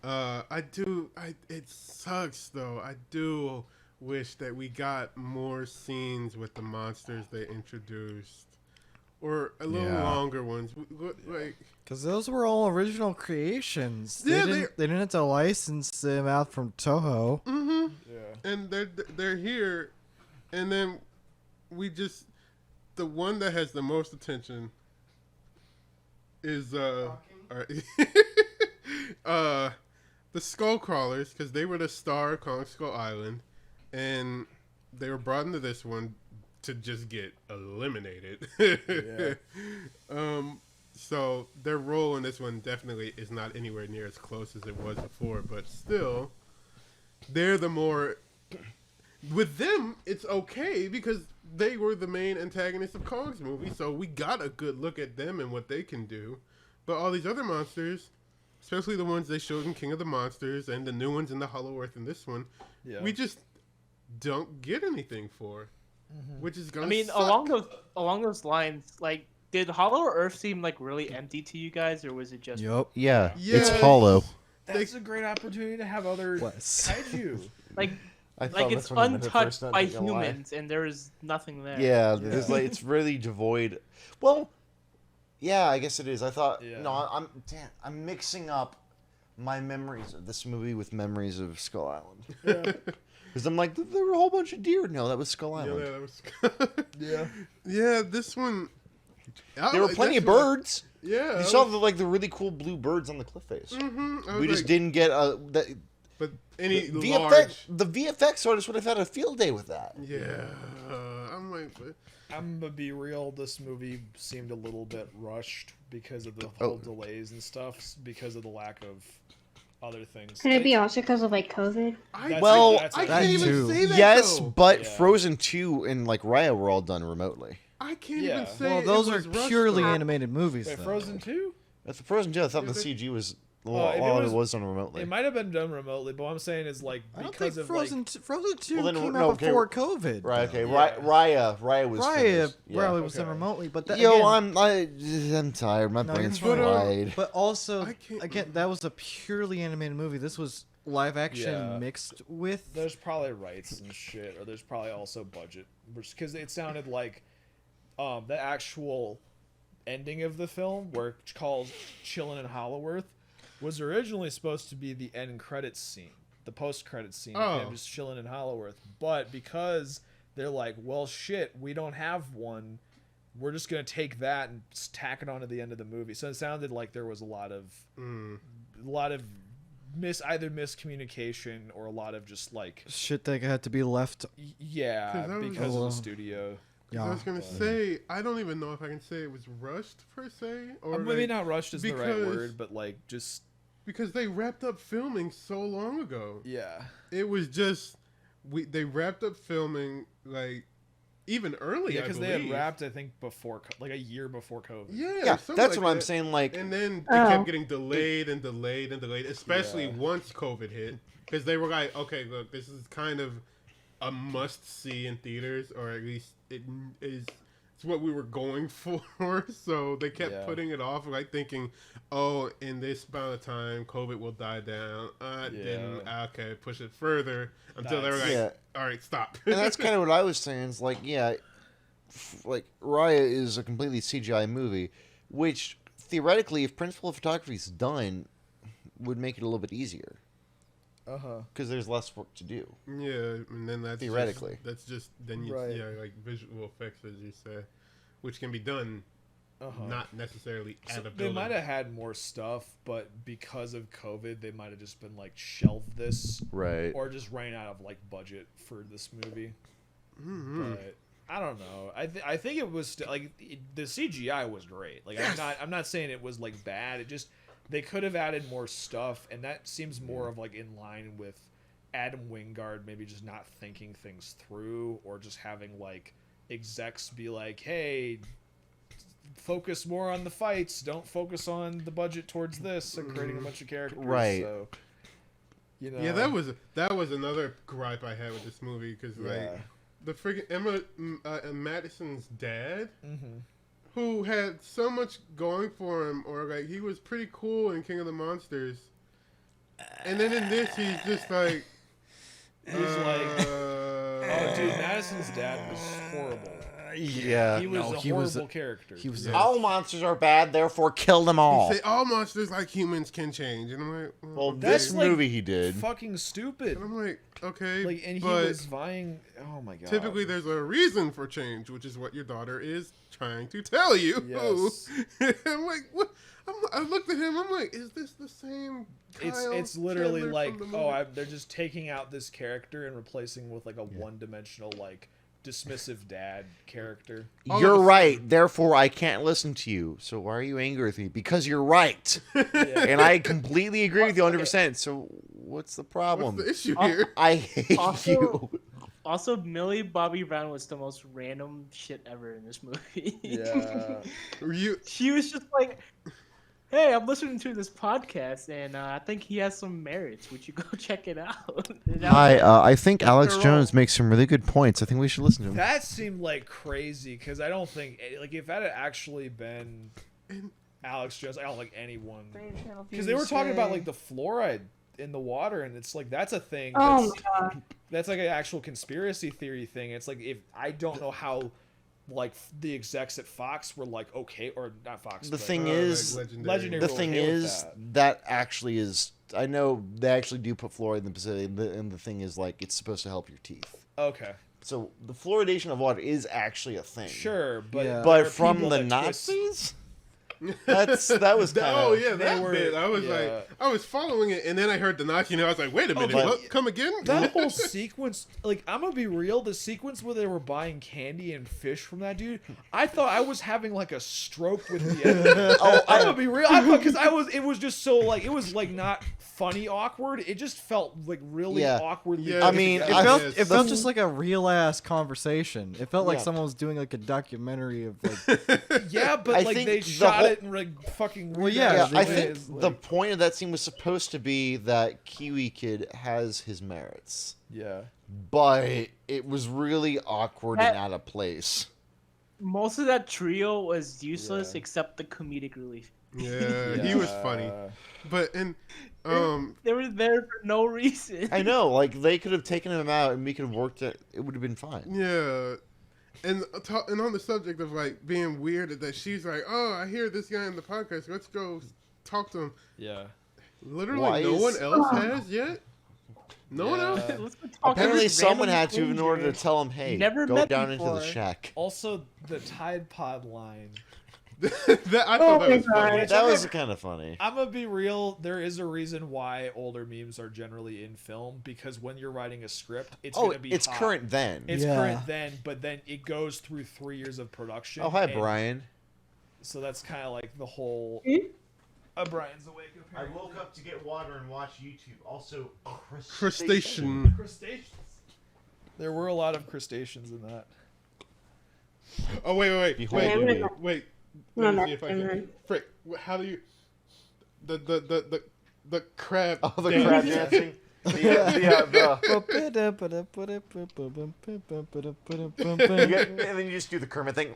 It sucks though. I do wish that we got more scenes with the monsters they introduced, or a little
Yeah.
longer ones. Like,
Because those were all original creations.
Yeah,
They didn't have to license them out from Toho.
Yeah.
and they're here, and then we just the one that has the most attention is the Skull Crawlers, because they were the star of Kong Skull Island, and they were brought into this one to just get eliminated. So their role in this one definitely is not anywhere near as close as it was before, but still, they're the more. With them, it's okay because they were the main antagonists of Kong's movie, so we got a good look at them and what they can do. But all these other monsters, especially the ones they showed in King of the Monsters and the new ones in the Hollow Earth in this one, we just don't get anything for, which is gonna.
I mean,
suck.
along those lines, like, did Hollow Earth seem like really empty to you guys, or was it just?
Yup.
Yeah,
Yes.
it's hollow.
That's a great opportunity to have other kaiju.
Like,
I thought
like it's
that's when I met her
untouched
first, not
by
gonna lie.
humans, and there is nothing there.
Yeah, there's like it's really devoid. Well, yeah, I guess it is. I thought no, I'm mixing up my memories of this movie with memories of Skull Island. Because I'm like, there were a whole bunch of deer. No, that was Skull Island.
Yeah, that was. Yeah, this one.
There were plenty of birds.
Yeah,
You saw the really cool blue birds on the cliff face.
Mm-hmm.
We just didn't get that.
But any
The
large.
VFX artist would have had a field day with that.
Yeah, I'm like.
I'm gonna be real. This movie seemed a little bit rushed because of the whole delays and stuff, because of the lack of other things.
Could it be also because of like COVID?
I
That
can't even
too.
say that.
Yes,
though.
but
Yeah.
Frozen 2 and Raya were all done remotely.
I can't
Yeah.
even say.
Well,
it
those are
was rushed,
purely
though.
animated movies.
Wait,
though.
Frozen 2?
That's the Frozen 2. I thought
Yeah,
the
they-
CG was a
if
lot
it
of
was-
it was done remotely.
It might have been done remotely, but what I'm saying is like
I don't
because
think
of
Frozen
like
2, Frozen 2
Well, then,
came
no,
out
okay,
before COVID.
Right. Okay.
Yeah.
Raya was.
Raya
finished. Yeah.
probably was done
Okay.
remotely, but that,
Yo,
again,
I'm tired. My
no,
brain's
you're fine.
fried.
But also,
I can't-
again, that was a purely animated movie. This was live action
Yeah.
mixed with.
there's probably rights and shit, or there's probably also budget, because it sounded like the actual ending of the film, where it's called "Chillin' in Hollow Earth," was originally supposed to be the end credits scene, the post credits scene,
Oh.
of him just chilling in Hollow Earth. But because they're like, well, shit, we don't have one, we're just gonna take that and tack it on to the end of the movie. So it sounded like there was a lot of either miscommunication or a lot of just like
Shit that had to be left.
yeah,
'Cause I was-
because of
Oh.
the studio.
I was gonna say, I don't even know if I can say it was rushed per se, or
Maybe
like,
not rushed is the right
because-
word, but like just
because they wrapped up filming so long ago.
yeah.
It was just they wrapped up filming like even early.
Yeah,
I
because
believe.
they had wrapped, I think, before like a year before COVID.
Yeah,
That's
something
what
like
I'm
that.
saying. Like,
And then they
Oh.
kept getting delayed and delayed and delayed, especially
Yeah.
once COVID hit, because they were like, okay, look, this is kind of a must-see in theaters, or at least it is. It's what we were going for, so they kept
Yeah.
putting it off, like thinking, "Oh, in this amount of time, COVID will die down." Didn't. Okay, push it further until they were like,
Yeah.
"All right, stop."
and that's kind of what I was saying. Is like, yeah, like Raya is a completely CGI movie, which theoretically, if principal photography is done, would make it a little bit easier because there's less work to do.
Yeah, and then that's
Theoretically.
then you
Right.
like visual effects, as you say, which can be done not necessarily at
So
a
they
building.
might have had more stuff, but because of COVID, they might have just been like shelved this,
Right.
or just ran out of like budget for this movie.
Mm-hmm.
But I don't know. I think it was the CGI was great. Like I'm not saying it was like bad. It just they could have added more stuff, and that seems more of like in line with Adam Wingard maybe just not thinking things through, or just having like execs be like, hey, focus more on the fights, don't focus on the budget towards this, and creating a bunch of characters.
Right.
So, you know.
Yeah, that was another gripe I had with this movie, because like the freaking Madison's dad, who had so much going for him, or like he was pretty cool in King of the Monsters, and then in this he's just like,
He's like, oh, dude, Madison's dad was horrible.
Yeah,
He was
no,
a horrible character.
He was.
Yeah.
All monsters are bad, therefore kill them
He
all.
said all monsters like humans can change, and I'm like,
Well,
okay.
this
That's like
movie he did.
fucking stupid.
And I'm like, okay,
Like, and he
but
was vying. Oh my god.
typically there's a reason for change, which is what your daughter is trying to tell you.
Yes.
I'm like, what? I looked at him. I'm like, is this the same?
It's literally
Chandler
like,
from the
oh,
movie?
they're just taking out this character and replacing with like a one-dimensional, like dismissive dad character.
All
You're
of a
right, therefore I can't listen to you. So why are you angry with me? Because you're right. And I completely agree with you 100%. So what's the problem?
What's the issue here?
I hate
Also-
you.
Also, Millie Bobby Brown was the most random shit ever in this movie.
Yeah.
Were you?
She was just like, "Hey, I'm listening to this podcast, and I think he has some merits. Would you go check it out?" And I was
Hi,
like,
I think Alex
After
Jones
all-
makes some really good points. I think we should listen to him.
That seemed like crazy because I don't think like if that had actually been Alex Jones, I don't like anyone because they were talking about like the fluoride in the water, and it's like that's a thing.
Oh
That's,
my god.
that's like an actual conspiracy theory thing. It's like if I don't know how like the execs at Fox were like okay or not Fox.
The
but,
thing
like
is,
Legendary
the
were
thing
okay with
is
that.
that actually is. I know they actually do put fluoride in the Pacific, and the thing is like it's supposed to help your teeth.
Okay,
So the fluoridation of water is actually a thing.
sure, but
Yeah.
there are
But from
people
the
that twist-
Nazis, that was kind of.
Oh yeah,
they
that
were-
bit. I was
yeah.
like, I was following it, and then I heard the Nazi, and I was like, wait a minute,
but-
what? Come again?
That whole sequence, like, I'm gonna be real, the sequence where they were buying candy and fish from that dude, I thought I was having like a stroke with the end. I'm gonna be real, I thought because it was just so like, it was like not funny awkward, it just felt like really
Yeah.
awkwardly.
Yeah,
I mean,
it
It
I-
felt
Yes.
it felt just like a real ass conversation. It felt like
Yeah.
someone was doing like a documentary of like
Yeah, but
I
like
think
they
the
shot
whole-
it in like fucking weird
yeah,
Yeah,
ass
I
they
think
ways,
the
like-
point of that scene was supposed to be that Kiwi Kid has his merits,
yeah.
but it was really awkward and
That-
out of place.
most of that trio was useless
Yeah.
except the comedic relief.
Yeah, he was funny, but
They were there for no reason.
I know, like they could have taken him out and we could have worked it. It would have been fine.
yeah. And on the subject of like being weird, that she's like, oh, I hear this guy in the podcast. Let's go talk to him.
Yeah.
Literally,
Why
no
is-
one else has yet. No one else.
Yeah.
Let's go talk to
Apparently,
this
someone
random
had to in order to
stranger.
tell him, "Hey,
Never
go
met
down into the
before.
shack."
Also, the Tide Pod line.
I
Oh
thought that
my
was funny.
God.
That was kind of funny.
I'm gonna be real. There is a reason why older memes are generally in film because when you're writing a script, it's
Oh,
gonna be
it's
hot.
current then.
It's
Yeah.
current then, but then it goes through 3 years of production.
Oh, hi,
and
Brian.
So that's kind of like the whole. Brian's awake.
I woke up to get water and watch YouTube. Also,
Crustacean.
Crustaceans. There were a lot of crustaceans in that.
Oh wait.
Behold
Yeah, I'm
me.
gonna-
Wait.
No,
Let me
no,
see if I
never
can.
mind.
Frick. How do you? The crab.
Oh, the
dance.
crab dancing. The you get, and then you just do the Kermit thing.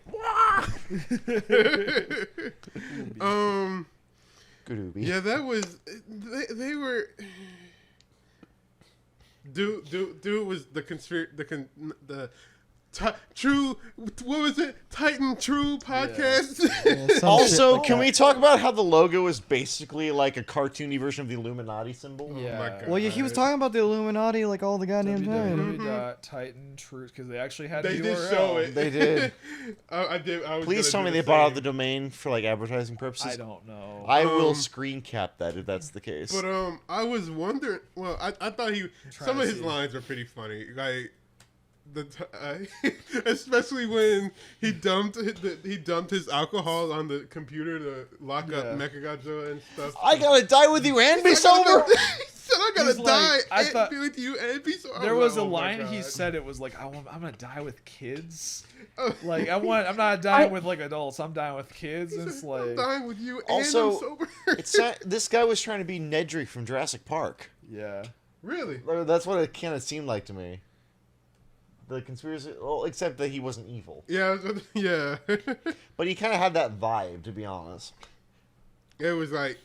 Good
Yeah, that was. They were. Dude was the true. What was it? Titan True podcast.
Also, can we talk about how the logo is basically like a cartoony version of the Illuminati symbol?
Yeah.
my God.
Well, yeah, he was talking about the Illuminati like all the goddamn time.
www.titan truth because they actually had
They
the
did
URL.
show it.
They did.
I did. I was
Please tell
gonna
me
do
they bought out
same.
the domain for like advertising purposes.
I don't know.
I will screen cap that if that's the case.
But I was wondering. Well, I thought
trying
some
to
of his
see.
lines are pretty funny. Like especially when he dumped his alcohol on the computer to lock up
Yeah.
Mechagodzilla and stuff.
I gotta die with you and be sober.
He said, "I gotta
He's like,
die
I
and
thought-
be with you and be sober."
There
I'm
was
like,
a
"Oh my
line he
God."
said it was like I'm gonna die with kids.
Oh.
Like I'm not dying with like adults. I'm dying with kids.
He
And it's
said, "I'm
like
dying with you
Also,
and I'm sober."
It's not, this guy was trying to be Nedry from Jurassic Park.
yeah.
Really?
Or that's what it kind of seemed like to me. The conspiracy, well, except that he wasn't evil,
Yeah, yeah.
but he kind of had that vibe, to be honest.
It was like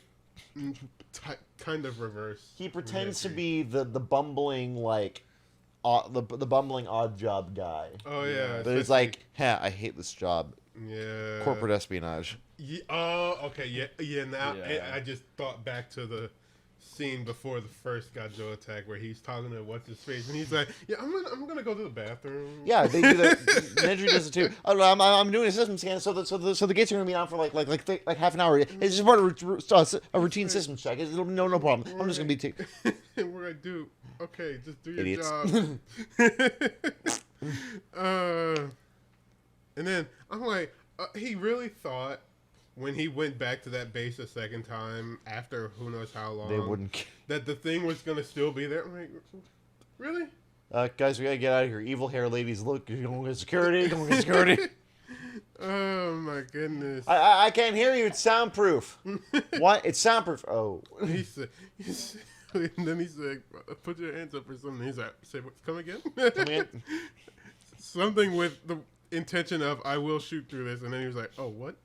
kind of reverse.
He pretends to
Nedry.
be the bumbling like the bumbling odd job guy.
Oh yeah.
But it's like, I hate this job.
yeah.
Corporate espionage.
Yeah, oh, okay. Yeah. Now
Yeah.
I just thought back to the scene before the first Godzilla attack where he's talking to what's his face, and he's like, "Yeah, I'm gonna go to the bathroom."
Yeah, they do that. Nedry does it too. I'm doing a system scan, so the gates are gonna be on for like half an hour. It's just part of a routine system check. It'll no problem. I'm just gonna be.
And we're like, dude, okay, just do your
Idiots.
job. And then I'm like, he really thought when he went back to that base a second time after who knows how long
They wouldn't.
that the thing was gonna still be there. I'm like, really?
Guys, we gotta get out of here. Evil hair ladies, look, you're going to get security. Going to get security.
Oh my goodness.
I can't hear you. It's soundproof. What? It's soundproof. Oh.
He said, and then he said, put your hands up or something. He's like, say, what, come again?
Come in.
Something with the intention of, I will shoot through this. And then he was like, oh, what?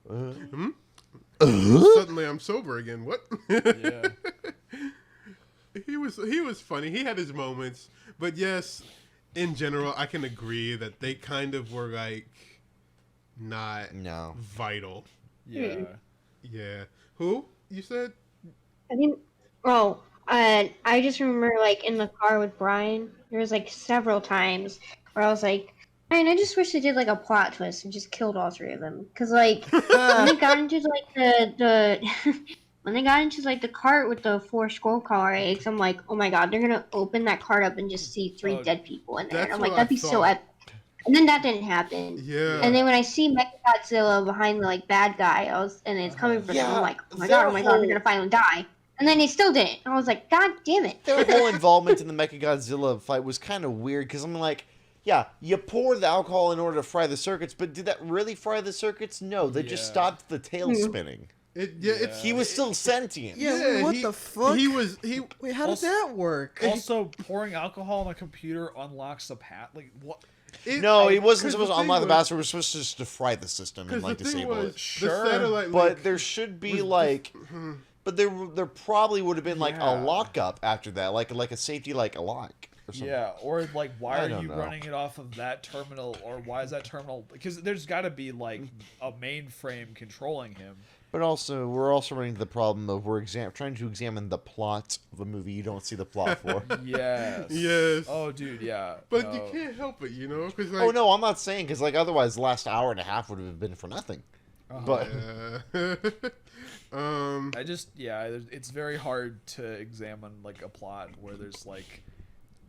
Suddenly I'm sober again. What?
Yeah.
He was funny. He had his moments. But yes, in general, I can agree that they kind of were like not vital.
Yeah.
Yeah. Who? You said?
I think. Oh, I just remember like in the car with Brian, there was like several times where I was like, man, I just wish they did like a plot twist and just killed all three of them. Cause like when they got into like the when they got into like the cart with the 4 Skullcrawler eggs, I'm like, oh my god, they're gonna open that cart up and just see 3 dead people in there. And I'm like, that'd be so epic. And then that didn't happen.
Yeah.
And then when I see Mechagodzilla behind the like bad guy, and it's coming for them, I'm like, oh my god, they're gonna finally die. And then they still didn't. I was like, god damn it.
Their whole involvement in the Mechagodzilla fight was kind of weird because I'm like, yeah, you pour the alcohol in order to fry the circuits, but did that really fry the circuits? No, they just stopped the tail spinning. He was still sentient.
Yeah, what the fuck? Wait, how
Also-
did that work?
Also, pouring alcohol on a computer unlocks the path. Like what?
No, he wasn't
'cause
supposed
the
to unlock the
thing was-
bastard. We're supposed to just to fry the system and like
the thing
disable
was,
it.
Sure,
the satellite
But
link
there should be
was
like, but there probably would have been like a
Yeah.
lockup after that, like a safety like a lock or something.
Yeah, or like, why
I
are
don't
you
know.
running it off of that terminal, or why is that terminal? Because there's got to be like a mainframe controlling him.
But also, we're also running into the problem of trying to examine the plot of a movie you don't see the plot for.
Yes.
Yes.
Oh, dude, yeah.
But
no.
you can't help it, you know? Cause like,
Oh no, I'm not saying because like otherwise the last hour and a half would have been for nothing. But
I just it's very hard to examine like a plot where there's like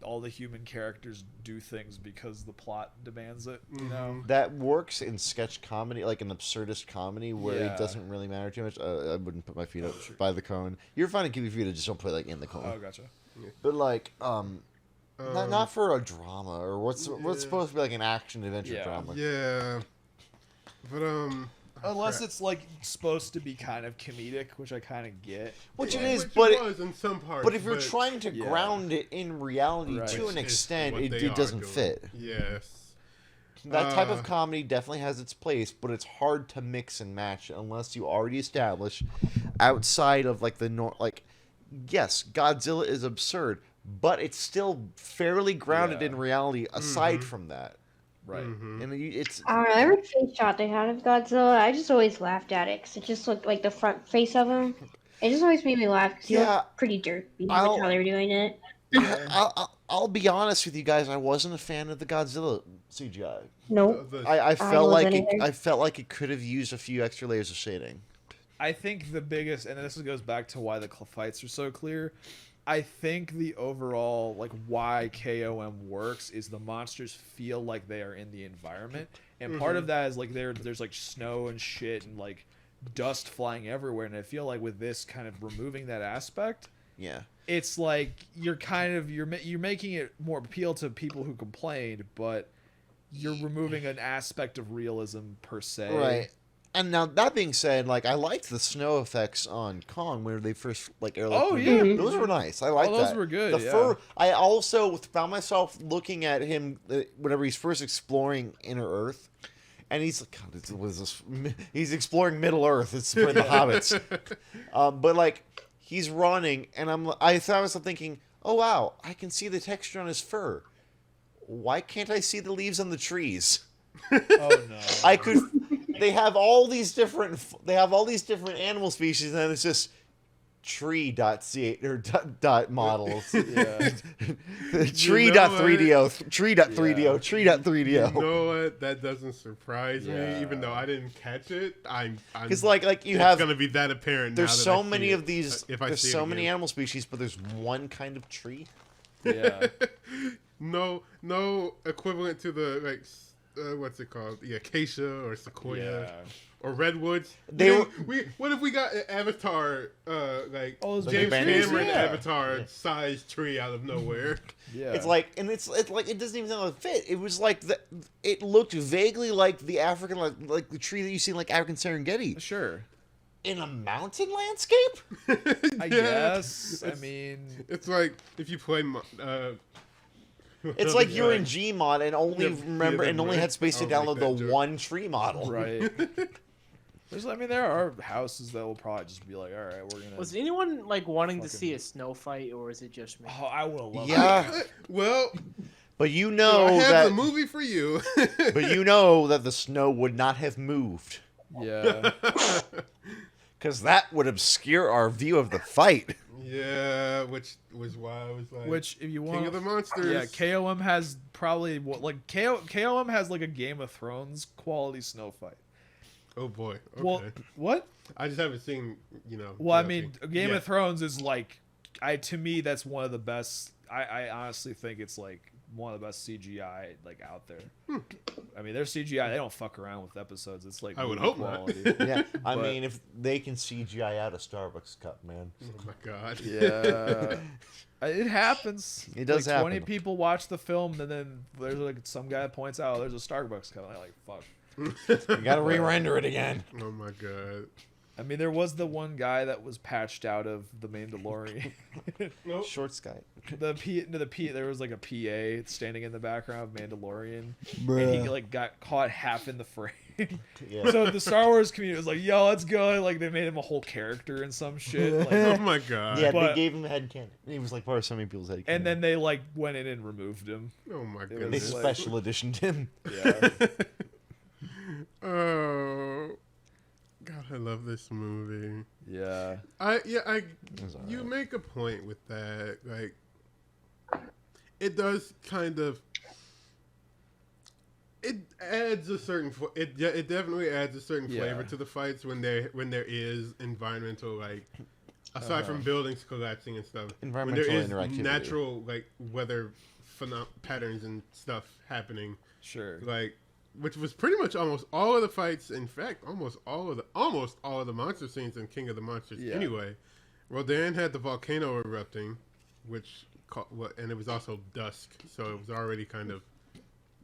all the human characters do things because the plot demands it. You know.
that works in sketch comedy, like an absurdist comedy where
Yeah.
it doesn't really matter too much. I wouldn't put my feet up by the cone. You're fine to keep your feet up, just don't put it like in the cone.
Oh, gotcha.
But like not for a drama or what's supposed to be like an action adventure
Yeah.
drama.
yeah. But
Unless it's like supposed to be kind of comedic, which I kind of get.
Which it
Which
is,
it
but
was in some parts.
but if you're trying to
Yeah.
ground it in reality
Right.
to an
Which is
extent,
what
it
they are
doesn't
doing.
fit.
Yes.
That type of comedy definitely has its place, but it's hard to mix and match unless you already establish outside of like yes, Godzilla is absurd, but it's still fairly grounded
Yeah.
in reality aside from that.
Right.
And it's
I don't know, every face shot they had of Godzilla, I just always laughed at it because it just looked like the front face of him. It just always made me laugh because he
Yeah,
looked pretty dirty with
I'll-
how they were doing it.
I'll be honest with you guys, I wasn't a fan of the Godzilla CGI.
Nope.
I felt
wasn't
like
either.
I felt like it could have used a few extra layers of shading.
I think the biggest, and this goes back to why the fights are so clear. I think the overall like why KOM works is the monsters feel like they are in the environment, and part of that is like there's like snow and shit and like dust flying everywhere, and I feel like with this kind of removing that aspect,
Yeah.
it's like you're making it more appeal to people who complained, but you're removing an aspect of realism per se.
Right. And now that being said, like I liked the snow effects on Kong where they first like airlift.
Oh,
him.
yeah.
Those were nice. I liked
those
that.
were good,
The
yeah.
fur. I also found myself looking at him whenever he's first exploring Inner Earth, and he's like, God, what is this? He's exploring Middle Earth. It's for the hobbits. But like he's running, and I thought I was thinking, oh wow, I can see the texture on his fur. why can't I see the leaves on the trees?
Oh no.
I could. They have all these different. They have all these different animal species, and it's just tree.ca or dot models.
Yeah.
Tree.3do, tree.3do,
You
tree.3do.
know what? That doesn't surprise me, even though I didn't catch it. I'm
Because like you
it's
have.
gonna be that apparent.
There's
now that
so
I see
many
it.
of these.
If I
There's
see it
so many
again.
animal species, but there's one kind of tree.
Yeah.
no equivalent to the what's it called? The acacia or sequoia
Yeah.
or redwoods.
They
What if we got an Avatar,
Oh, those
James
big
trees,
Cameron
yeah.
Avatar sized tree out of nowhere?
Yeah.
It's like, and it's like it doesn't even sound like a fit. It was like it looked vaguely like the African, like the tree that you see in like African Serengeti
sure.
in a mountain landscape.
I guess. I mean,
It's like if you play.
It's like you're in
Right.
Gmod and only
Yeah,
remember
yeah,
and only
right.
had space to
I'll make
download
that
the
joke.
one tree model.
right. There are houses that will probably just be like, all right, we're gonna.
Was anyone like wanting to
Fucking-
see a snow fight, or is it just me?
Oh, I would have loved.
Yeah,
Well,
but you
I
know
have
that.
the movie for you.
But you know that the snow would not have moved
it. Yeah.
because that would obscure our view of the fight.
Yeah, which was why I was like,
Which, if you want,
King of the Monsters.
yeah, KOM has probably KOM has like a Game of Thrones quality snow fight.
Oh boy. Okay.
Well, what?
I just haven't seen.
Well, I
DLC.
mean, Game
Yeah.
of Thrones is like, to me that's one of the best. I honestly think it's like one of the best CGI like out there. I mean, their CGI, they don't fuck around with episodes. It's like
I would
movie
hope not.
quality.
Yeah, I
But-
mean, if they can CGI out a Starbucks cup, man.
Oh my god.
Yeah, it happens.
It does
like, 20
happen.
people watch the film, and then there's like some guy that points out, there's a Starbucks cup. I'm like, fuck.
You gotta re-render it again.
Oh my god.
I mean, there was the one guy that was patched out of the Mandalorian.
Nope.
Short Sky.
There was like a PA standing in the background of Mandalorian, and he like got caught half in the frame.
Yeah.
So the Star Wars community was like, "Yo, let's go!" Like they made him a whole character and some shit.
Oh
Like,
my god.
Yeah,
But-
they gave him a head cannon. He was like part of so many people's head cannon.
and then they like went in and removed him.
Oh my
they
goodness.
like-
special editioned him.
Yeah,
Oh. God, I love this movie.
yeah.
was
You
alright.
make a point with that. Like, it does kind of. It adds a certain. It definitely adds a certain flavor
Yeah.
to the fights when there is environmental like. Aside from buildings collapsing and stuff, when
Environmental
there is
interactivity.
natural like weather patterns and stuff happening,
Sure.
like which was pretty much almost all of the fights. In fact, almost all of the monster scenes in King of the Monsters.
Yeah.
Anyway, Rodan had the volcano erupting, and it was also dusk, so it was already kind of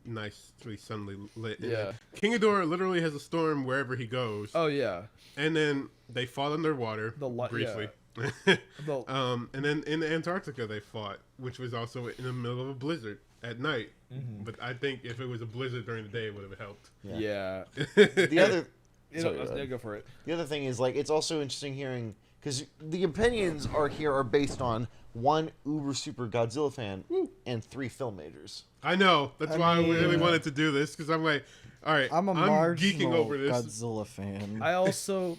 nicely sunny lit. And
Yeah.
King Ghidorah literally has a storm wherever he goes,
Oh yeah.
and then they fought underwater briefly.
The-
And then in Antarctica they fought, which was also in the middle of a blizzard at night.
Mm-hmm.
But I think if it was a blizzard during the day, it would have helped.
Yeah.
The other,
You
sorry,
know,
go ahead.
go for it.
The other thing is like it's also interesting hearing because the opinions are based on one uber super Godzilla fan and 3 film majors.
I know. That's why I really
mean-
wanted to do this, because I'm like, all right,
I'm a
geeking
marginal
over this.
Godzilla fan.
I also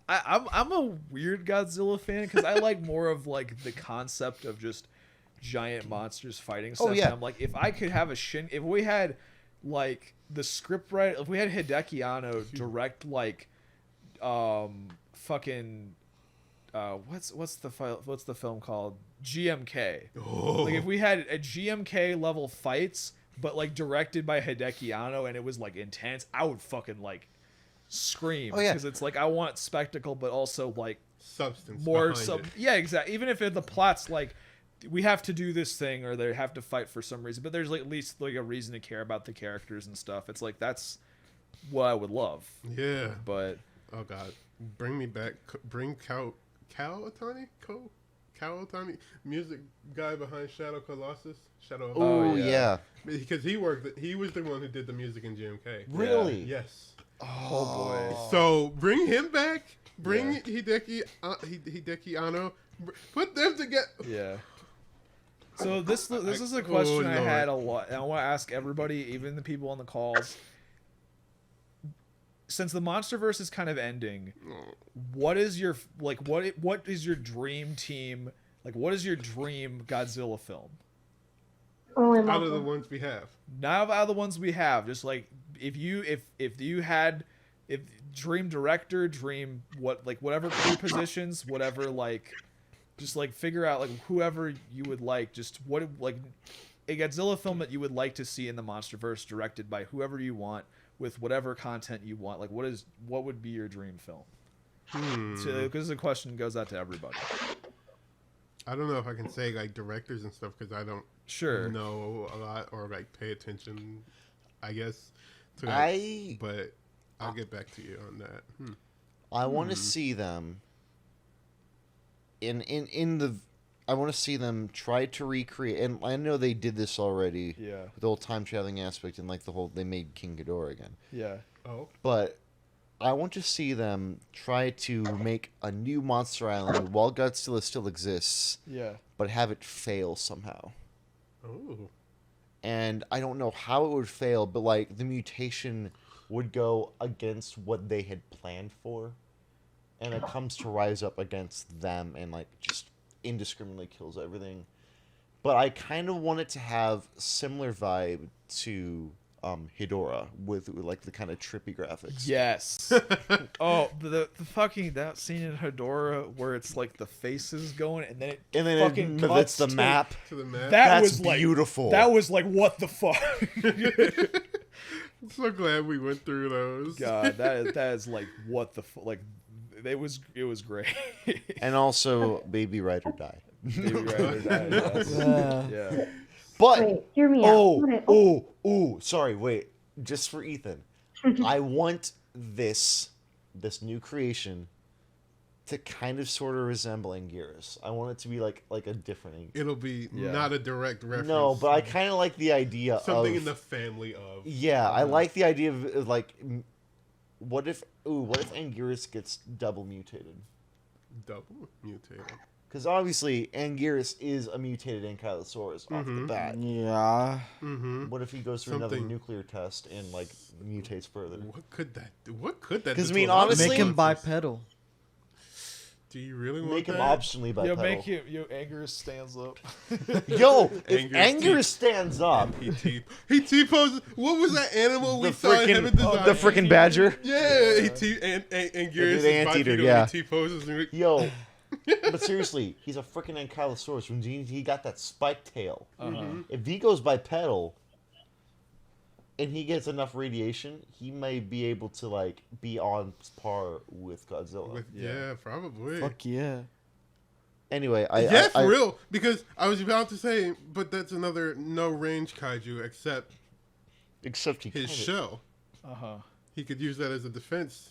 I'm a weird Godzilla fan because I like more of like the concept of just giant monsters fighting stuff.
yeah.
And I'm like, if I could have if we had like the script right, if we had Hideki Anno direct like, fucking, what's the film called? GMK.
Oh.
Like if we had a GMK level fights, but like directed by Hideki Anno and it was like intense, I would fucking like scream.
Oh, yeah.
Because it's like I want spectacle, but also like
Substance
more.
behind it.
Yeah, exactly. Even if the plot's like we have to do this thing or they have to fight for some reason, but there's like at least like a reason to care about the characters and stuff. It's like that's what I would love.
Yeah.
But
Oh god, bring me back. Bring Cal Otani, music guy behind Shadow Colossus. Shadow.
Oh,
Oh
yeah.
yeah.
Because he was the one who did the music in GMK.
Really?
Yes.
oh boy.
So bring him back. Bring
Yeah.
Hideki Anno. Put them together.
Yeah. So this is a question I had a lot, and I want to ask everybody, even the people on the calls. Since the MonsterVerse is kind of ending, what is your what is your dream team? Like, what is your dream Godzilla film?
Only
Out of the
Mothra.
ones we have.
Not out of the ones we have. Just like if you had dream director, dream whatever crew positions, whatever just figure out whoever you would like. Just what a Godzilla film that you would like to see in the MonsterVerse, directed by whoever you want, with whatever content you want. Like, what would be your dream film? Because the question goes out to everybody.
I don't know if I can say directors and stuff because I don't know a lot or pay attention, I guess. But I'll get back to you on that.
I want to see them I want to see them try to recreate, and I know they did this already.
Yeah.
With the whole time traveling aspect and they made King Ghidorah again.
Yeah.
Oh.
But I want to see them try to make a new Monster Island while Godzilla still exists.
Yeah.
But have it fail somehow.
Oh.
And I don't know how it would fail, but the mutation would go against what they had planned for, and it comes to rise up against them and just indiscriminately kills everything. But I kind of want it to have similar vibe to Hidora with the kind of trippy graphics.
Yes. Oh, the fucking that scene in Hedora where it's the faces going and then it fucking
that's
cuts
the
to-
map.
To the map.
That's beautiful.
That was what the fuck.
I'm so glad we went through those.
God, that is what the it was great.
And also Baby Ride or Die.
Baby Rider died, yes. Yeah.
But
Wait, hear me out.
sorry, wait. Just for Ethan. I want this new creation to kind of sort of resemble Anguirus. I want it to be like a different Anguirus.
It'll be not a direct reference.
No, but I kind of like the idea
something
of
in the family of.
Yeah, I like the idea of what if Anguirus gets double mutated?
Double mutated.
Because obviously Anguirus is a mutated Ankylosaurus off the bat.
Yeah.
Mm-hmm.
What if he goes through another nuclear test and mutates further?
What could that do? What could that do?
'Cause, I
to
mean,
a lot of
honestly-
Make him
monsters?
bipedal.
Do you really want
Make him
that?
optionally bipedal.
Angerus stands up.
Yo, if
Anguirus
Anguirus stands up,
He T-poses. What was that animal we
the
saw in Heaven Design?
frickin' badger.
Yeah, and Anguirus
The
is
anteater,
bipedal,
yeah.
He T-poses. And
Yo, but seriously, he's a freaking Ankylosaurus. When he got that spiked tail. If he goes bipedal and he gets enough radiation, he may be able to be on par with Godzilla.
yeah, probably.
Fuck yeah.
Anyway,
For real. Because I was about to say, but that's another no-range kaiju except
except he
his
kinda-
shell.
Uh-huh.
He could use that as a defense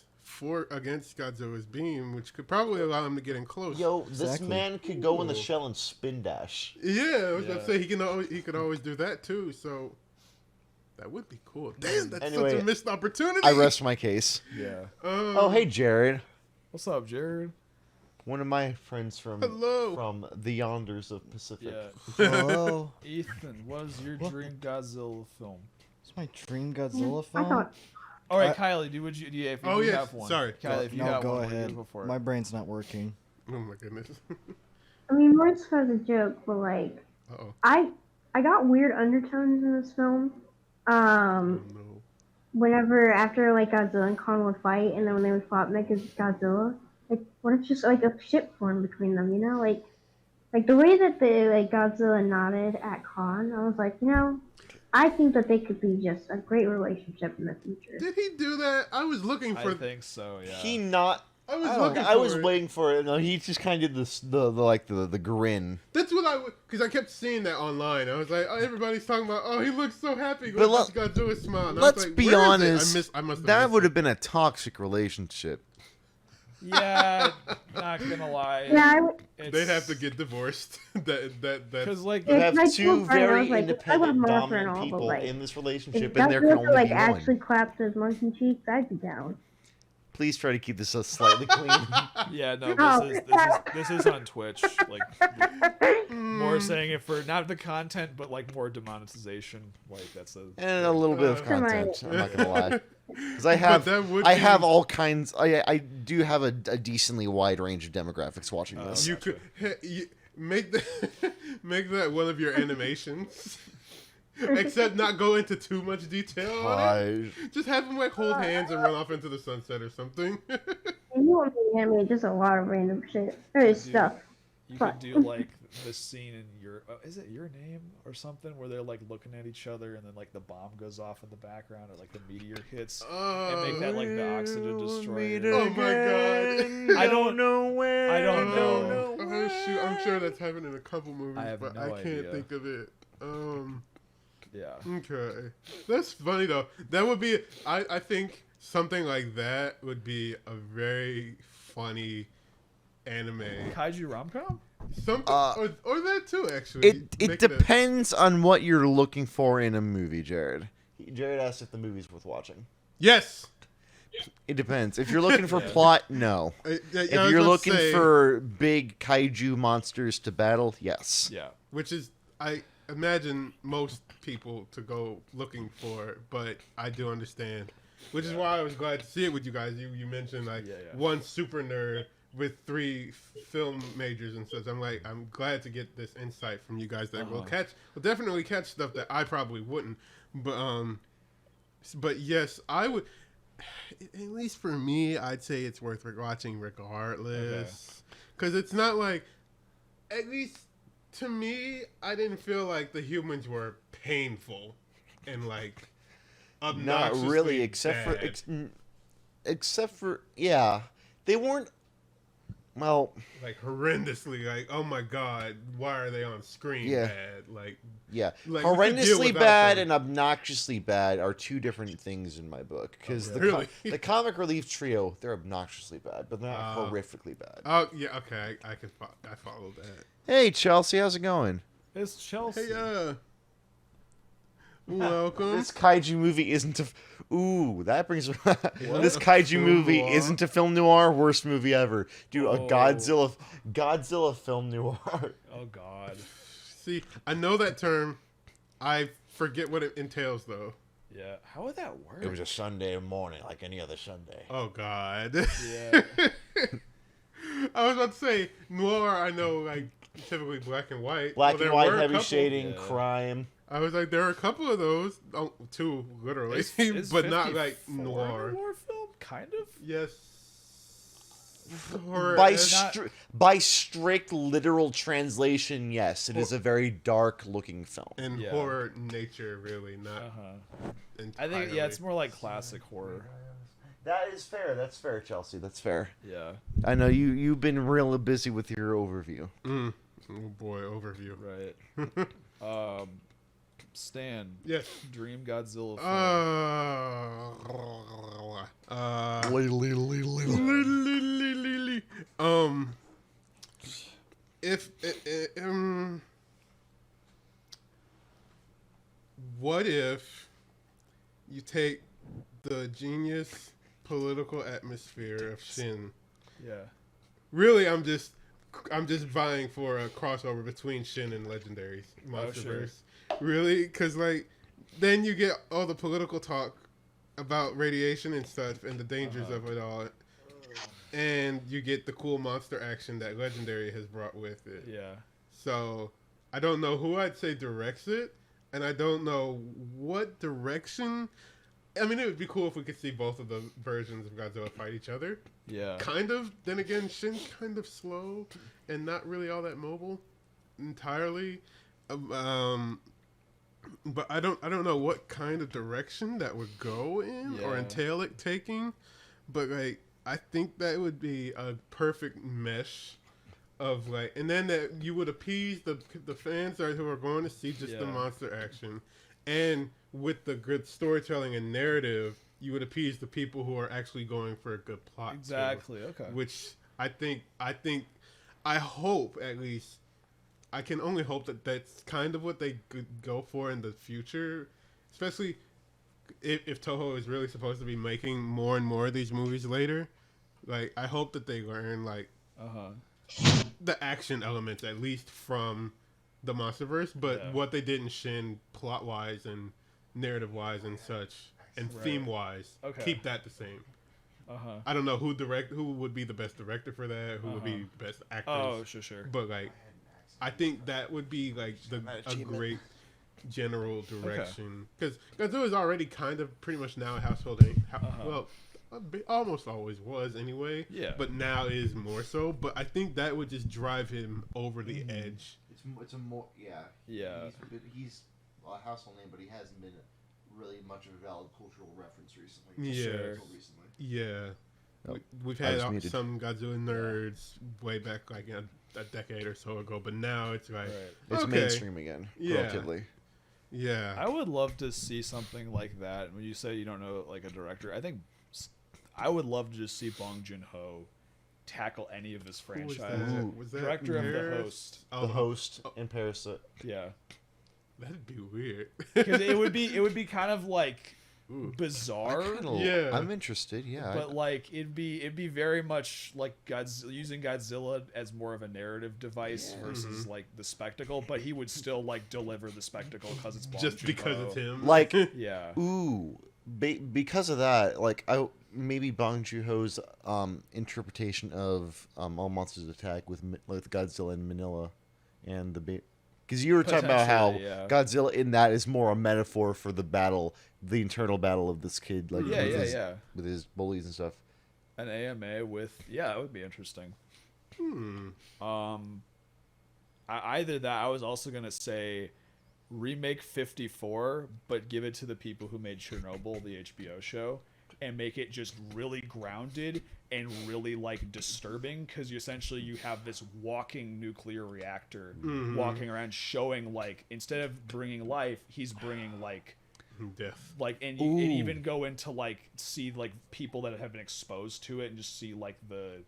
against Godzilla's beam, which could probably allow him to get in close.
Yo, this
Exactly.
man could go in the shell and spin dash.
Yeah, I was about to say he could always do that too. So that would be cool. Damn, that's
Anyway,
such a missed opportunity.
I rest my case.
Yeah.
Oh, hey, Jared.
What's up, Jared?
One of my friends from
Hello.
the Yonders of Pacific.
Yeah.
Hello.
Ethan, what is your dream Godzilla film?
It's my dream Godzilla
I
film.
thought
All right,
I-
Kylie, if
Oh,
you
yes,
have one.
sorry.
Kylie, if you
No,
got
go
one, what do you
ahead.
go for it?
My brain's not working.
Oh my goodness.
I mean, more so as a joke, but
Uh-oh.
I got weird undertones in this film.
Oh, no.
Whenever after Godzilla and Kong would fight, and then when they would fight Godzilla, what if just a ship formed between them? You know, like the way that the Godzilla nodded at Kong, I was I think that they could be just a great relationship in the future.
Did he do that? I was looking for.
I think so, yeah.
He not.
I was
I,
looking.
I was
for it.
waiting for it. No, he just kind of did the grin.
That's what because I kept seeing that online. I was like, oh, everybody's talking about, oh, he looks so happy.
But
But Godzilla smile. And I
Let's
was like,
be
where is it?
honest.
I must have
That
missed
would
it.
have been a toxic relationship.
Yeah, not gonna lie.
Yeah,
They'd have to get divorced. that
Because
You
Yeah,
have
I
two
told Brian, I
very
was like, I
independent,
would love for an
dominant
all, but,
people in this
if
relationship, and there can
Godzilla
only
could
be
actually
one.
clap those monkey cheeks, I'd be down.
Please try to keep this slightly clean.
Yeah, no,
Oh.
this is on Twitch. Like more saying it for not the content, but like more demonetization. Like that's a
And a little bit of
Come on.
content. I'm not gonna lie, because I
But
have
that would
I
be-
have all kinds. I do have a decently wide range of demographics watching this.
You could make that make that one of your animations. Except not go into too much detail on it.
Gosh.
Just have them like hold hands and run off into the sunset or something.
You want me to animate just a lot of random shit. There's stuff.
You
Fine.
could do like the scene in your is it Your Name or something where they're like looking at each other and then like the bomb goes off in the background or like the meteor hits and make that like the oxygen destroyer.
Oh my god.
I don't know where.
I don't know.
Oh shoot, I'm sure that's happened in a couple movies,
I have
but
no
I can't
idea.
think of it.
Yeah.
Okay. That's funny though. That would be I think something like that would be a very funny anime.
Kaiju rom-com?
Something or that too actually.
It
Make
depends on what you're looking for in a movie, Jared. Jared asked if the movie's worth watching.
Yes.
It depends. If you're looking for plot, no. If you're looking for big kaiju monsters to battle, yes.
Yeah.
which is I imagine most people to go looking for, but I do understand. Which is why I was glad to see it with you guys. You mentioned like one super nerd with 3 film majors and such. I'm glad to get this insight from you guys that will definitely catch stuff that I probably wouldn't. But yes, I would. At least for me, I'd say it's worth watching regardless, because it's not like, at least to me, I didn't feel like the humans were painful and like obnoxiously
Not really, except for they weren't. Well,
like horrendously, like oh my god, why are they on screen?
Yeah.
Bad, like
yeah,
like, we could deal
horrendously
without
bad
them.
and obnoxiously bad are 2 different things in my book. Because
Really?
the comic relief trio, they're obnoxiously bad, but they're not horrifically bad.
Oh yeah, okay, I follow that.
Hey Chelsea, how's it going?
It's Chelsea.
Hey, welcome.
This kaiju movie isn't a. Ooh, that brings. This
A
kaiju
film
movie
noir?
isn't a film noir. Worst movie ever. Dude, a
Oh.
Godzilla film noir.
Oh God.
See, I know that term. I forget what it entails though.
Yeah. How would that work?
It was a Sunday morning, like any other Sunday.
Oh God.
Yeah.
I was about to say noir. I know, like typically black and white.
Black
Well,
and
there
white,
were a
heavy
couple.
shading,
Yeah.
crime.
I was like, there are a couple of those. Oh, 2 literally,
Is
but not like
54
noir.
a noir film, kind of.
Yes. Or
By
as-
by strict literal translation, yes, it is a very dark looking film.
in
Yeah.
horror nature, really, not
I
entirely.
think it's more like classic horror.
That is fair. That's fair, Chelsea. That's fair.
Yeah.
I know you've been real busy with your overview.
Oh boy, overview.
Right. Stan.
Yes.
Dream Godzilla film.
What if you take the genius political atmosphere of Shin?
Yeah.
Really, I'm just vying for a crossover between Shin and Legendary's MonsterVerse. Really, because like then you get all the political talk about radiation and stuff and the dangers of it all, and you get the cool monster action that Legendary has brought with it.
Yeah.
So I don't know who I'd say directs it, and I don't know what direction. I mean, it would be cool if we could see both of the versions of Godzilla fight each other.
Yeah.
Kind of. Then again, Shin's kind of slow and not really all that mobile entirely. But I don't know what kind of direction that would go in or
Yeah.
entail it taking. But like, I think that would be a perfect mesh of like, and then that you would appease the fans who are going to see just the
Yeah.
monster action, and with the good storytelling and narrative, you would appease the people who are actually going for a good plot. too.
Exactly. Okay.
Which I hope at least. I can only hope that that's kind of what they could go for in the future, especially if Toho is really supposed to be making more and more of these movies later, like I hope that they learn like the action elements at least from the MonsterVerse, but what they did in Shin plot wise and narrative wise and such and theme wise, keep that the same. I don't know who would be the best director for that, who would be the best actors.
Oh, sure.
But like, I think that would be like a great general direction because Godzilla is already kind of pretty much now a household name. Well, almost always was anyway. Yeah. But now is more so. But I think that would just drive him over the edge.
It's a more
yeah.
He's a household name, but he hasn't been really much of a valid cultural reference recently.
Yeah. We've had some Godzilla nerds way back like a decade or so ago, but now it's like
it's mainstream again, relatively.
Yeah.
I would love to see something like that. When you say you don't know like a director, I think I would love to just see Bong Joon-ho tackle any of his franchises.
Was that
Director of The Host.
The Host and Parasite.
Yeah.
That'd be weird.
Because it would be kind of like bizarre.
I'm interested. Yeah,
but like it'd be very much like using Godzilla as more of a narrative device versus like the spectacle. But he would still like deliver the spectacle because it's Bong
just
Joon-ho.
because it's him.
Like
yeah.
Because of that, like maybe Bong Joon-ho's interpretation of All Monsters Attack with Godzilla in Manila and the because you were talking about how Godzilla in that is more a metaphor for the battle, the internal battle of this kid, like with his bullies and stuff.
An AMA with that would be interesting. Either that, I was also gonna say remake 54, but give it to the people who made Chernobyl, the HBO show, and make it just really grounded and really like disturbing because you have this walking nuclear reactor walking around showing like instead of bringing life, he's bringing like
death.
Like and even go into like see like people that have been exposed to it and just see like the.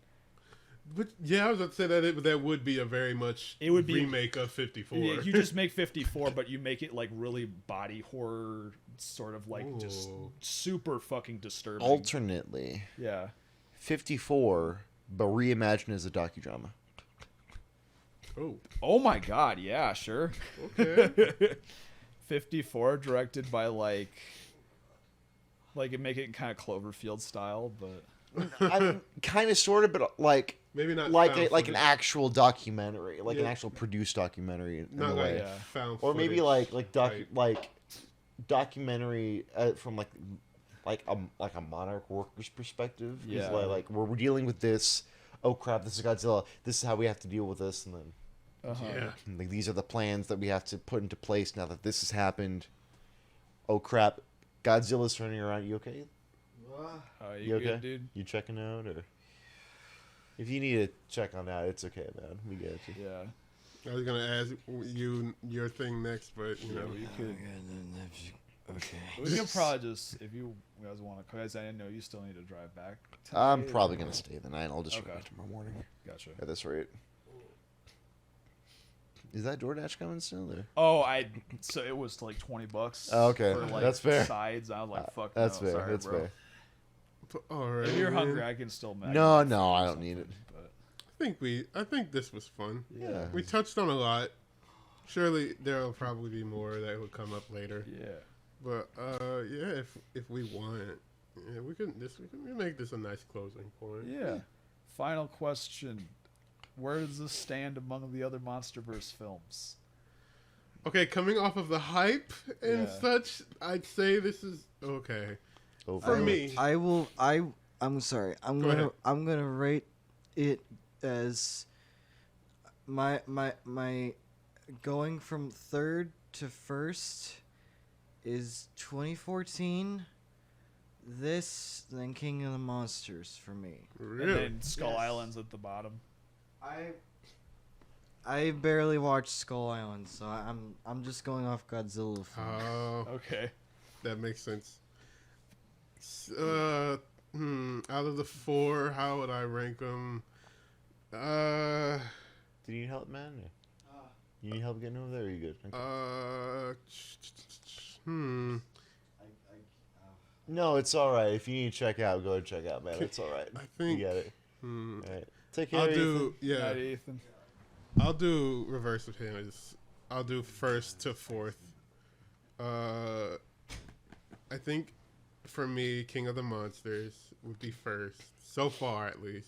But I was about to say that would be a very much remake of 54.
Yeah, you just make 54, but you make it like really body horror, sort of like just super fucking disturbing.
Alternately, 54, but reimagined as a docudrama.
Oh my god, yeah, sure.
Okay.
54, directed by like it make it kind of Cloverfield style, but.
I mean, kind of, sort of, but like
maybe not
like an actual documentary, like an actual produced documentary in a way, or maybe like documentary from like a monarch worker's perspective.
Yeah,
like we're dealing with this. Oh crap! This is Godzilla. This is how we have to deal with this, and then like these are the plans that we have to put into place now that this has happened. Oh crap! Godzilla's turning around. You okay?
You
okay,
good, dude?
You checking out, or if you need to check on that, it's okay, man. We get you.
Yeah. I was gonna ask you your thing next, but you know you could.
Okay.
We can probably just if you guys want to, because I know you still need to drive back.
I'm probably gonna stay the night. I'll just arrive tomorrow morning.
Gotcha.
At this rate. Is that DoorDash coming still? Or?
Oh, so it was like $20.
Oh, okay,
for, like,
that's fair.
Sides, I was like, "Fuck,
that's
no,
fair.
sorry,
That's
bro."
fair.
All right.
If you're hungry, I can still make.
No, I don't need it.
But.
I think this was fun.
Yeah.
We touched on a lot. Surely there'll probably be more that will come up later.
Yeah.
But if we want, we can make this a nice closing point.
Yeah. Final question: where does this stand among the other MonsterVerse films?
Okay, coming off of the hype and such, I'd say this is okay. For me,
I'm sorry. I'm gonna rate it as my going from third to first is 2014. This, then King of the Monsters for me.
Really?
And then Skull Island's at the bottom.
I barely watched Skull Island, so I'm just going off Godzilla.
Oh,
okay,
that makes sense. Out of the 4, how would I rank them?
Do you need help, man? You need help getting over there? Or are you good? Okay. No, it's all right. If you need to check out, go ahead and check out, man. It's all right.
I think
You get it.
hmm,
All right. Take care.
I'll
Ethan.
do
Night, Ethan.
I'll do reverse of him. I'll do first to fourth. I think for me, King of the Monsters would be first so far, at least.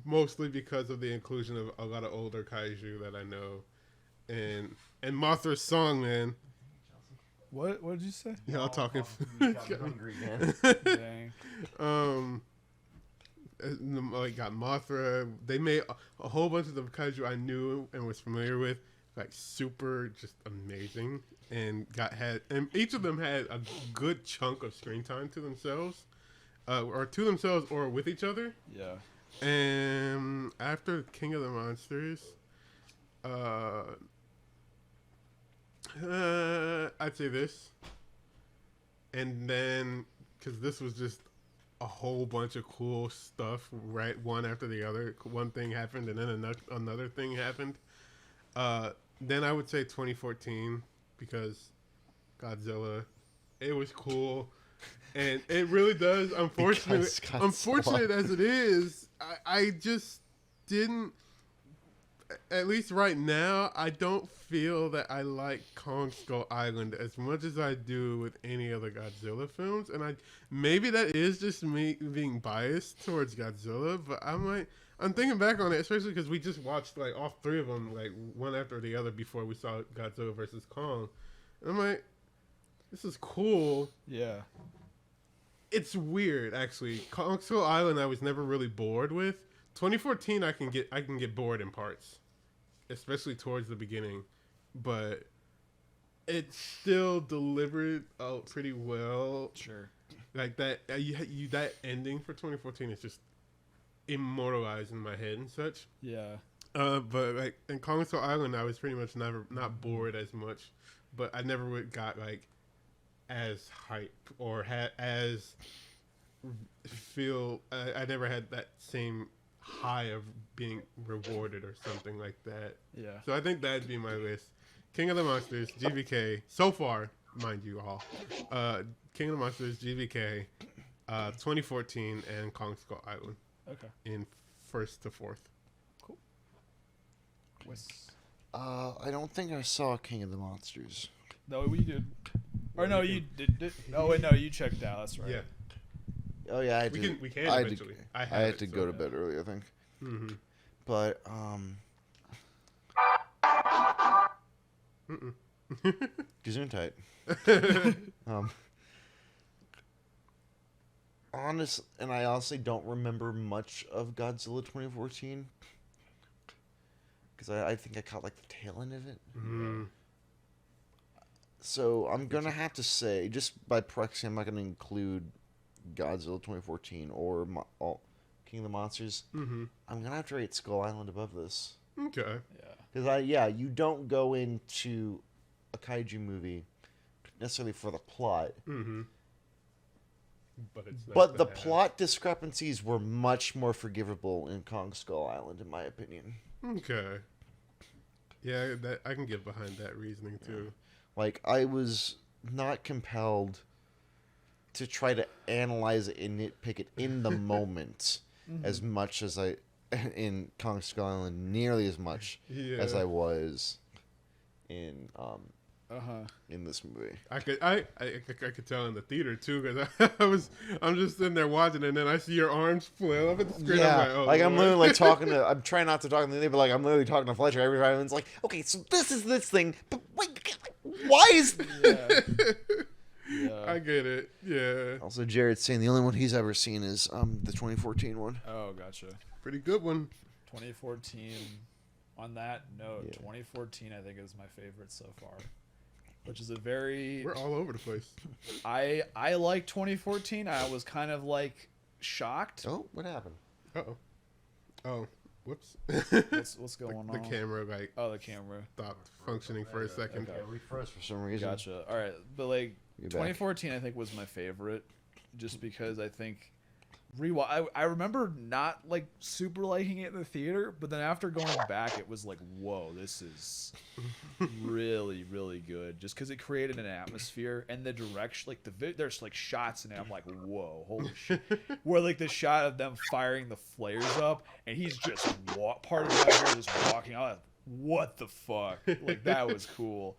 Mostly because of the inclusion of a lot of older kaiju that I know, and Mothra's song, man.
What did you say?
Y'all talking?
I'm hungry, man.
Dang.
Like got Mothra. They made a whole bunch of the kaiju I knew and was familiar with, like super just amazing, and each of them had a good chunk of screen time to themselves, or with each other.
Yeah.
And after King of the Monsters, I'd say this, and then because this was just a whole bunch of cool stuff, right? One after the other. One thing happened, and then another thing happened. Then I would say 2014 because Godzilla. It was cool, and it really does. Unfortunate as it is, I just didn't. At least right now, I don't feel that I like Kong Skull Island as much as I do with any other Godzilla films, and maybe that is just me being biased towards Godzilla. But I'm thinking back on it, especially because we just watched like all three of them, like one after the other, before we saw Godzilla versus Kong. And I'm like, this is cool.
Yeah.
It's weird, actually. Kong Skull Island, I was never really bored with. 2014, I can get bored in parts, especially towards the beginning, but it still delivered out pretty well.
Sure.
Like that, that ending for 2014 is just immortalized in my head and such.
Yeah.
But like in Kong Skull Island, I was pretty much not bored as much, but I never got like as hype or had as feel. I never had that same high of being rewarded or something like that.
Yeah.
So I think that'd be my list. King of the Monsters, GVK, so far, mind you all. King of the Monsters, GVK, 2014, and Kong Skull Island
Okay.
in first to fourth.
Cool.
I don't think I saw King of the Monsters.
No, we did. Or no, you did. Oh wait, no, you checked out. That's right.
Yeah.
Oh yeah, I
We
did.
can
I
eventually.
I
have
had
it,
to
so-
go to bed early, I think.
Mm-hmm.
But Gesundheit. I honestly don't remember much of Godzilla 2014 because I think I caught like the tail end of it.
Mm-hmm.
So I'm gonna have to say, just by proxy, I'm not gonna include Godzilla 2014 or King of the Monsters.
Mm-hmm.
I'm gonna have to rate Skull Island above this.
Okay.
Yeah.
Because you don't go into a kaiju movie necessarily for the plot,
Mm-hmm. But it's nice
but
to
the
have.
plot discrepancies were much more forgivable in Kong Skull Island, in my opinion.
Okay. Yeah, that I can get behind that reasoning too.
Like, I was not compelled to try to analyze it and nitpick it in the moment as much as I in Kong Skull Island, nearly as much as I was in in this movie.
I could tell in the theater too because I'm just sitting there watching and then I see your arms flail up at the screen.
Yeah,
I'm like, oh,
like I'm
Lord.
literally like talking to. I'm trying not to talk to the but like I'm literally talking to Fletcher every time. And it's like, okay, so this is this thing, but wait, why is?
Yeah.
I get it. Yeah,
Also, Jared's saying the only one he's ever seen is the 2014 one.
Oh, gotcha.
pretty good one.
2014. On that note,
Yeah.
2014 I think is my favorite so far, which is a very
We're all over the place.
I like 2014. I was kind of like shocked.
Oh, what happened?
Oh, whoops.
What's going on?
The camera like
Oh, the camera.
stopped functioning for a second.
Okay.
we froze for some reason.
Gotcha. All right, but like
You're back.
2014, I think was my favorite, just because I think I remember not like super liking it in the theater, but then after going back, it was like, whoa, this is really really good, just because it created an atmosphere and the direction, like there's like shots in it. I'm like, whoa, holy shit! Where like the shot of them firing the flares up, and he's just part of that hair just walking out. What the fuck? Like that was cool.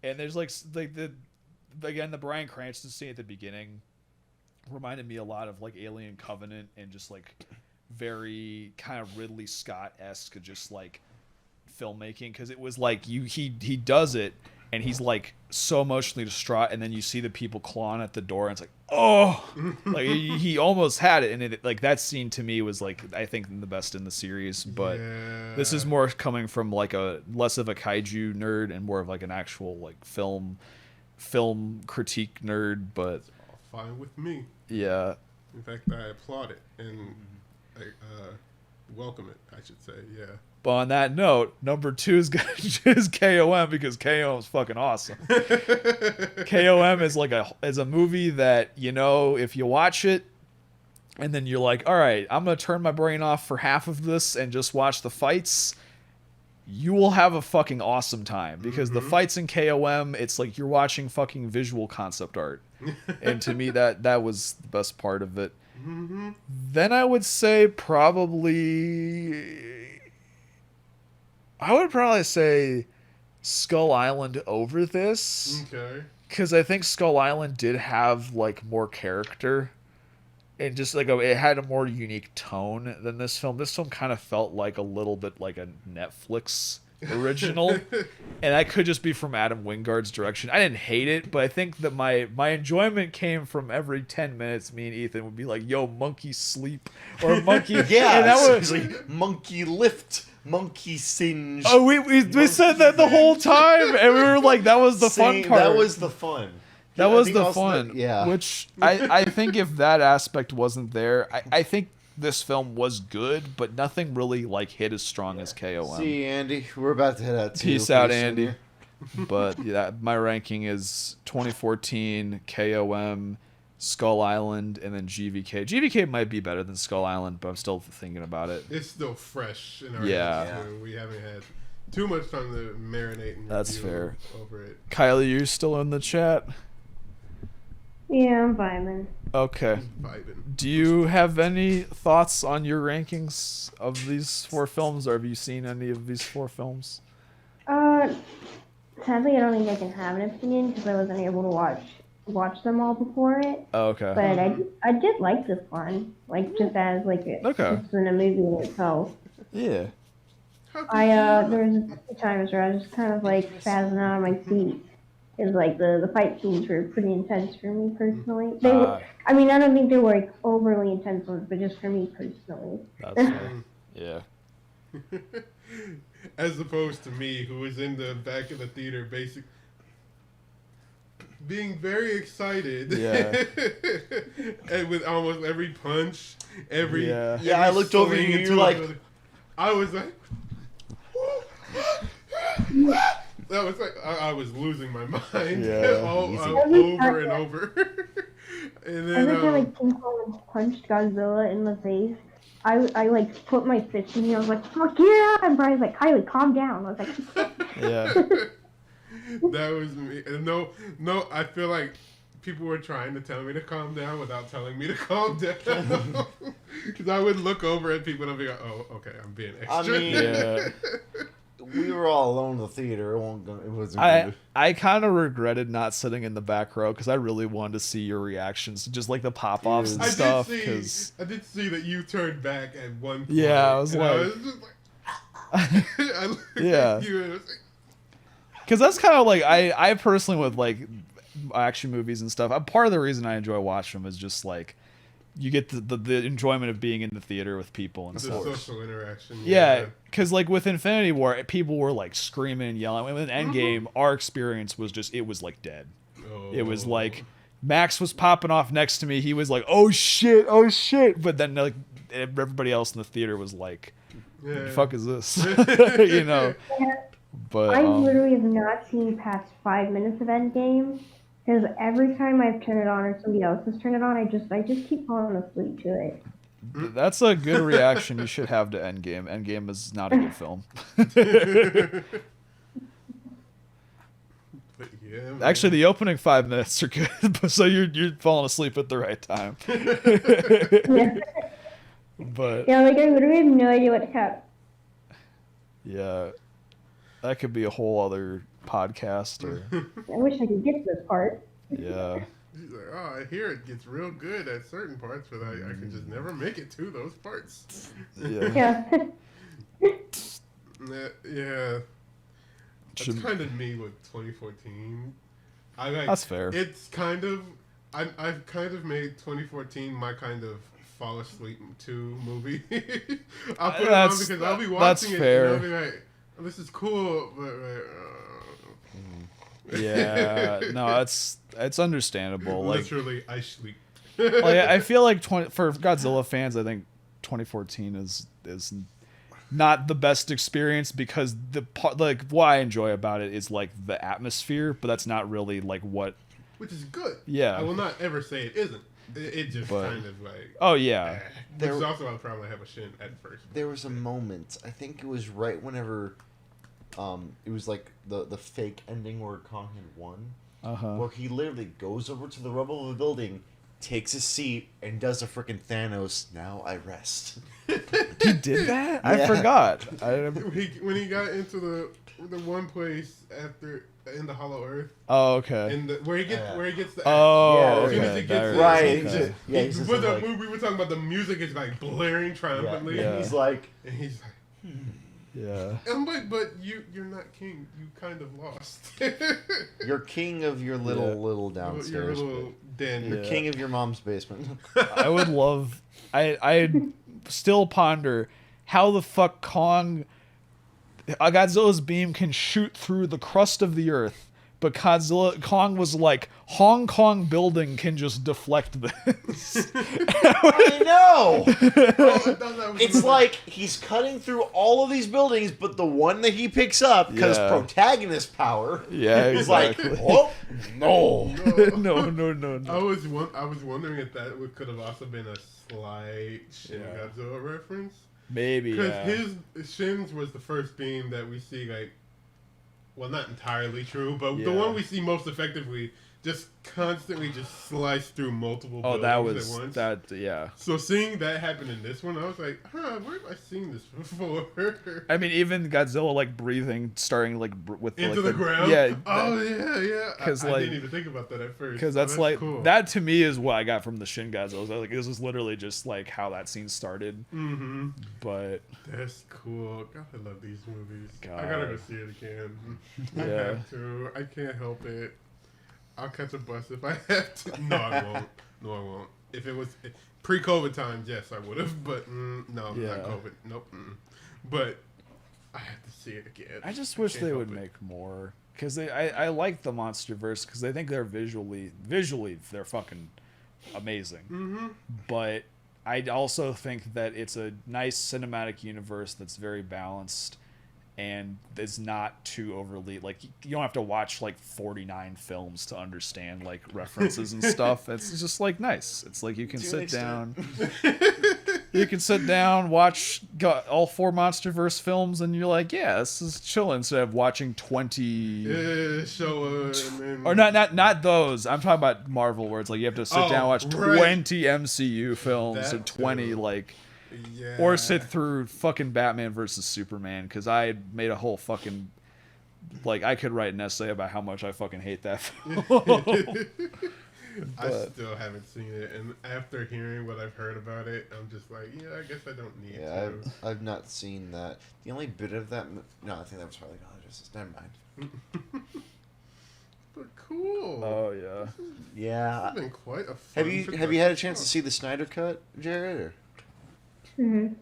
And there's like the Bryan Cranston scene at the beginning reminded me a lot of like Alien Covenant and just like very kind of Ridley Scott-esque, just like filmmaking, because it was like he does it and he's like so emotionally distraught, and then you see the people clawing at the door and it's like, oh, like he almost had it. And it, like that scene to me was like, I think the best in the series, but this is more coming from like a less of a kaiju nerd and more of like an actual like film critique nerd. But
It's all fine with me.
yeah,
In fact, I applaud it and I welcome it, I should say. Yeah.
but on that note, number 2 is KOM, because KOM is fucking awesome. KOM is like a movie that, you know, if you watch it and then you're like, all right, I'm gonna turn my brain off for half of this and just watch the fights, you will have a fucking awesome time, because the fights in KOM, it's like you're watching fucking visual concept art. And to me, that was the best part of it. Then I would say I would probably say Skull Island over this.
Okay.
Because I think Skull Island did have like more character. And just like it had a more unique tone than this film. This film kind of felt like a little bit like a Netflix original. And that could just be from Adam Wingard's direction. I didn't hate it, but I think that my enjoyment came from every 10 minutes me and Ethan would be like, yo, monkey sleep, or monkey.
Yeah,
and that was
like monkey lift, monkey singe.
Oh, we said that the whole time, and we were like, that was the fun part.
That was the fun.
That was the fun.
Yeah.
Which I think if that aspect wasn't there, I think this film was good, but nothing really like hit as strong as KOM.
See, Andy, we're about to head out too.
Peace out, Andy. But yeah, my ranking is 2014, KOM, Skull Island, and then GVK. GVK might be better than Skull Island, but I'm still thinking about it.
It's still fresh in our
Yeah.
heads, too. We haven't had too much time to marinate and
That's
review
fair.
over it.
Kylie, you're still in the chat?
Yeah, I'm vibing.
Okay.
Vibing.
Do you have any thoughts on your rankings of these 4 films, or have you seen any of these 4 films?
Sadly, I don't think I can have an opinion because I wasn't able to watch them all before it.
Oh, okay.
But I did like this one, like just as like
Okay.
just in a movie in itself.
Yeah.
There was times where I was just kind of like spazzing out on my seat. It's like the fight scenes were pretty intense for me personally. They were, I mean, I don't think they were like overly intense ones, but just for me personally.
That's fair. Yeah.
As opposed to me, who was in the back of the theater, being very excited.
Yeah.
And with almost every punch, every
Yeah.
Yeah, I looked over
swing
you and
into
you're like-
another- I was like, that was like I was losing my mind.
Yeah.
Over and over. And then
Every time like King Kong punched Godzilla in the face, I like put my fist in the air. I was like, "Fuck yeah!" And Brian's like, "Kylie, calm down." I was like,
Yeah.
that was me. And no, I feel like people were trying to tell me to calm down without telling me to calm down. Because I would look over at people and I'd be like, oh, okay, I'm being extra.
I mean,
Yeah.
we were all alone in the theater. It wasn't good.
I kind of regretted not sitting in the back row because I really wanted to see your reactions, just like the pop-offs and
I
stuff.
did
'cause-
see that you turned back at one point.
Yeah, I was
and
like-
I was just like, I looked
Yeah.
at you and I was like,
Because that's kind of like I personally with like action movies and stuff. Part of the reason I enjoy watching them is just like you get the enjoyment of being in the theater with people and
the
stuff.
social interaction.
Yeah, because like with Infinity War, people were like screaming and yelling. With Endgame, our experience was just it was like dead. It was like Max was popping off next to me. He was like, "Oh shit, oh shit!" But then like everybody else in the theater was like, "What the fuck is this?" You know. But
I literally have not seen past 5 minutes of Endgame because every time I've turned it on or somebody else has turned it on, I just keep falling asleep to it.
that's a good reaction you should have to Endgame. Endgame is not a good film.
But yeah, man.
Actually, the opening 5 minutes are good, so you're falling asleep at the right time.
Yeah.
But
Yeah, like I literally have no idea what happened.
yeah, that could be a whole other podcast. Or
I wish I could get to this part.
yeah,
He's like, oh, I hear it gets real good at certain parts, but I can just never make it to those parts.
yeah.
Yeah.
Yeah. That's
Should-
kind of me with 2014. I like.
That's fair.
It's kind of. I've kind of made 2014 my kind of fall asleep to movie. I'll put it on
That's-
because I'll be
that's
watching it
fair.
and I'll be like, oh, "This is cool," but like,
Yeah, no, it's understandable. Like,
literally, I sleep.
like I feel like for Godzilla fans, I think 2014 is not the best experience because the part like what I enjoy about it is like the atmosphere, but that's not really like what.
Which is good.
Yeah.
I will not ever say it isn't. It just
But-
kind of like.
Oh yeah,
Which is also a problem I have with Shin at first.
There was a moment, I think it was right whenever, it was like the fake ending where Kong had won, where he literally goes over to the rubble of the building, takes a seat, and does a freaking Thanos. Now I rest.
he did that. I
Yeah.
forgot.
When he got into the one place after in the Hollow Earth,
Oh okay.
and where he gets the
Oh
Yeah,
as soon as
okay.
he
That-
gets
Right.
it,
okay.
Yeah, he's just
but the
like-
we were talking about the music is like blaring triumphantly,
Yeah.
He's like,
and he's like,
Yeah.
I'm like, but you're not king. You kind of lost.
you're king of your little
Yeah.
downstairs.
Your little den.
You're
Yeah.
king of your mom's basement.
I would love. I still ponder how the fuck Godzilla's beam can shoot through the crust of the earth, but Kong was like, Hong Kong building can just deflect this.
I know.
Oh, I thought that was
It's
another-
like he's cutting through all of these buildings, but the one that he picks up, because
Yeah.
protagonist power,
Yeah,
is like,
exactly.
oh no.
no.
I was wondering if that could have also been a slight Shin
Yeah.
Godzilla reference.
Maybe.
Because
Yeah.
Shin's was the first beam that we see, like, well, not entirely true, but the
Yeah.
one we see most effectively just constantly just slice through multiple
Oh,
buildings
that
at
was
once.
that. Yeah.
So seeing that happen in this one, I was like, huh, where have I seen this before?
I mean, even Godzilla like breathing, starting like with
Into
like
the ground?
Yeah.
Oh, yeah.
'Cause,
I
like-
didn't even think about that at first.
Because
Oh,
that's like
cool.
that to me is what I got from the Shin Godzilla. I was like, this is literally just like how that scene started.
Mm-hmm.
But
That's cool. God, I love these movies. I
God.
gotta go see it again. I
Yeah.
have to. I can't help it. I'll catch a bus if I have to. No, I won't. No, I won't. If it was pre-COVID times, yes, I would have. But no,
Yeah.
not COVID. Nope. But I have to see it again.
I just wish
can't
they
help
would
it.
make more. Because I like the MonsterVerse because I think they're visually they're fucking amazing.
Mm-hmm.
But I also think that it's a nice cinematic universe that's very balanced and is not too overly like you don't have to watch like 49 films to understand like references and stuff. It's just like nice. It's like you can
To an
sit
extent.
down. You can sit down, watch all 4 MonsterVerse films, and you're like, yeah, this is chill instead of watching 20.
And then,
Or not those. I'm talking about Marvel, where it's like you have to sit
Oh,
down and watch
right.
20 MCU films
That
or 20
too.
like,
Yeah.
or sit through fucking Batman versus Superman because I made a whole fucking like I could write an essay about how much I fucking hate that film.
I
But-
still haven't seen it, and after hearing what I've heard about it, I'm just like, yeah, I guess I don't need
Yeah,
to.
I've not seen that. The only bit of that. No, I think that was Harley Justice. Never mind.
But cool.
Oh yeah.
Yeah.
It's been quite a fun
Have you had a chance to see the Snyder cut, Jared? Or?
Mm-hmm.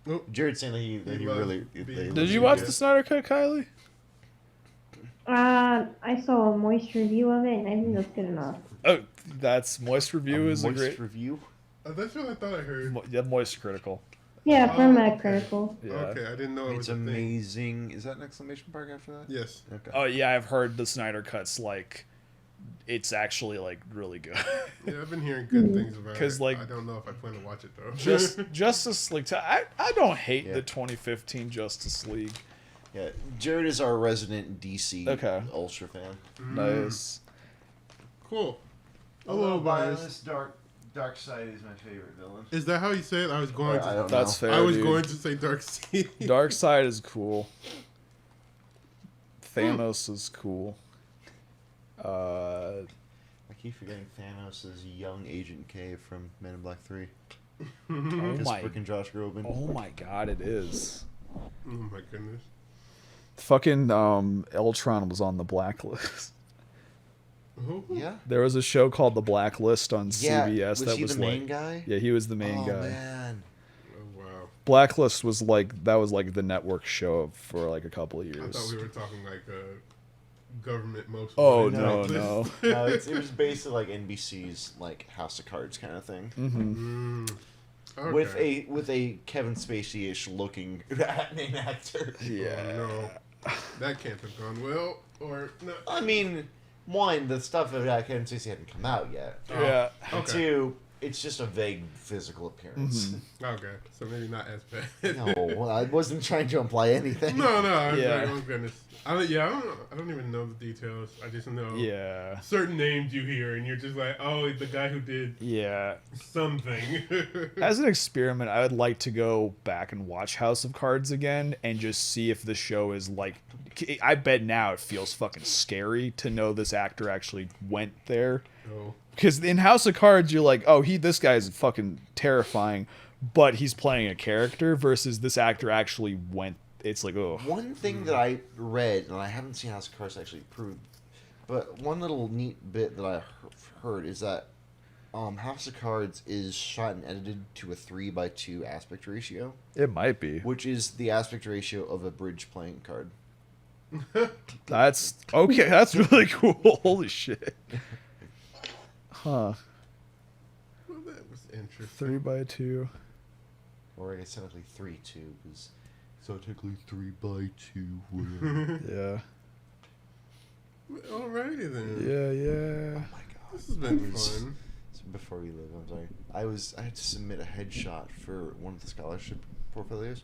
Nope.
Jared's saying that he
loves
really.
being-
Did you watch the Snyder Cut, Kylie?
I saw a moist review of it, and I think that's good enough.
Oh, that's Moist Review is a
moist
great.
review.
That's what I thought I heard.
Yeah, Moist Critical.
Yeah, from
okay.
Critical.
Yeah.
Okay, I didn't know it
It's
was a thing.
amazing. Is that an exclamation mark after that?
Yes.
Okay.
Oh yeah, I've heard the Snyder Cut's like, it's actually like really good.
Yeah, I've been hearing good things about it.
'Cause, like,
I don't know if I plan to watch it though.
Justice League. I don't hate
Yeah.
the 2015 Justice League.
Yeah, Jared is our resident DC
Okay.
Ultra fan.
Nice.
Cool.
Although
biased.
Dark Side is my favorite villain.
Is that how you say it? I was going
I
to.
don't
That's
know.
fair.
I was
dude.
going to say Dark Sea.
Dark Side is cool. Thanos is cool.
I keep forgetting Thanos is young Agent K from Men in Black 3.
Oh
It's
my,
freaking Josh Groban.
oh my god, it is.
Oh my goodness.
Fucking Ultron was on the blacklist.
Who?
Yeah.
There was a show called The Blacklist on
Yeah.
CBS
Was
that
he
was
the main
like,
guy?
yeah, he was the main
Oh,
guy.
man.
Oh wow.
Blacklist was like that was like the network show for like a couple of
I
years.
thought we were talking like a government most.
Oh,
wanted
no,
list.
no.
No, it was basically like NBC's like House of Cards kind of thing.
Hmm.
Okay.
With a Kevin Spacey-ish looking main actor.
Yeah.
Oh, no. That can't have gone well. Or no.
I mean, one, the stuff about Kevin Spacey hadn't come out yet.
Yeah.
And
Okay.
two, it's just a vague physical appearance.
Okay. So maybe not as bad.
No, I wasn't trying to imply anything.
No, I was
Yeah.
like, oh goodness. I don't know. I don't even know the details. I just know
Yeah.
certain names you hear, and you're just like, oh, the guy who did
Yeah.
something.
As an experiment, I would like to go back and watch House of Cards again and just see if the show is like. I bet now it feels fucking scary to know this actor actually went there.
Oh.
Because in House of Cards, you're like, oh, this guy's fucking terrifying, but he's playing a character versus this actor actually went. It's like, oh.
One thing that I read, and I haven't seen House of Cards actually proved, but one little neat bit that I heard is that House of Cards is shot and edited to a 3:2 aspect ratio,
It might be.
which is the aspect ratio of a bridge playing card.
That's okay. That's really cool. Holy shit. Huh.
Well, that was interesting.
3:2.
Or I guess technically 3:2, because so technically 3:2. Whatever.
Yeah.
Alrighty then.
Yeah, yeah.
Oh my god.
This has been
It was-
fun.
Before we leave, I'm sorry. I had to submit a headshot for one of the scholarship portfolios,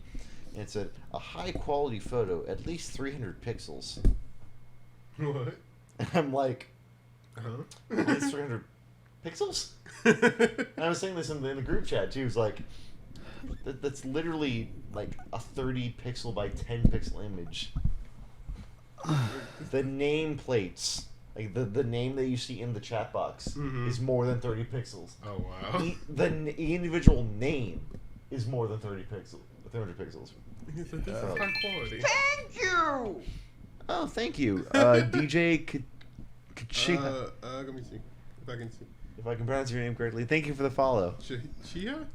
and it said a high quality photo, at least 300 pixels.
What?
And I'm like,
Huh?
at least 300 pixels? And I was saying this in the group chat too. It's like that's literally like a 30 pixel by 10 pixel image. The nameplates, like the name that you see in the chat box,
Mhm.
is more than 30 pixels.
Oh wow.
The individual name is more than 300 pixels.
He said this is high quality.
Thank you. Oh, thank you, DJ Kachia.
Let me see if I can see.
If I can pronounce your name correctly, thank you for the follow.
Chia?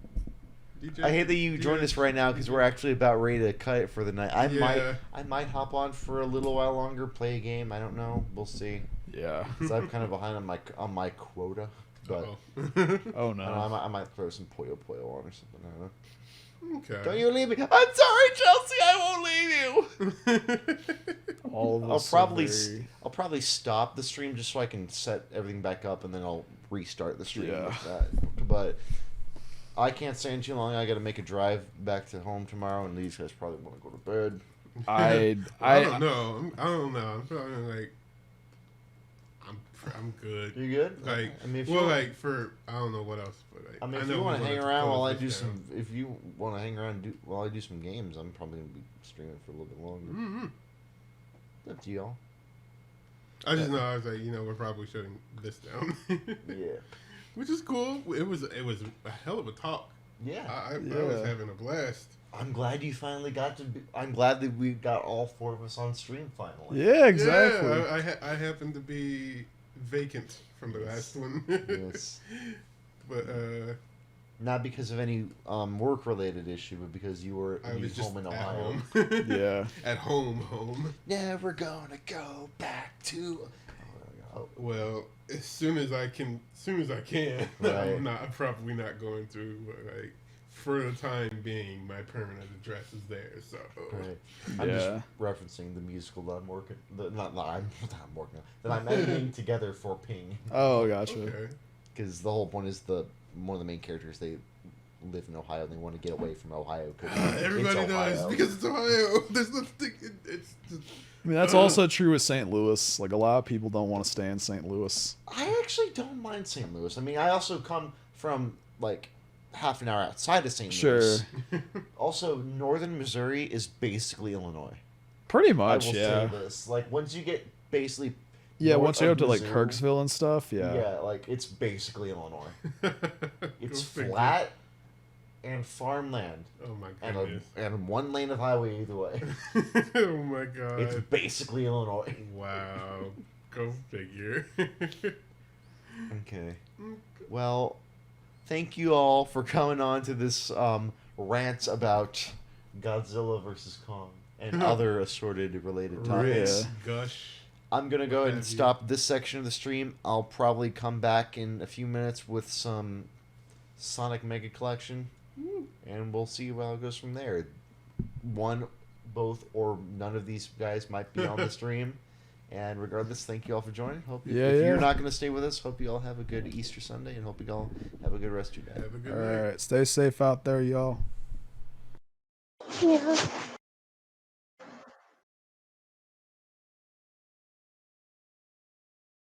DJ?
I hate that you joined us right now because we're actually about ready to cut it for the night.
Yeah.
I might hop on for a little while longer, play a game. I don't know. We'll see.
Yeah.
'Cause I'm kind of behind on my quota, but
Uh-oh.
Oh
I, don't know,
no.
I might throw some Puyo on or something. I don't know.
Okay.
Don't you leave me. I'm sorry, Chelsea. I won't leave you.
All of
I'll
us are
probably
very-
I'll probably stop the stream just so I can set everything back up, and then I'll restart the stream
Yeah.
with that. But I can't stay in too long. I got to make a drive back to home tomorrow, and these guys probably want to go to bed.
I don't know. I don't know. I'm probably like, I'm good.
You good?
Like,
I mean, if
well,
you
like for I don't know what else, but like,
I mean, if
know
you want
we
to hang
wanna
around
close
while I
this
do
down.
some, if you want to hang around while I do some games, I'm probably gonna be streaming for a little bit longer.
Mm-hmm.
It's up to y'all.
I just know I was like, we're probably shutting this down.
Yeah.
Which is cool. It was a hell of a talk.
Yeah.
I was
Yeah.
having a blast.
I'm glad you finally got to. I'm glad that we got all four of us on stream finally.
Yeah, exactly.
Yeah, I happened to be vacant from the last one.
Yes.
But
Not because of any work-related issue, but because you were
I was just
home in
at
Ohio.
home.
Yeah.
At home.
Never gonna go back to. Oh,
Well, as soon as I can.
Right.
I'm probably not going to. But like, for the time being, my permanent address is there. So.
right. I'm
Yeah.
just referencing the musical that I'm working. Not I'm working on. That I'm editing together for Ping.
Oh, gotcha.
Okay.
Because the whole point is one of the main characters, they live in Ohio. They want to get away from Ohio because
Everybody
it's
does
Ohio.
because it's Ohio. There's nothing. It's just,
I mean, that's also true with St. Louis. Like, a lot of people don't want to stay in St. Louis.
I actually don't mind St. Louis. I mean, I also come from like half an hour outside of St.
Sure.
Louis. Also, northern Missouri is basically Illinois.
Pretty
I
much,
will
yeah.
say this. Like, once you get basically
Yeah,
north
once you go
of
to, like,
Missouri,
Kirksville and stuff, yeah.
yeah, like it's basically Illinois. It's
Go figure.
flat and farmland
Oh my
and
goodness.
and one lane of highway either way.
Oh my god.
It's basically Illinois.
Wow. Go figure.
Okay. Well, thank you all for coming on to this rant about Godzilla versus Kong and other assorted related topics.
Yeah.
Gush.
I'm gonna go ahead and
have you?
stop this section of the stream. I'll probably come back in a few minutes with some Sonic Mega Collection, and we'll see how it goes from there. One, both, or none of these guys might be on the stream. And regardless, thank you all for joining. Hope you,
Yeah,
if
yeah.
you're not going to stay with us, hope you all have a good Easter Sunday, and hope you all have a good rest of your day.
Have a good
All
night.
right, stay safe out there, y'all.
Yeah.